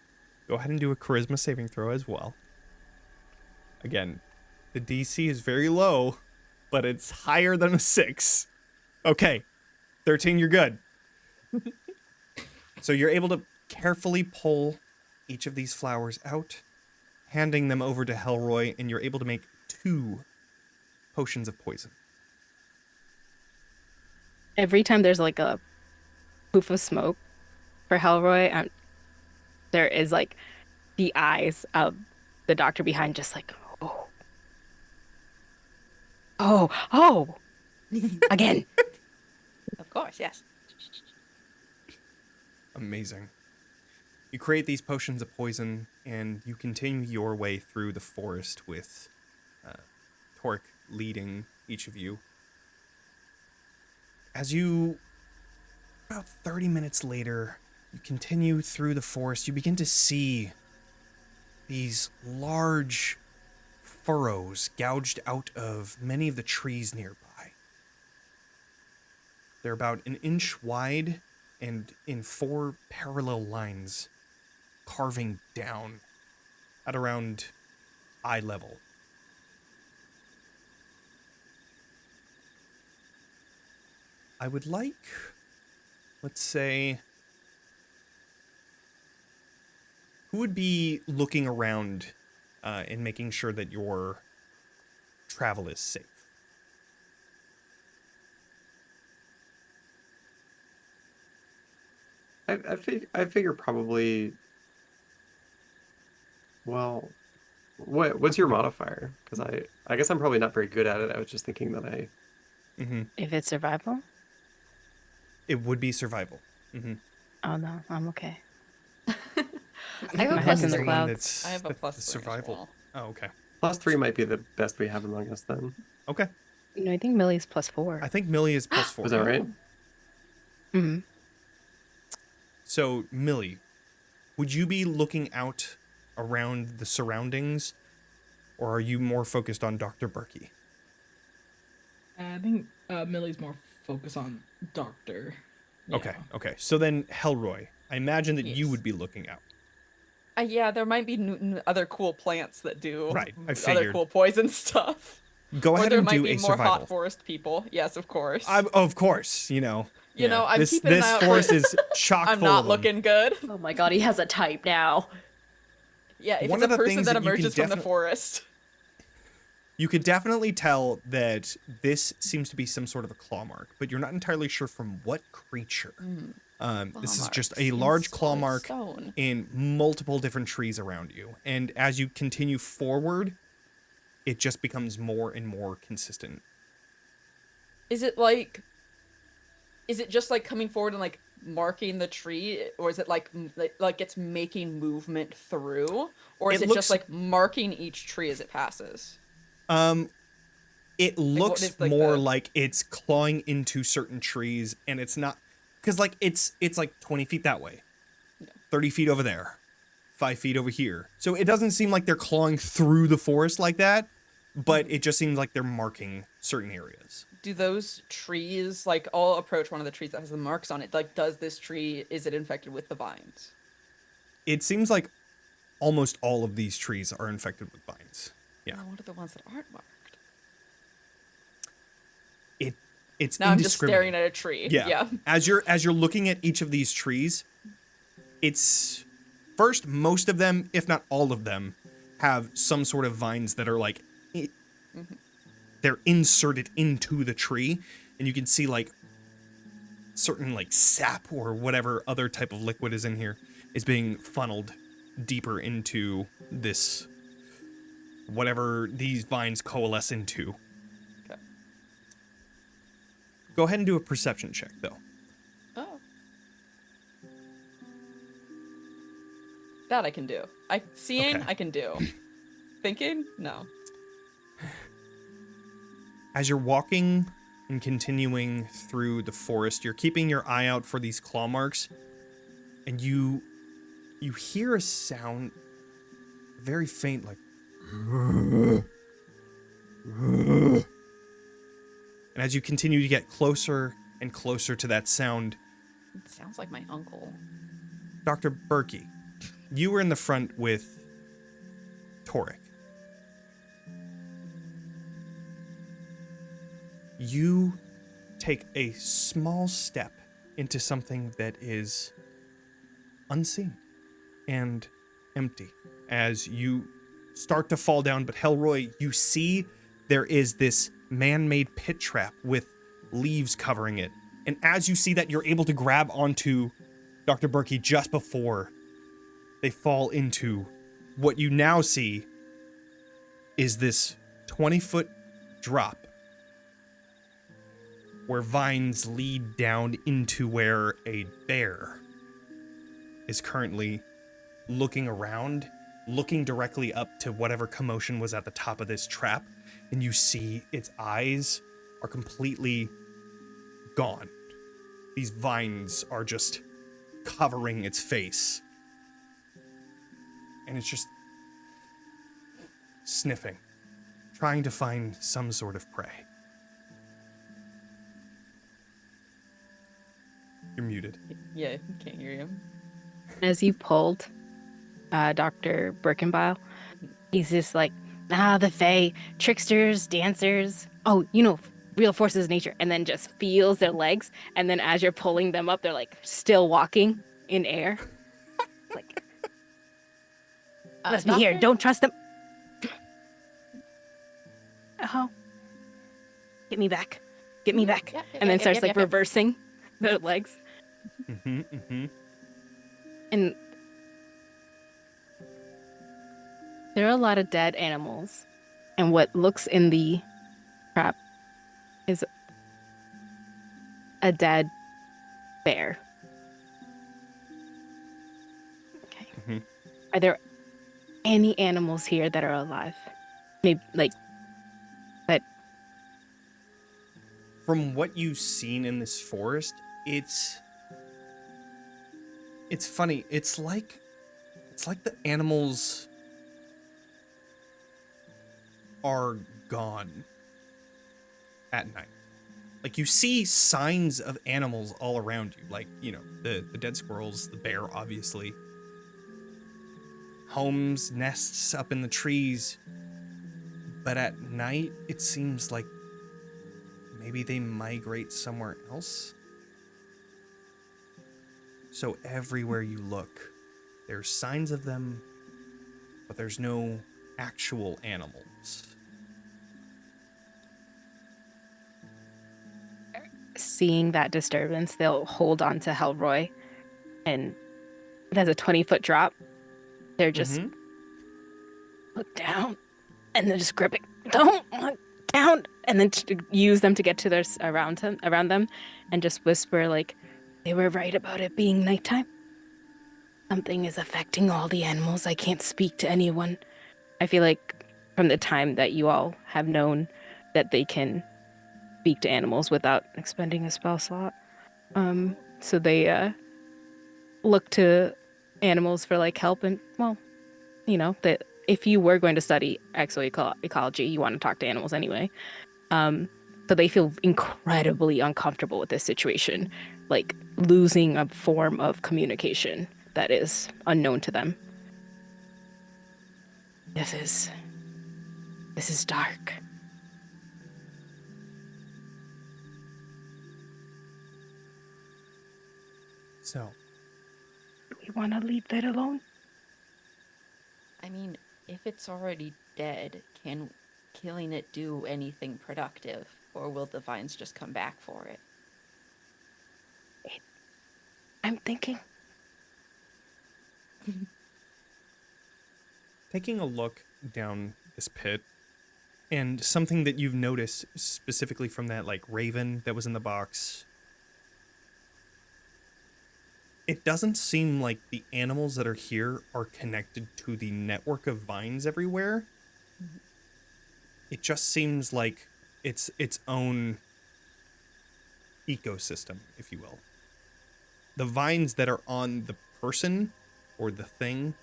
Go ahead and do a charisma saving throw as well. Again, the DC is very low, but it's higher than a 6. Okay. 13, you're good. So you're able to carefully pull each of these flowers out, handing them over to Helroy, and you're able to make 2 potions of poison. Every time there's like a poof of smoke for Helroy, there is like the eyes of the doctor behind just like, oh, again. of course, yes. Amazing. You create these potions of poison, and you continue your way through the forest with Torque leading each of you. As you, about 30 minutes later, you continue through the forest, you begin to see these large furrows gouged out of many of the trees nearby. They're about an inch wide and in 4 parallel lines, carving down at around eye level. I would like, let's say, who would be looking around and making sure that your travel is safe? I figure probably. Well, what's your modifier? Because I guess I'm probably not very good at it. I was just thinking that I. Mm-hmm. If it's survival? It would be survival. Mm-hmm. Oh no, I'm okay. I have My a head's plus in the 3. clouds. I have a plus 3 as survival. well. Oh, okay. +3 might be the best we have among us then. Okay. No, I think Millie's +4. I think Millie is +4. Was that right? Mm-hmm. So, Millie, would you be looking out around the surroundings, or are you more focused on Dr. Berkie? I think Millie's more focused on Doctor. Okay, okay. So then, Helroy, I imagine that you Yes. would be looking out. Yeah, there might be other cool plants that do Right, I other figured. cool poison stuff. Go Or ahead there and might do be a more survival. hot forest people. Yes, of course. Of course, You know, yeah. I'm this keeping an eye out for- forest is chock I'm full not of them. looking good. Oh my god, he has a type now. Yeah, if One it's of a the person things that that you can emerges from the definite- forest. You could definitely tell that this seems to be some sort of a claw mark, but you're not entirely sure from what creature. This is just a large claw mark in multiple different trees around you. And as you continue forward, it just becomes more and more consistent. Is it just like coming forward and like marking the tree, or is it like it's making movement through, or is It it looks- just like marking each tree as it passes? It looks is, like, more the- like it's clawing into certain trees, and it's not, because like it's like 20 feet that way, 30 feet over there, 5 feet over here. So it doesn't seem like they're clawing through the forest like that, but it just seems like they're marking certain areas. Do those trees, like, I'll approach one of the trees that has the marks on it, like, is it infected with the vines? It seems like almost all of these trees are infected with vines. Yeah. What are the ones that aren't marked? It's Now I'm just indiscriminate. staring at a tree. Yeah. As you're looking at each of these trees, it's first, most of them, if not all of them, have some sort of vines that are like they're inserted into the tree, and you can see like certain like sap or whatever other type of liquid is in here is being funneled deeper into this whatever these vines coalesce into. Okay. Go ahead and do a perception check, though. Oh. That I can do. Seeing, Okay. I can do. Thinking? No. As you're walking and continuing through the forest, you're keeping your eye out for these claw marks, and you hear a sound very faint, like and as you continue to get closer and closer to that sound, It sounds like my uncle. Dr. Berkie, you were in the front with Torek. You take a small step into something that is unseen and empty as you start to fall down. But Helroy, you see there is this man-made pit trap with leaves covering it. And as you see that, you're able to grab onto Dr. Berkie just before they fall into what you now see is this 20-foot drop where vines lead down into where a bear is currently looking around, looking directly up to whatever commotion was at the top of this trap, and you see its eyes are completely gone. These vines are just covering its face. And it's just sniffing, trying to find some sort of prey. You're muted. Yeah, can't hear you. As you pulled Dr. Birkenbile, he's just like, the Fae, tricksters, dancers. Oh, real forces of nature. And then just feels their legs. And then as you're pulling them up, they're like still walking in air. Like, must be here. Don't trust them. Oh. Get me back. Get me back. And then starts like reversing their legs. And there are a lot of dead animals. And what looks in the trap is a dead bear. Okay. Are there any animals here that are alive? Maybe but From what you've seen in this forest, it's funny. It's like It's like the animals are gone at night. Like, you see signs of animals all around you, like, you know, the dead squirrels, the bear, obviously. Homes, nests up in the trees. But at night, it seems like maybe they migrate somewhere else. So everywhere you look, there's signs of them, but there's no actual animals. Seeing that disturbance, they'll hold on to Helroy, and there's a 20-foot drop. They're just look down, and then just grip it. Don't look down, and then use them to get to their around them, and just whisper like, "They were right about it being nighttime. Something is affecting all the animals. I can't speak to anyone." I feel like from the time that you all have known that they can speak to animals without expending a spell slot. So they look to animals for like help, and well, you know, that if you were going to study exoecology, you want to talk to animals anyway. So they feel incredibly uncomfortable with this situation, like losing a form of communication that is unknown to them. This is dark. So, Do we want to leave that alone? I mean, if it's already dead, can killing it do anything productive? Or will the vines just come back for it? I'm thinking. taking a look down this pit, and something that you've noticed specifically from that, like, raven that was in the box, it doesn't seem like the animals that are here are connected to the network of vines everywhere. Mm-hmm. It just seems like it's its own ecosystem, if you will. The vines that are on the person or the thing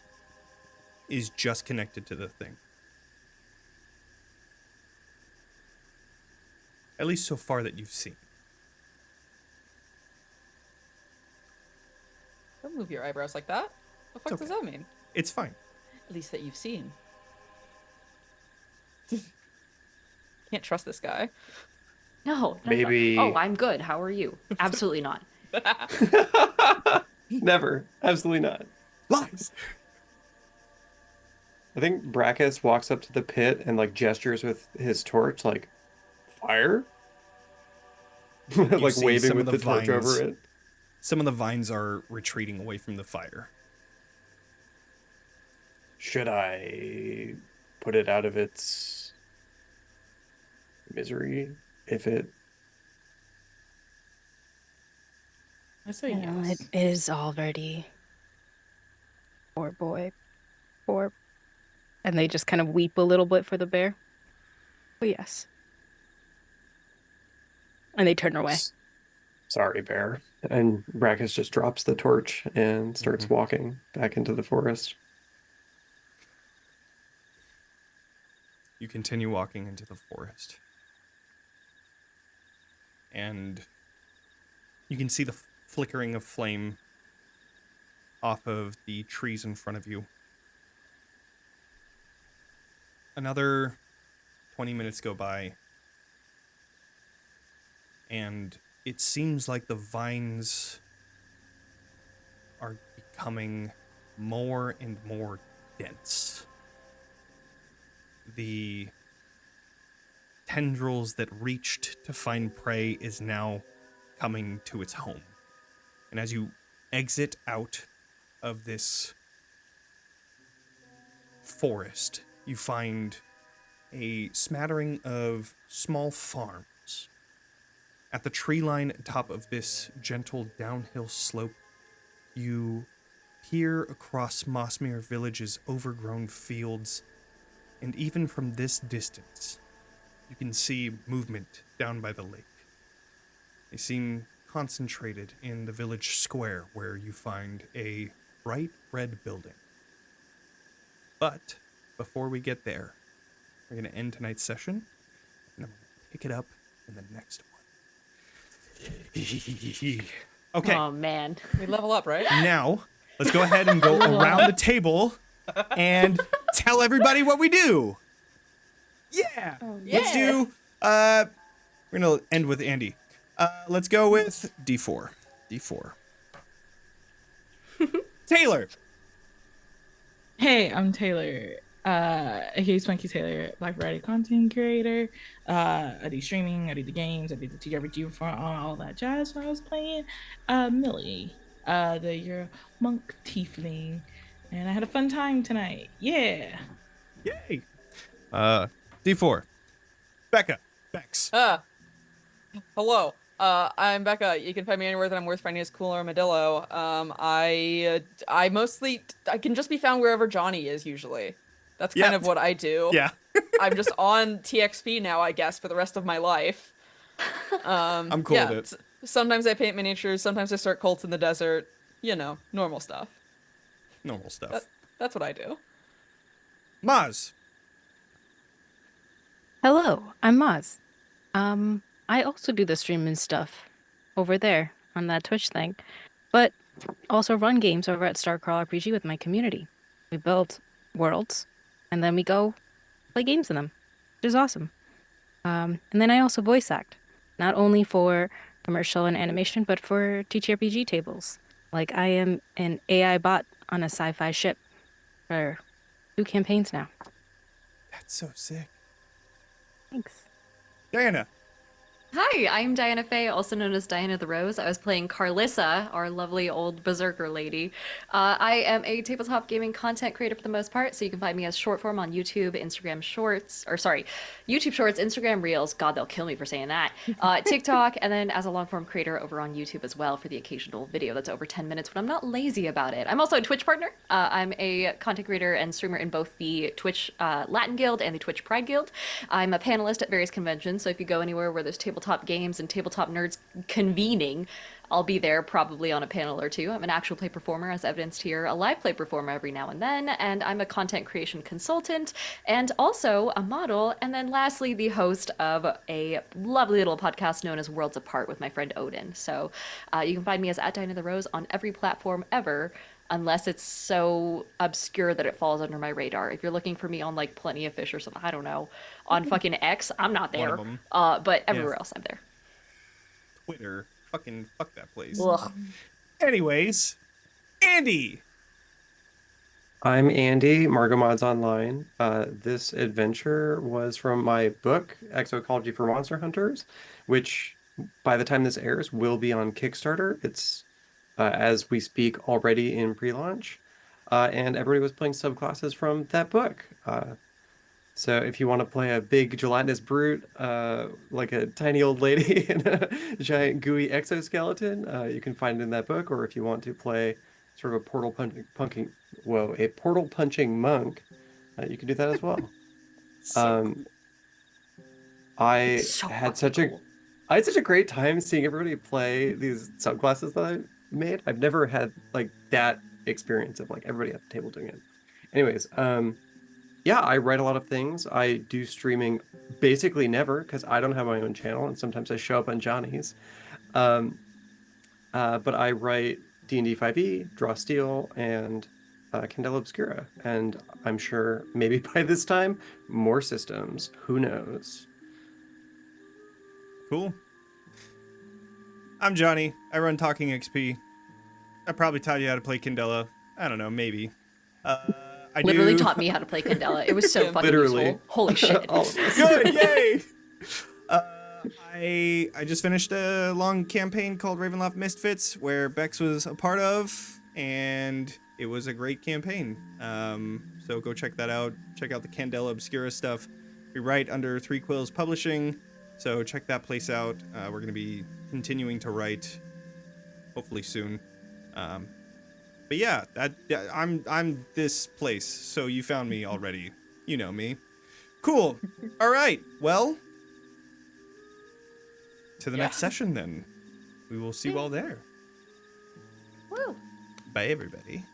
is just connected to the thing. At least so far that you've seen. Don't move your eyebrows like that. What the fuck does that mean? It's fine. At least that you've seen. Can't trust this guy. No. Maybe. Oh, I'm good. How are you? Absolutely not. Never. Absolutely not. Lies. I think Brackis walks up to the pit and like gestures with his torch, like, fire? Like waving with the torch over it. Some of the vines are retreating away from the fire. Should I put it out of its misery if it... I say Well, yes. it is already. Poor boy. Poor. And they just kind of weep a little bit for the bear. Oh, yes. And they turn away. Sorry, bear. And Brackis just drops the torch and starts walking back into the forest. You continue walking into the forest. And you can see the flickering of flame off of the trees in front of you. Another 20 minutes go by, and it seems like the vines are becoming more and more dense. The tendrils that reached to find prey is now coming to its home. And as you exit out of this forest, you find a smattering of small farms. At the tree line atop of this gentle downhill slope, you peer across Mossmere Village's overgrown fields, and even from this distance, you can see movement down by the lake. They seem concentrated in the village square, where you find a bright red building But before we get there, we're going to end tonight's session, and I'm going to pick it up in the next one. Okay, Oh man. We level up, right? now let's go ahead and go around the table and tell everybody what we do. Yeah. Let's do, we're going to end with Andie. Let's go with D4. D4. Taylor. Hey, I'm Taylor. aka Spunky Taylor, Black Variety content creator. I do streaming, I do the games, I do the TRPG for all that jazz when I was playing. Millie, your monk tiefling, and I had a fun time tonight. Yeah. Yay. D4. Becca. Bex. Hello. I'm Becca. You can find me anywhere that I'm worth finding as Cool Armadillo. I can just be found wherever Jonny is usually. That's kind of what I do. Yeah. I'm just on TXP now, I guess, for the rest of my life. I'm cool with it. Sometimes I paint miniatures. Sometimes I start cults in the desert. You know, normal stuff. Normal stuff. That's what I do. Mozz. Hello, I'm Mozz. I also do the streaming stuff over there on that Twitch thing, but also run games over at Starcrawl RPG with my community. We build worlds, and then we go play games in them, which is awesome. And then I also voice act, not only for commercial and animation, but for TTRPG tables. Like I am an AI bot on a sci-fi ship for 2 campaigns now. That's so sick. Thanks. Diana. Hi, I'm Diana Faye, also known as Diana the Rose. I was playing Carlissa, our lovely old berserker lady. I am a tabletop gaming content creator for the most part, so you can find me as short form on YouTube, YouTube Shorts, Instagram Reels. God, they'll kill me for saying that. TikTok, and then as a long form creator over on YouTube as well for the occasional video that's over 10 minutes when I'm not lazy about it. I'm also a Twitch partner. I'm a content creator and streamer in both the Twitch Latin Guild and the Twitch Pride Guild. I'm a panelist at various conventions, so if you go anywhere where there's tabletop games and tabletop nerds convening, I'll be there probably on a panel or two. I'm an actual play performer, as evidenced here, a live play performer every now and then, and I'm a content creation consultant and also a model, and then lastly the host of a lovely little podcast known as Worlds Apart with my friend Odin. So you can find me as @Diana the Rose on every platform ever, unless it's so obscure that it falls under my radar. If you're looking for me on like Plenty of Fish or something, I don't know, on fucking X, I'm not there. But everywhere else, I'm there. Twitter. Fucking fuck that place. Ugh. Anyways, Andie. I'm Andie, Margo Mods Online. This adventure was from my book, Exoecology for Monster Hunters, which by the time this airs will be on Kickstarter. It's as we speak already in pre-launch, and everybody was playing subclasses from that book. So if you want to play a big gelatinous brute, like a tiny old lady in a giant gooey exoskeleton, you can find it in that book. Or if you want to play sort of a portal punching monk, you can do that as well. I had such a great time seeing everybody play these subclasses that I made. I've never had like that experience of like everybody at the table doing it. Anyways, yeah, I write a lot of things. I do streaming basically never because I don't have my own channel, and sometimes I show up on Johnny's. But I write D&D 5e, Draw Steel, and Candela Obscura, and I'm sure maybe by this time more systems. Who knows? Cool. I'm Jonny. I run Talking XP. I probably taught you how to play Candela. I don't know, maybe. I Literally taught me how to play Candela. It was so fucking useful. Holy shit. Good, yay! I just finished a long campaign called Ravenloft Misfits, where Bex was a part of, and it was a great campaign. So go check that out. Check out the Candela Obscura stuff. We write under Three Quills Publishing, so check that place out. We're going to be continuing to write, hopefully soon. But yeah, I'm this place, so you found me already. You know me. Cool. All right. Well, to the next session then. We will see you all there. Woo. Bye, everybody.